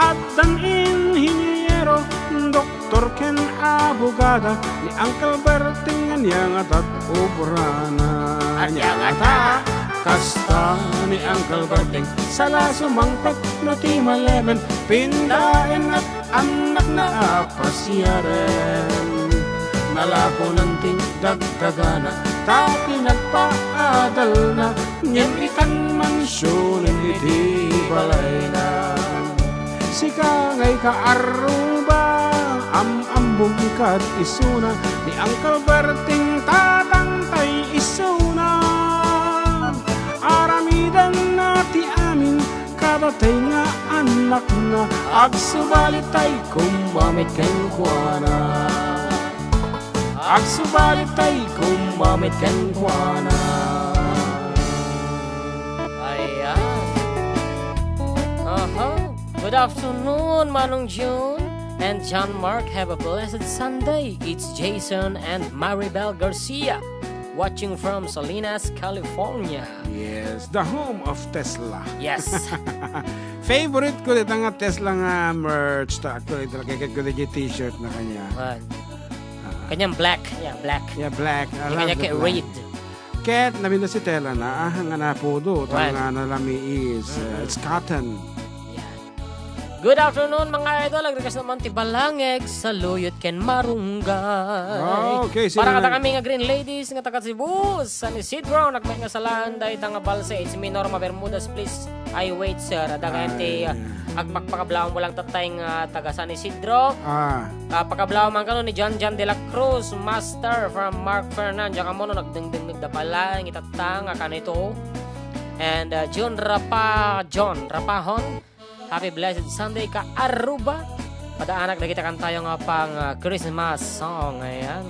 at ang inhinyero doktor ken abogada ni Uncle Berting anyang atat obrana anyang ata kasta ni Uncle Berting sala sumangpet no ti malemen pindaen at anak na apasyaren nalako ng ting dagdagana tapi nagpaadal na ngem ikan mansyonen iti balay na sika ngay kaaruba ambum kat isuna ni Uncle Berting tatangtay isuna aramidan na ti amin kadatay nga anak na agsubalitay kumbamit ken kuana agsubalitay kumbamit ken kuana Good afternoon, Manong June and John Mark. Have a blessed Sunday. It's Jason and Maribel Garcia watching from Salinas, California. Yes, the home of Tesla. Yes. Favorite ko dito nga Tesla nga merch. Actually, talaga ko dito t-shirt na kanya. Kanyang black. Yeah, black. Yeah, black. Kanya kay red. Ket nabila si Tela na nga na po do. Nga nalami is it's cotton. Good afternoon mga idol. Agregas naman ti balangeg sa luyot ken marunggay. Okay, para kata kami nga green ladies nga taga Cebu, San Isidro, nagmay nga salaan dahi nga balse. It's me Norma Bermudez, please. I wait sir. Daga ti agmakpakablaw mo lang tatay nga taga San Isidro. Pakablaw man kano ni John de la Cruz, master from Mark Fernandez. Diyan ka mo no nagdengdeng nagdapala itatang nga kanito. And John Rapahon. Happy blessed Sunday ka Aruba. Padaanak na kita kantayo nga pang Christmas song. Ayan.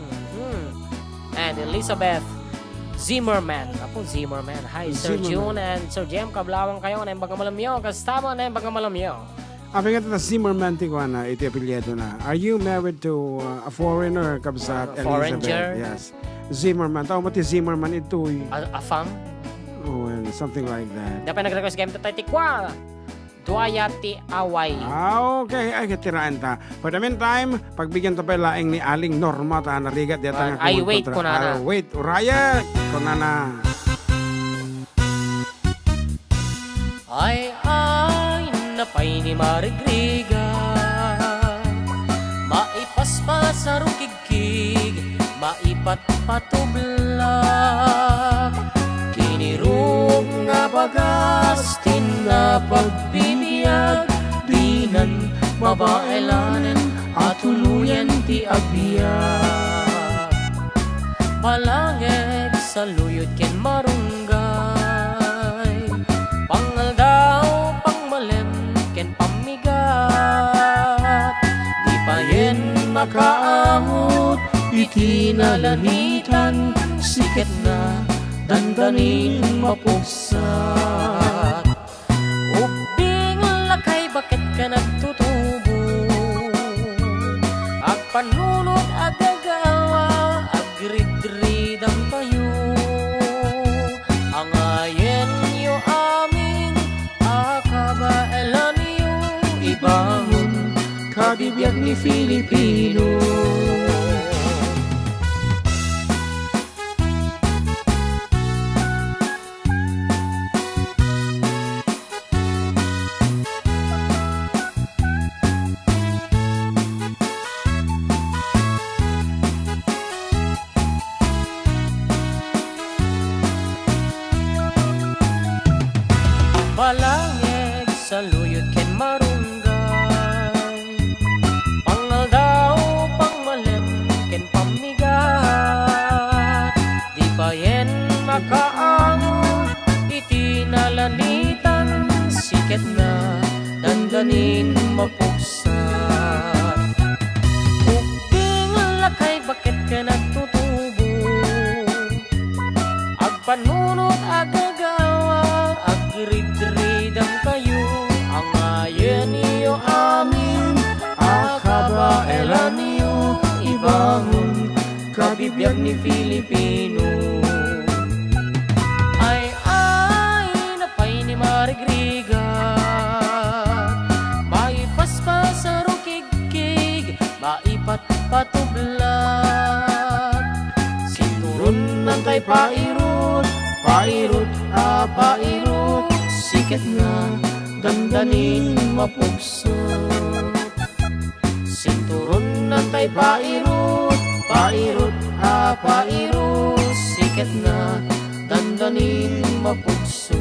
And Elizabeth Zimmerman. Apo Zimmerman. Hi Sir June and Sir Jem. Kablawang kayo na yung bagamalamyo. Kastama na yung bagamalamyo. Abi nga ta Zimmerman ti ko na iti apelyido na. Are you married to a foreigner kabsat Elizabeth? Foreigner? Yes. Zimmerman. Tao mo ti Zimmerman ito. Afam? Oh, well, something like that. Dapat nag-request game tayo tikwa. Duayati away. Okay. Ay, katiraan ta. For the meantime, pagbigyan ta pa laing ni Aling Norma ta narigat deta nga. Ay, wait ko na na. Wait, Uraya. Ko na na. Ay, napay ni Marigriga. Maipaspas sa rukigkig, maipatpatublak. Kinirog nga bagas, tinapagbibiag, dinan mabaelanan, at tuluyan ti agbiag. Palangeg sa luyot ken marunggay, pangal daw pangmalem ken pamigat. Di pa yen makaamot, itinalanitan, siket na dandanin mapugsat. Ubing lakay bakit ka nagtutubo, agpanunod agagawa, agridridang kayo. Angayen nyo aming akabaelan nyo, ibangon kabibiyag ni Filipino. Palangeg sa luyot ken marunggay, pangal daw pangmalem ken pamigat. Di pa yen makaangot, itinalanitan, siket na dandanin mapugsat. Ubing lakay bakit ka nagtutubo, agpanunot agagawa, agridridang kayo. Angayen niyo amin, akabaelan niyo, ibangon kabibiyag ni Filipino. Ay, napay ni Marigriga, maipaspas sa rukigkig, maipatpatublat. Sinturon ng tay pairot, pairot, pairot, siket nga dandanin mapugsot. Sinturon ng tay pairot, pairot, pairot, siket nga dandanin mapugsot.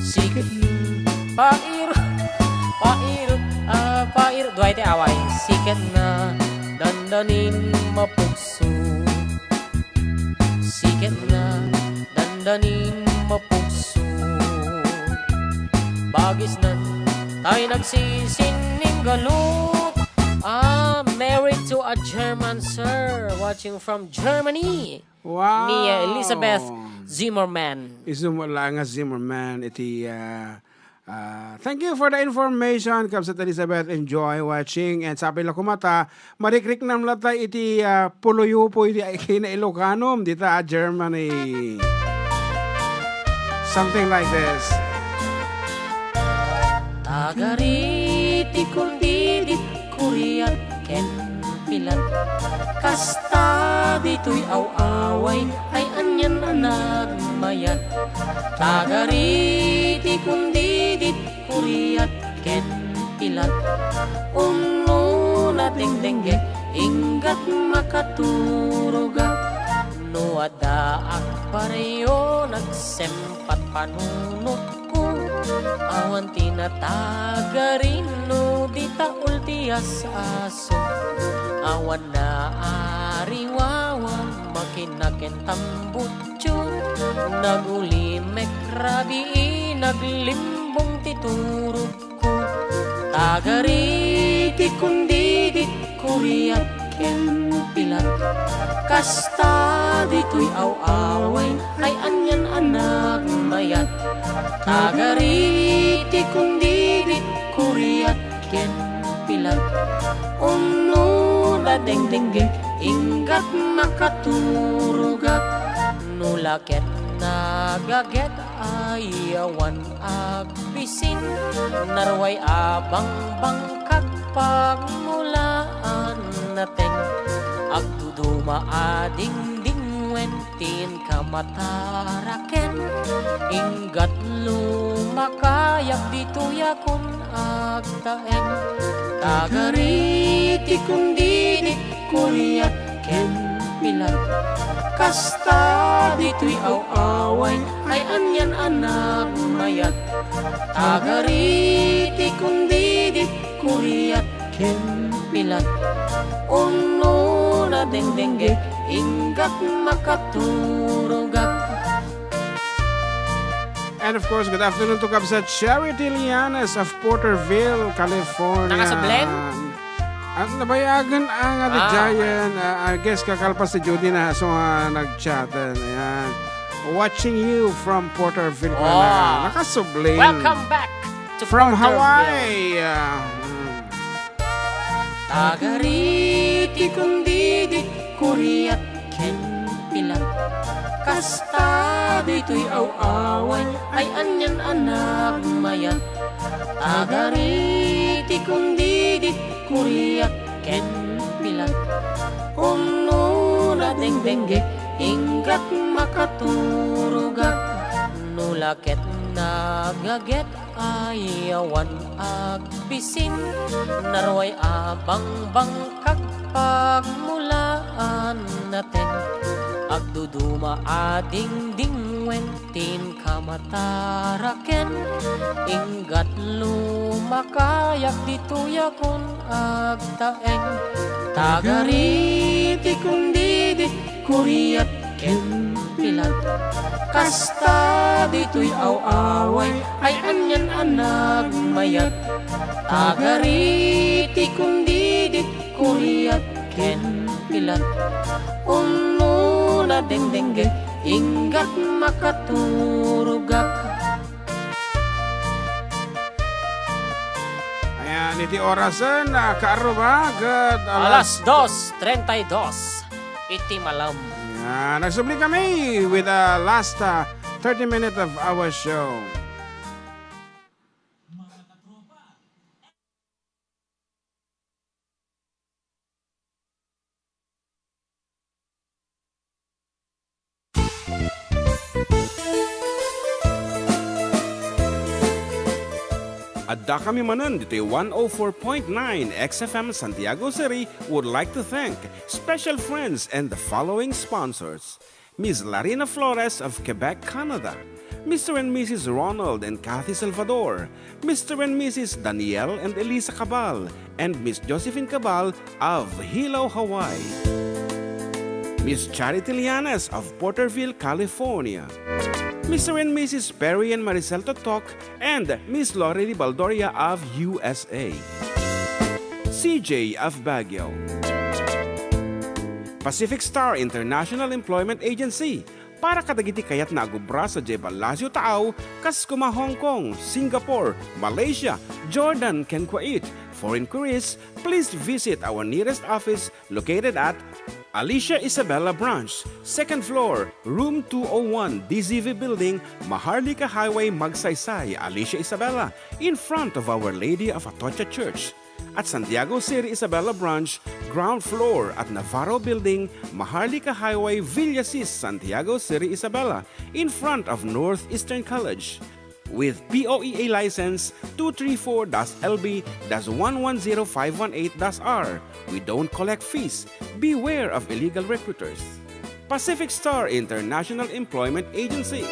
Siket nga pairot, pairot, pairot, duhay ti away, siket nga dandanin mapugsot. Siket nga dandanin mapugsot. Bagis na tayo nagsisining galut. Married to a German sir, watching from Germany. Wow. Ni Elizabeth Zimmerman. Isumula nga Zimmerman iti thank you for the information Kapsat Elizabeth. Enjoy watching and sabi la kumata marikrik nam latay iti puluyo po iti kina Ilocano dita Germany. Something like this. Tagariti kuldidit kuriyat ken pilat, kasta dito'y aw-away ay anyan na nagmayat. Tagariti kuldidit kuriyat ken pilat, uno na dengdengge ingat makaturuga. No adaak pareyo nagsempat panunot ko, awan tinatagarin no di taul tias aso. Awan na ariwawan makinaken tambutyo, nagulimek rabi naglimbong titurog ko. Tagariti kundidit kuriyat ken pilat. Kasta dito'y aw-away, ay anyan anak mayat. Tagariti kundi di kuriyat ken pilat. Uno na deng-denggeng, inggat makaturugat. Nulaket nagaget ayawan agbisin. Narway abang bangkag pagmulaan nateng. Agduduma ading-ding wentin kamataraken. Inggat lumakayak dito yakon agtaeng. Tagariti kundi di kuriyat ken pilat. Kasta dito'y aw-away, ay anyan anak mayat. Tagariti kundi di kuriyat ken pilat. Uno na deng-dengge, inggat makaturugat. And of course, good afternoon to Kabsat Charity Lianes of Porterville, California. Nakasablen? At nabayagan ang Giant. I guess kakalpas si Judy na so nag-chat. Ayan. Watching you from Porterville. Oh. Nakasubling. Welcome back to From Porterville. Hawaii. Tagariti kundi di kuriyat ken pilat. Kasta dito'y aw-away, ay anyan anak mayat. Tagariti kundi di kuriyat ken pilat. Uno na deng-dengge, inggat makaturugat. Nulaket nagaget ayawan agbisin. Narway abang bangkag pagmulaan naten. Agduduma ading-ding wentin kamataraken. Inggat lumakayak dito yakon agtaeng. Tagariti kundi di kuriyat ken pilat. Kasta dito'y aw-away, ay anyan anak mayat. Tagariti kundi di kuriyat ken pilat. Uno na deng-dengge, inggat makaturugat. Ayan, iti orasan kaarubagad. Alas 2:32, iti malam. Ayan, nagsubli kami with the last 30 minutes of our show. Adda kami Manen dito 104.9 XFM Santiago City would like to thank special friends and the following sponsors. Ms. Larina Flores of Quebec, Canada. Mr. and Mrs. Ronald and Kathy Salvador. Mr. and Mrs. Danielle and Elisa Cabal. And Miss Josephine Cabal of Hilo, Hawaii. Miss Charity Lianes of Porterville, California. Mr. and Mrs. Perry and Maricel Totok, and Miss Lorely Baldoria of USA. CJ of Baguio. Pacific Star International Employment Agency, para kadagiti kayat na agubra sa Jebalasio Taaw, kas kuma Hong Kong, Singapore, Malaysia, Jordan, ken Kuwait. For inquiries, please visit our nearest office located at Alicia Isabella Branch, 2nd floor, room 201, DZV Building, Maharlika Highway, Magsaysay, Alicia Isabella, in front of Our Lady of Atocha Church. At Santiago City Isabella Branch, ground floor at Navarro Building, Maharlika Highway, Villasis, Santiago City Isabella, in front of Northeastern College. With POEA license 234-LB-110518-R. We don't collect fees. Beware of illegal recruiters. Pacific Star International Employment Agency.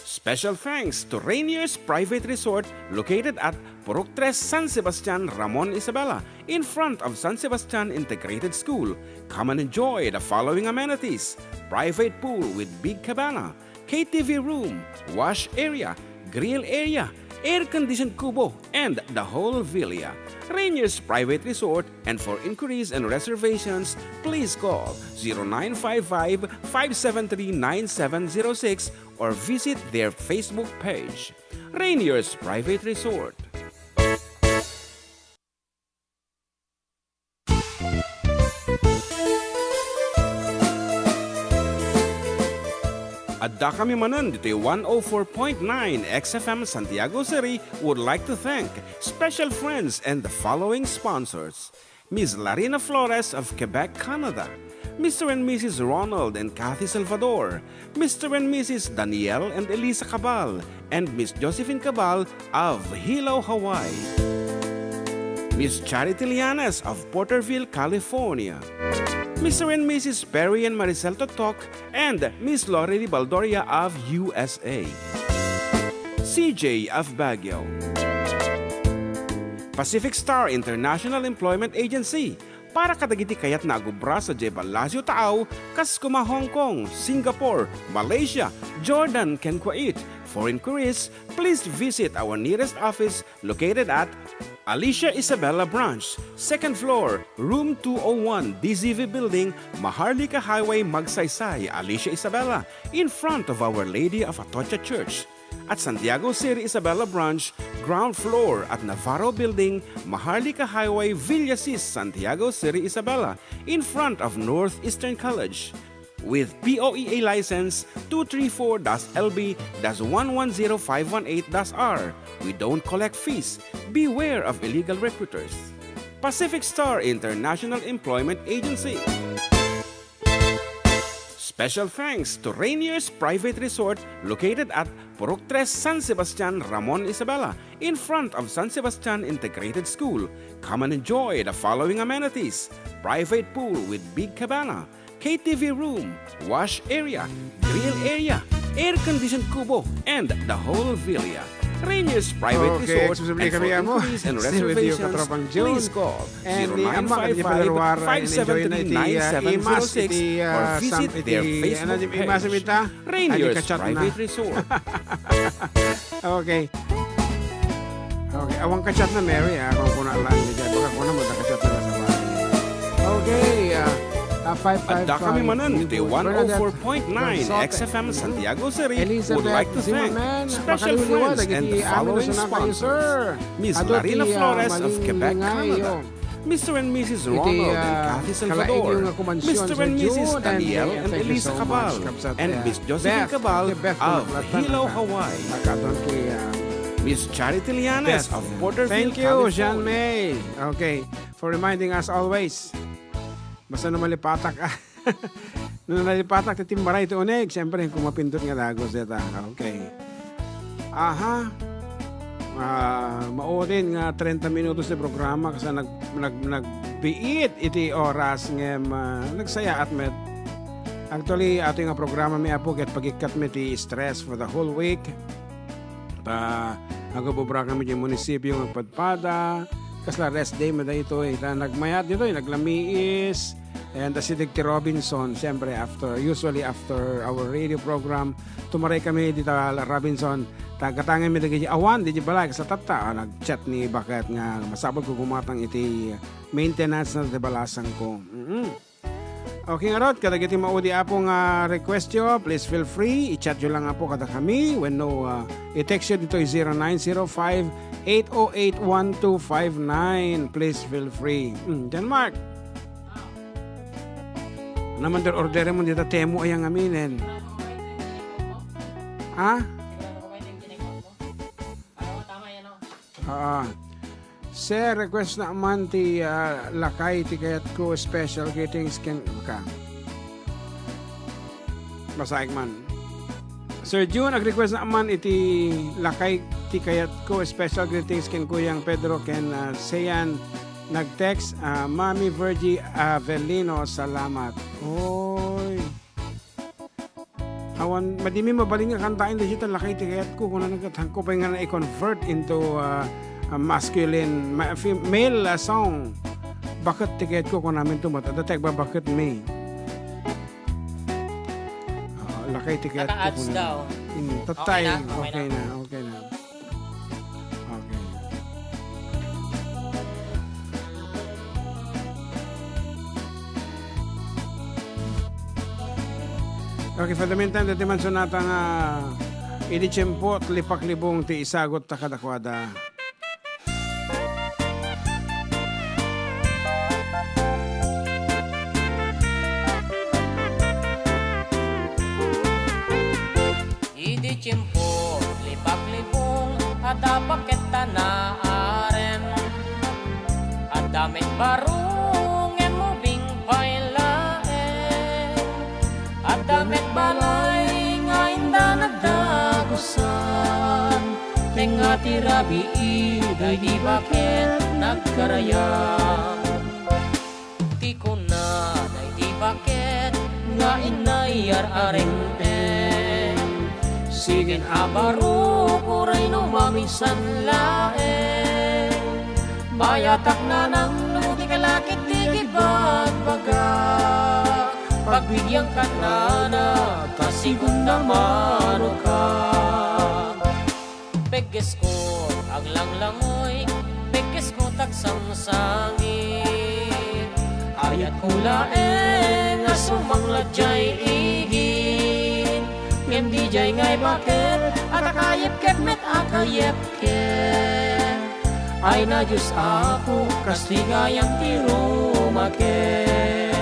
Special thanks to Rainier's Private Resort located at Purok 3 San Sebastian, Ramon Isabela, in front of San Sebastian Integrated School. Come and enjoy the following amenities: private pool with big cabana, KTV room, wash area, grill area, air-conditioned kubo, and the whole villa. Rainier's Private Resort, and for inquiries and reservations, please call 0955-573-9706 or visit their Facebook page. Rainier's Private Resort. Adda kami Manen dito yung 104.9 XFM Santiago City would like to thank special friends and the following sponsors. Ms. Larina Flores of Quebec, Canada. Mr. and Mrs. Ronald and Kathy Salvador. Mr. and Mrs. Danielle and Elisa Cabal. And Miss Josephine Cabal of Hilo, Hawaii. Miss Charity Lianas of Porterville, California. Mr. and Mrs. Perry and Maricel Totok, and Miss Lori Baldoria of USA. CJ of Baguio. Pacific Star International Employment Agency. Para kadagiti kayat na agubra sa Jebel Lazio Taaw, Kaskuma, Hong Kong, Singapore, Malaysia, Jordan, ken Kuwait. For inquiries, please visit our nearest office located at Alicia Isabella Branch, 2nd floor, room 201, DZV Building, Maharlika Highway, Magsaysay, Alicia Isabella, in front of Our Lady of Atocha Church. At Santiago City Isabella Branch, ground floor at Navarro Building, Maharlika Highway, Villasis, Santiago City Isabella, in front of Northeastern College. With POEA license 234-LB-110518-R. We don't collect fees. Beware of illegal recruiters. Pacific Star International Employment Agency. Special thanks to Rainier's Private Resort located at Purok 3, San Sebastian, Ramon Isabela, in front of San Sebastian Integrated School. Come and enjoy the following amenities: private pool with big cabana, KTV room, wash area, grill area, air-conditioned kubo, and the whole villa. Rainier's Private Okay, Resort, susubli and for kami mo. inquiries and Still with you, reservations, Katropang June. please call And the ambak at Ipalarwar, enjoy na imas, 0955-573-9706 or visit their Facebook page. Rainier's Private Resort. Okay. Okay, awang kachat na Mary, kung kuna lang ni Jay. Baka kuna mo na kachat na sa bahay. Okay, 555. Adda kami Manen dito yung 104.9 XFM Santiago City would like to thank special friends and the following sponsors. Ms. Larina Flores of Quebec, Canada. Mr. and Mrs. Ronald and Kathy Salvador. Mr. and Mrs. Danielle and Elisa Cabal. And Miss Josephine Cabal of Hilo, Hawaii. Miss Charity Lianas of Porterville, Thank you, California. Jean May. Okay, for reminding us always. Basta na malipatak. Nung nalipatak ti timbaray ito unig, siyempre kung mapindot nga dagos dito. Okay. Aha. Mautin nga 30 minutos na programa kasi nagbiit iti oras nga nagsaya at met. Actually, ato nga programa may apo ket pagikat met ti stress for the whole week. Agabubra kami di munisipyo ng Padpada. Kasla rest day mo na ito nagmayat dito naglamiis and si Digti Robinson siyempre usually after our radio program tumaray kami dito Robinson tagatangan mi dagi awan di balay sa tata nagchat ni bakit nga masabot ko gumatang iti maintenance na debalasang ko. Okay nga rod, kada giti maudi apong request yo, please feel free, i-chat yo lang apo kada kami. When no, i-text yo dito 0905-808-1259. Please feel free. Jan Mark. Naman order mo dito temo ayang aminin. Ha? Sir, request na man ti lakay ti kayat ko special greetings ken ka. Basaik man. Sir June, ag-request na man iti lakay ti kayat ko special greetings ken Kuyang Pedro ken Seyan nag-text Mami Virgie Avelino, salamat. Oy. Awan madimi mabaling nga kantain digital lakay ti kayat ko kuno nagtangko pa nga na i-convert into masculine male song. Bakit tiket ko kung namin tumat adatek ba bakit me lakay tiket ko Naka-ads daw. tatay Okay na. okay na Okay, for the meantime, dati man sonata nga iditsyempo at lipak-libong ti isagot ta kadakwada. Idi tiyempo, lipak-libong, ada paketa na aren. At damit barong, emubing pailaen. At damit balay, nga inda nagdagusan. Tenga tirabi, iday di bakit nagkarayang. Di ko na, day di bakit, nga inay ar-areng sigin abaro, kuray no mamisan laeng. Bayatak na ng luti kalakit di kibagbaga. Pagbigyan ka na na, tasigun naman ka. Peges ko, aglang-langoy, peges ko tagsang-sangit. Ayat ko laeng, asumangladjay igin. Ngem di jay ngay bakit, at akayep kep met akayep kep. Ay na Diyos ako, kastigayang tiro makep.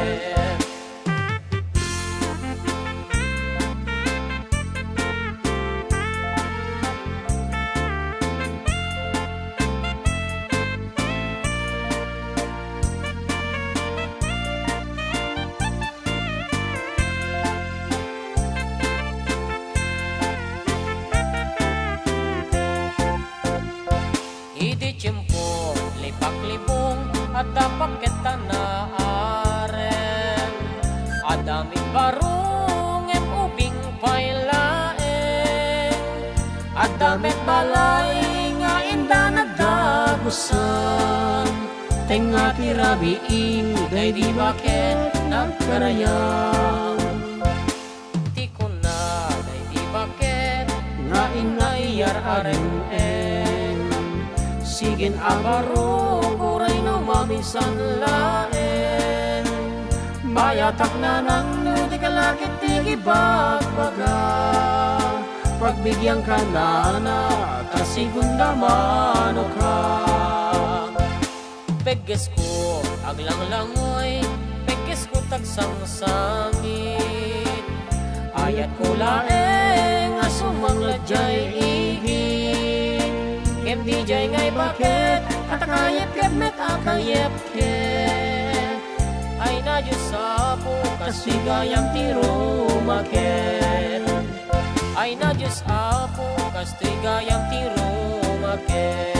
Tiyempo, lipak-libong, at paketa na aren. Adamit barong, ubing pailaeng. Adamit balay, nga inda nagdagusan. Tenga tirabi, day di bakit nagkarayang. Di ko na, day di bakit, nga inay ar-areng sigin abaro, kuray no mamisan laen. Bayatak na ng luti kalakit di bagbaga. Pagbigyan ka na na, tasigun naman ka. Peges ko, aglang-langoy, peges ko tagsang-sangit. Ayat ko laeng, asumangladjay igin. Ngem di jay ngay bakit, at akayep kep met akayep kep. Ay na Diyos apo, kastigayang tiro maket. Ay na Diyos apo, kastigayang tiro maket.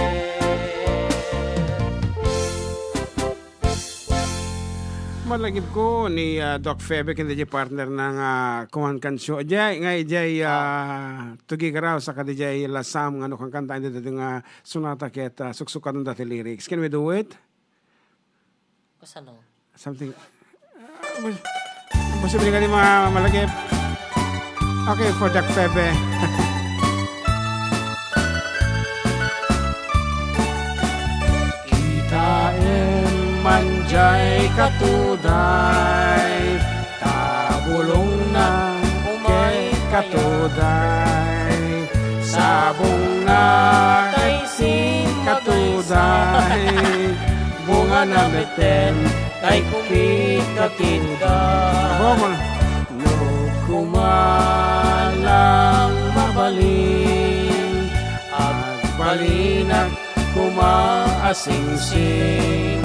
Malagip ko ni Doc Febe, hindi jay partner ng Kuhan Kansyo. Jay, ngay jay tugi karaw sa kadi jay lasam ng kang kanta hindi dito nga sunata ket suksukan ng dati lyrics. Can we do it? Kasano? Something. Posible ka ni mga malagip. Okay, for Doc Febe. Itaen manjay katuday, tabulong na umay katuday, sabong na kay sing katuday, bunga na meten kay kumit katuday. No kumalang mabaling, at balinag kumaasing-sing.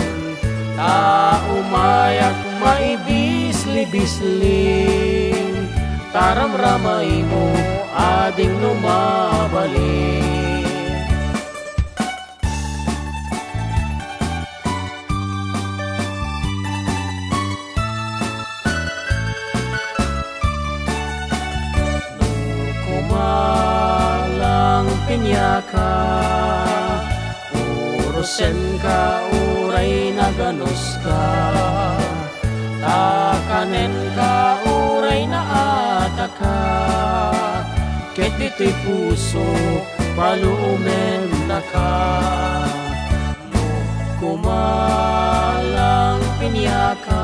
Ta umayak maibisli-bisling, taramramay mo ading lumabalik. Nukumalang pinyaka, urusen ka uray naganos ka, takanen ka uray na ataka, ket ito'y puso paluumen na ka. Kumalang pinyaka,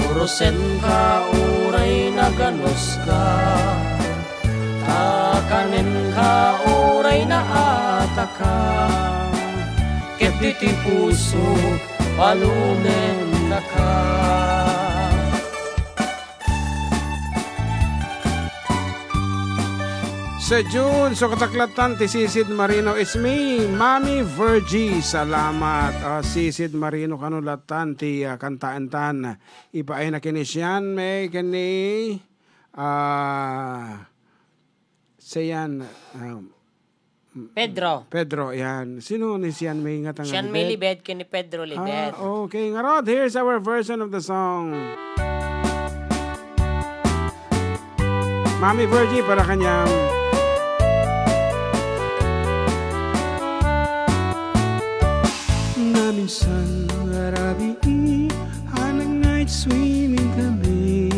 urusen ka uray uray naganos ka, takanen ka uray na ataka, ket iti puso palunen na ka. Sa June, so kataklatan ti Sisid Marino is me, Mami Virgie. Salamat. Sisid Marino kanulatan ti kantaan-tan. Iba ay nakinisyan, may kani sayan Pedro. Yan. Sino ni siyan may ingat ang Siyan may libed kini Pedro libed. Okay, nga Rod, here's our version of the song. Mami Virgie para kanyang minsan arabi hanang night swimming kami,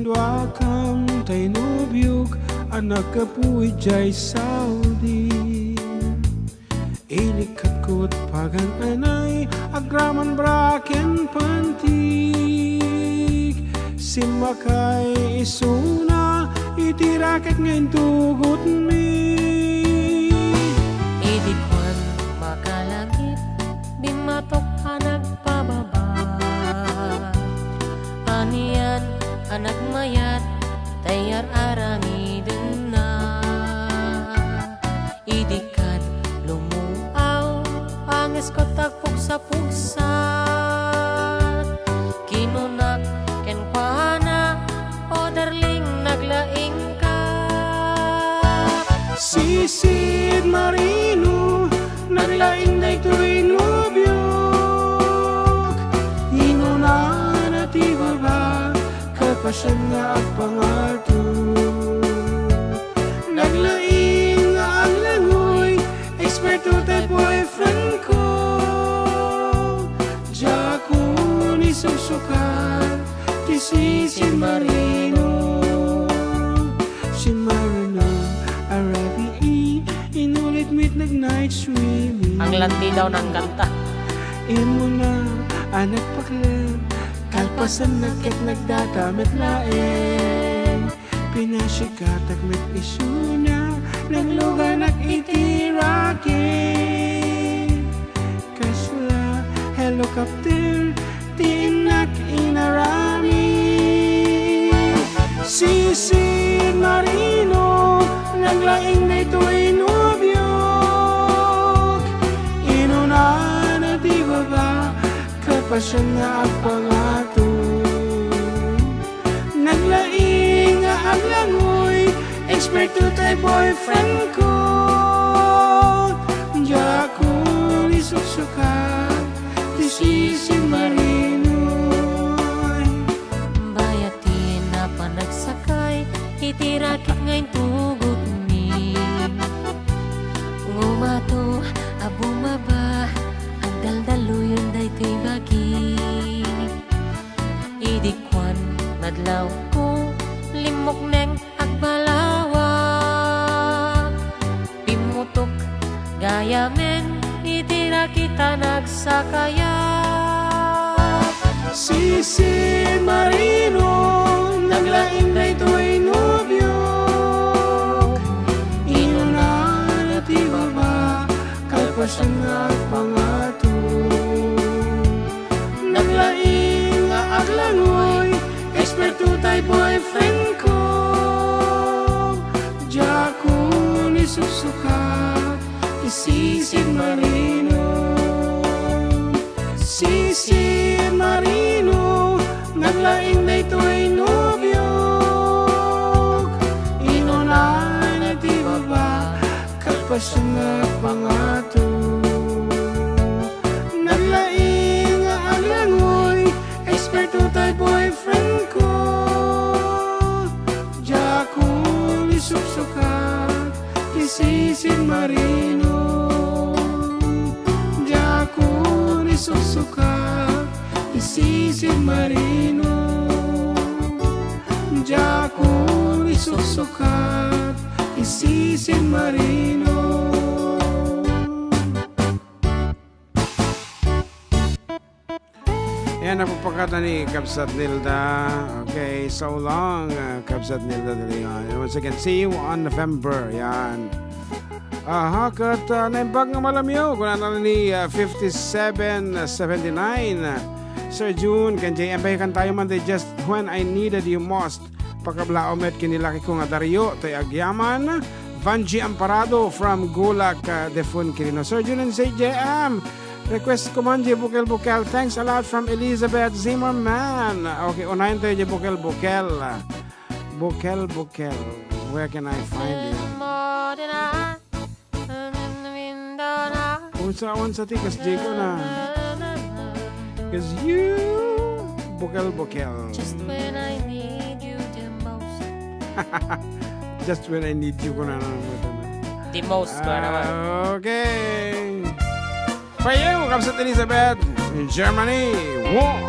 dua kam tay nubyog anak kapuy jay Saudi, inikat ko't pagan anay agraman braken pantig, simakay isuna itirakit ngayon tugot mi. Matok anak pababa, anian anak mayat tayar arami din na, idikad lumuaw angis ko tagpok sa pugsa, kinunak kenkwana o darling naglaing ka. Sisid Marino naglaing na ito'y nubyok, inunan at ibaba kapasyan nga ang pangato, naglaing nga ang langoy eksperto tayo boyfriend ko, diya ko nisusukan ti Sisid Marino. Si Marino arabi inulit mit nag-night swimming. Ang landi daw ng kanta. Imo na anak pakla, kalpasan na ket nagdadamit laeng, pinasikatak met isuna naglugan ak itirakin, kasla helicopter tinak inarami. Sisid Marino naglaing na ito'y nubyok, inunan at ibaba kapasyan na ang pangato, naglaing nga ang langoy eksperto tayo boyfriend ko, diya ko isusukat ti Sisid Marino. Bayatin na panagsakay itirakit ngayon tugot ni, ngumato abumaba ang daldaluyon daytoy bagi, idikwan nadlaw ko limok neng agbalawa, pimutok gayamen itirakita nagsakaya. Sisid Marino naglaing na ito'y nubyok, inunan at ibaba kalpasan nga pangato, naglaing nga aglangoy eksperto tayo boyfriend ko, diya ko nisusukat ti Sisid Marino. Sisid Marino naglaing na ito'y nubyok, inunan at ibaba kalpasan nga pangato, naglaing nga ang langoy eksperto tayo boyfriend ko, diya ko isusukat ti Sisid Marino, diya ko isusukat ti Sisid Marino, diya ko isusukat ti Sisid Marino. Yan, napapakata ni Kabsat Nilda. Okay, so long, Kabsat Nilda de Leon. And once again, see you on November. Yan. Kat naimbag nga malamyo. Kung ano ni 5779. Sir June, kan JM kan tayo man day just when I needed you most. Pagkablaomet kinilaki ko nga Dario, tay agyaman. Vanji Amparado from Gulak, Defun Kirino. Sir June and JM. Request ko man, Bukel. Thanks a lot from Elizabeth Zimmerman. Okay, unahin tayo, Bukel. Bukel. Where can I find you? Unsa tikas, Jago na. Cause you, Bukel. Just when I need you the most. Just when I need you ko na. The most ko naman. Okay. For you, Kapsat Elizabeth, in Germany. War.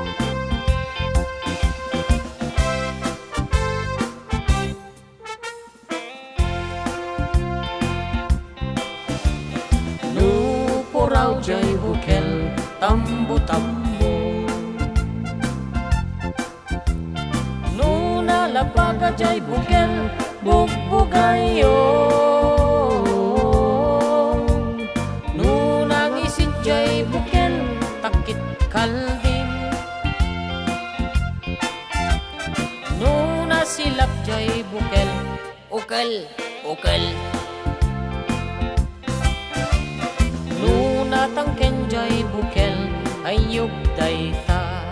Nupuraw jay bukel, tambo-tambo. Nuna lapaga jay bukel, bugbugayo. Jay bukel takit kalding Nuna silap jay bukel Ukel Nuna tangken jay bukel Ayub dayta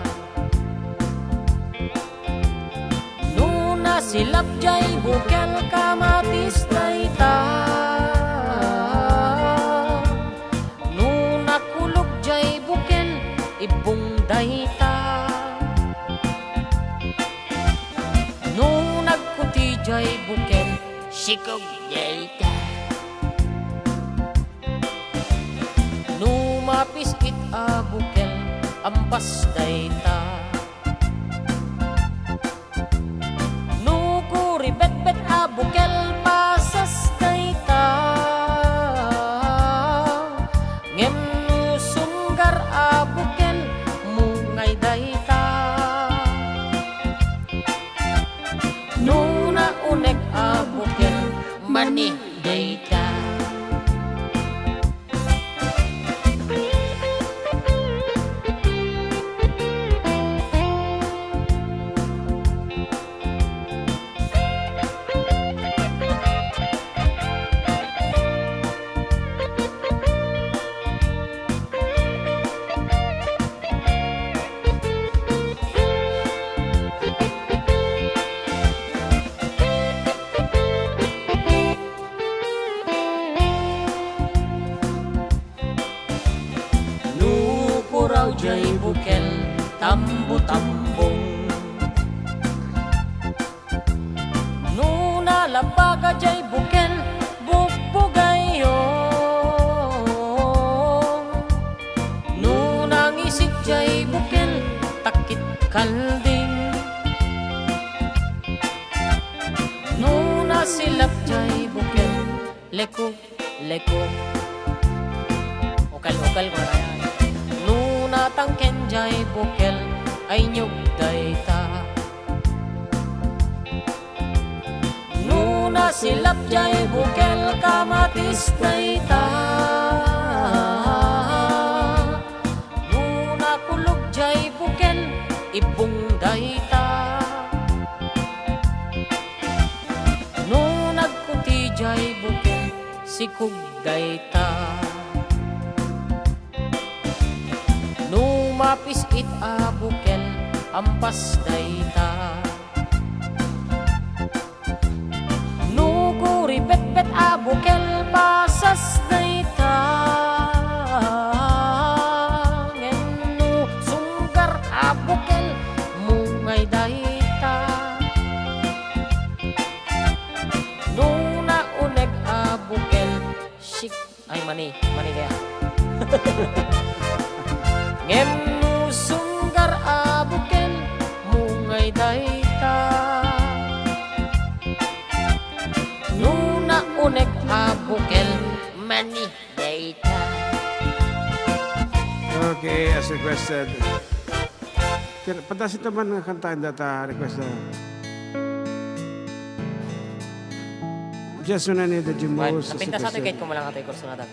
Nuna silap jay bukel Kamatis dayta Ibong dayta Nung nagkuti jay buken Sikog dayta Nung mapiskit a buken Ampas dayta Nung kuribet-bet a buken Pasas dayta Ngem nu sunggar a buken dayta Nuna unek abuken Mani dayta jay bukel tambo-tambong Nuna labaga jay bukel bugbugayo Nuna ngisik jay bukel takit kalding Nuna silap jay bukel leko Ukal ko na yan Tangken jay bukel ay nyug dayta Nuna silap jay bukel kamatis dayta Nuna kulog jay bukel ibong dayta Nuna nagkuti jay bukel sikog dayta Mapisit a bukel ampas dayta Nukuri bet-bet a bukel pasas dayta Ngenu sunggar a bukel mungay dayta Nuna uneg a bukel Shik ay mani kaya Ngenu sunggar a bukel mungay dayta Nuna unek a bukel mani dayta Okay, as requested. Padasin naman nga kantaan data request na. Just when I needed you most. Napinta sa atin kahit kung walang atay kurso na dati.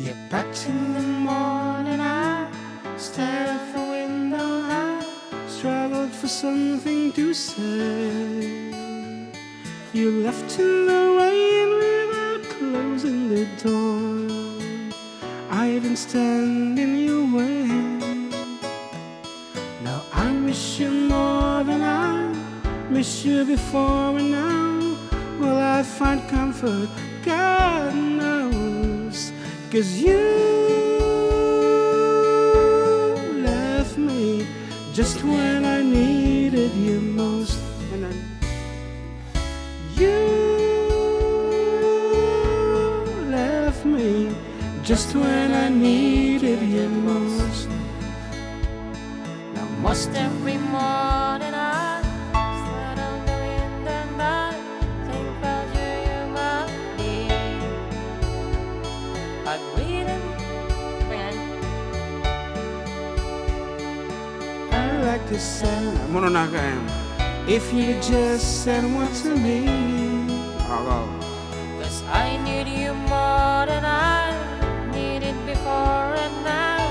Yet back in the morning I stared at the window. I struggled for something to say. You left in the rain without closing the door. I didn't stand in your way. Now I miss you more than I miss you before and now. Will I find comfort? God knows. 'Cause you left me just when I needed you most. And you left me just when I needed you most. Now most every morning I stand on the wind and I think about you, my dear. Pag-reading, I like to say, muna na kayo. If you just said what to me. Oh, 'cause I need you more than I needed before and now.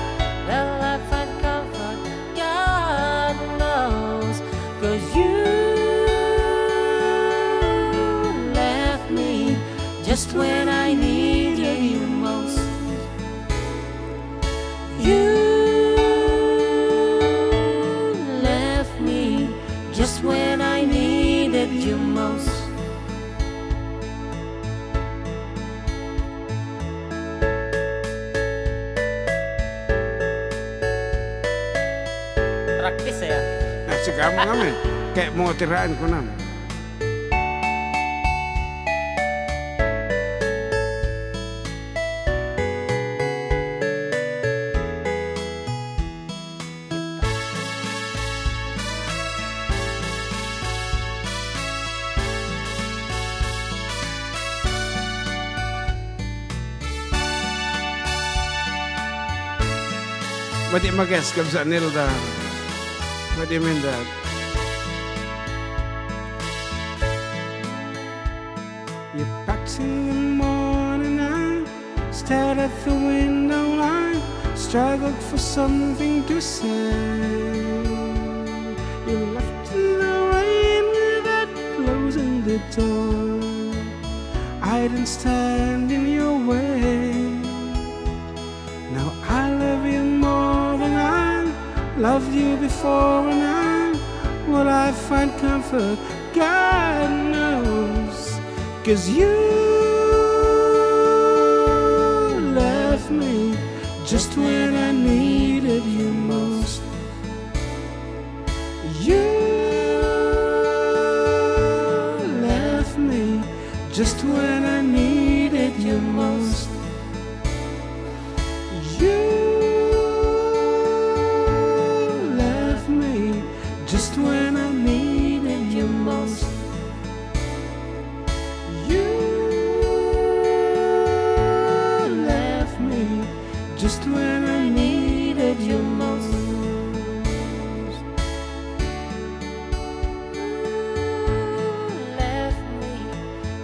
Will I find comfort? God knows. 'Cause you left me just when I needed you most. You left me just when I needed you most. Practice ya. sige mo kami. Kaya mo tiraan ko na. What do you mag-guess? Kabsa nilda. What do you mean that? You packed in the morning, I stared at the window, I struggled for something to say. You left in the rain without closing the door. I didn't stand in your way. Now I love you more than I loved you before, and I will I find comfort? God knows, 'cause you left me just when I needed you most. You left me just when I needed you most. You left me just when I needed you most. You left me just when I needed you most. You left me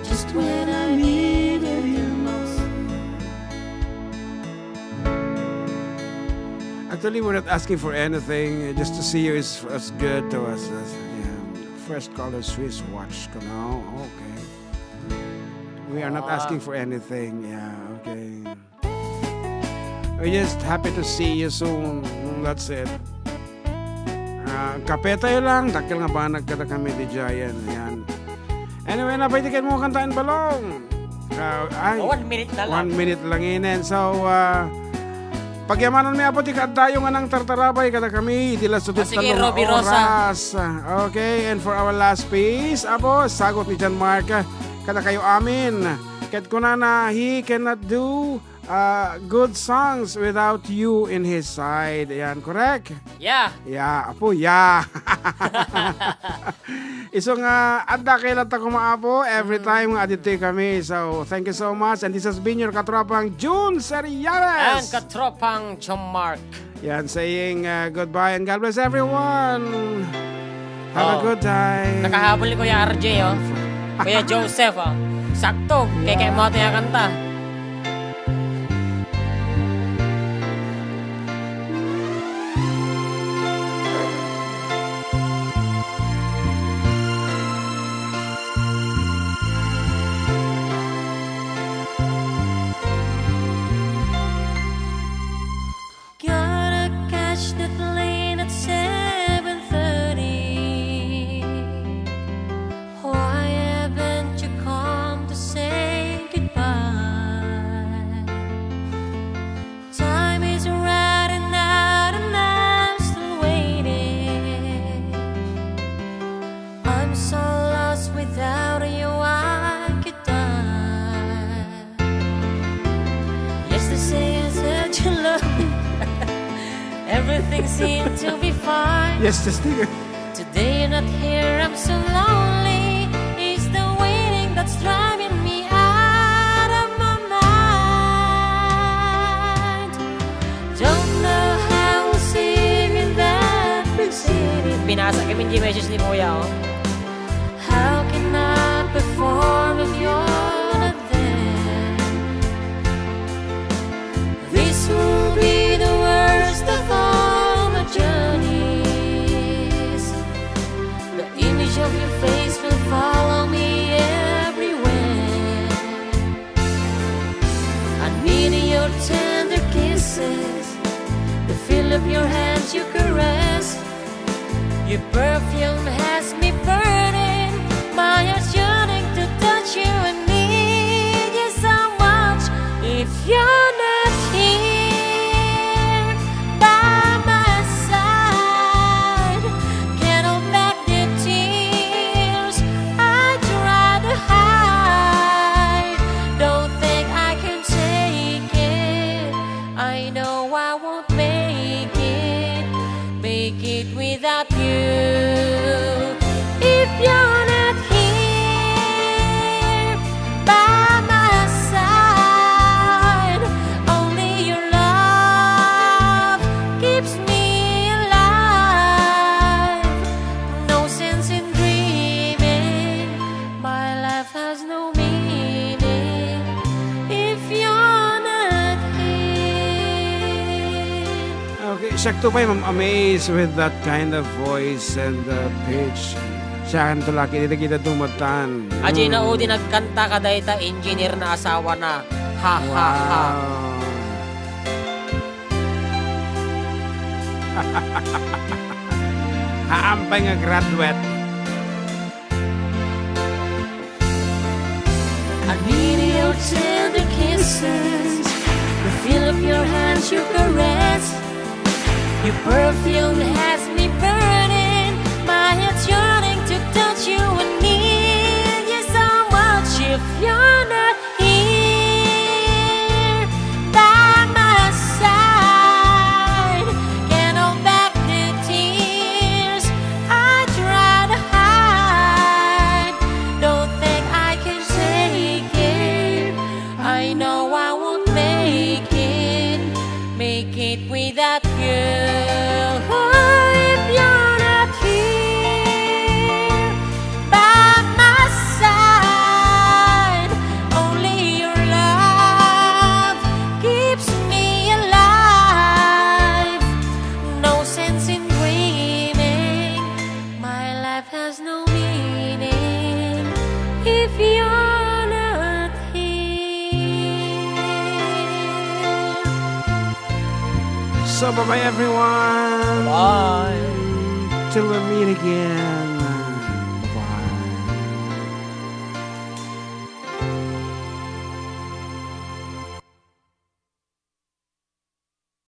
just when I needed you most. Actually, we're not asking for anything. Just to see you is good to us. Yeah. First color Swiss watch. No, okay. We are not asking for anything. Yeah, okay. We're just happy to see you soon. That's it. Kape tayo lang. Dakil nga ba nagkata kami di Giant. Yan. Anyway, napaitikin mo kantaan balong. 1 minute na lang. 1 minute lang inin. So, pagyamanan may apo, ikadayo nga ng tartarabay kada kami, itilas tutut Sige, talong Robbie Rosa. oras. Okay, and for our last piece, apo, sagot ni John Mark, kada kayo amin. Ket ko na he cannot do good songs without you in his side. Ayan, correct? Yeah. Yeah, apo, yeah. Isong adda kailan ta kumaapo every time nga adito kami. So, thank you so much. And this has been your katropang June And Seriales. katropang John Mark. Yan, saying goodbye and God bless everyone. Have a good time. Nakahabol ni Kuya RJ, oh. Kuya Joseph, oh. Sakto. Kaya mo ito yung kanta. Gotta catch the plane at 7:30. Why haven't you come to say goodbye? Time is running out and I'm still waiting. I'm so lost without you, I could die. Yesterday I said you love me. Everything seemed to be fine. Yes, just think. Today you're not here, I'm so lonely. It's the waiting that's driving me out of my mind. Don't know how we'll see you in that big city. Binasa kami yung message ni Kuya, oh. How can I perform if you're not there? This will be the worst of all my journeys. The image of your face will follow me everywhere. I need your tender kisses, the feel of your hands you caress. Your perfume has me burning, my heart's yearning to touch you and need you so much. If you're not here by my side, can't hold back the tears I try to hide. Don't think I can take it, I know I won't make it without you. If you're not here by my side, only your love keeps me alive. No sense in dreaming, my life has no meaning if you're not here. Okay, sakto pa yung amazed with that kind of voice and pitch. Siya kan tulaki, dito kita dumatan. Ajay na udi nagkanta ka dahita engineer na asawa na. Ha ha ha. Haampay nga graduate. I need your tender kisses, the feel of your hands you caress. Your perfume has me burning, my head's yearning to touch you and need you so much. If you're not here by my side, can't hold back the tears I try to hide. Don't think I can take it, I know I won't make it without you. If you're not here by my side, only your love keeps me alive. No sense in dreaming, my life has no meaning if you're not here. So, bye-bye everyone. Bye. Till we meet again.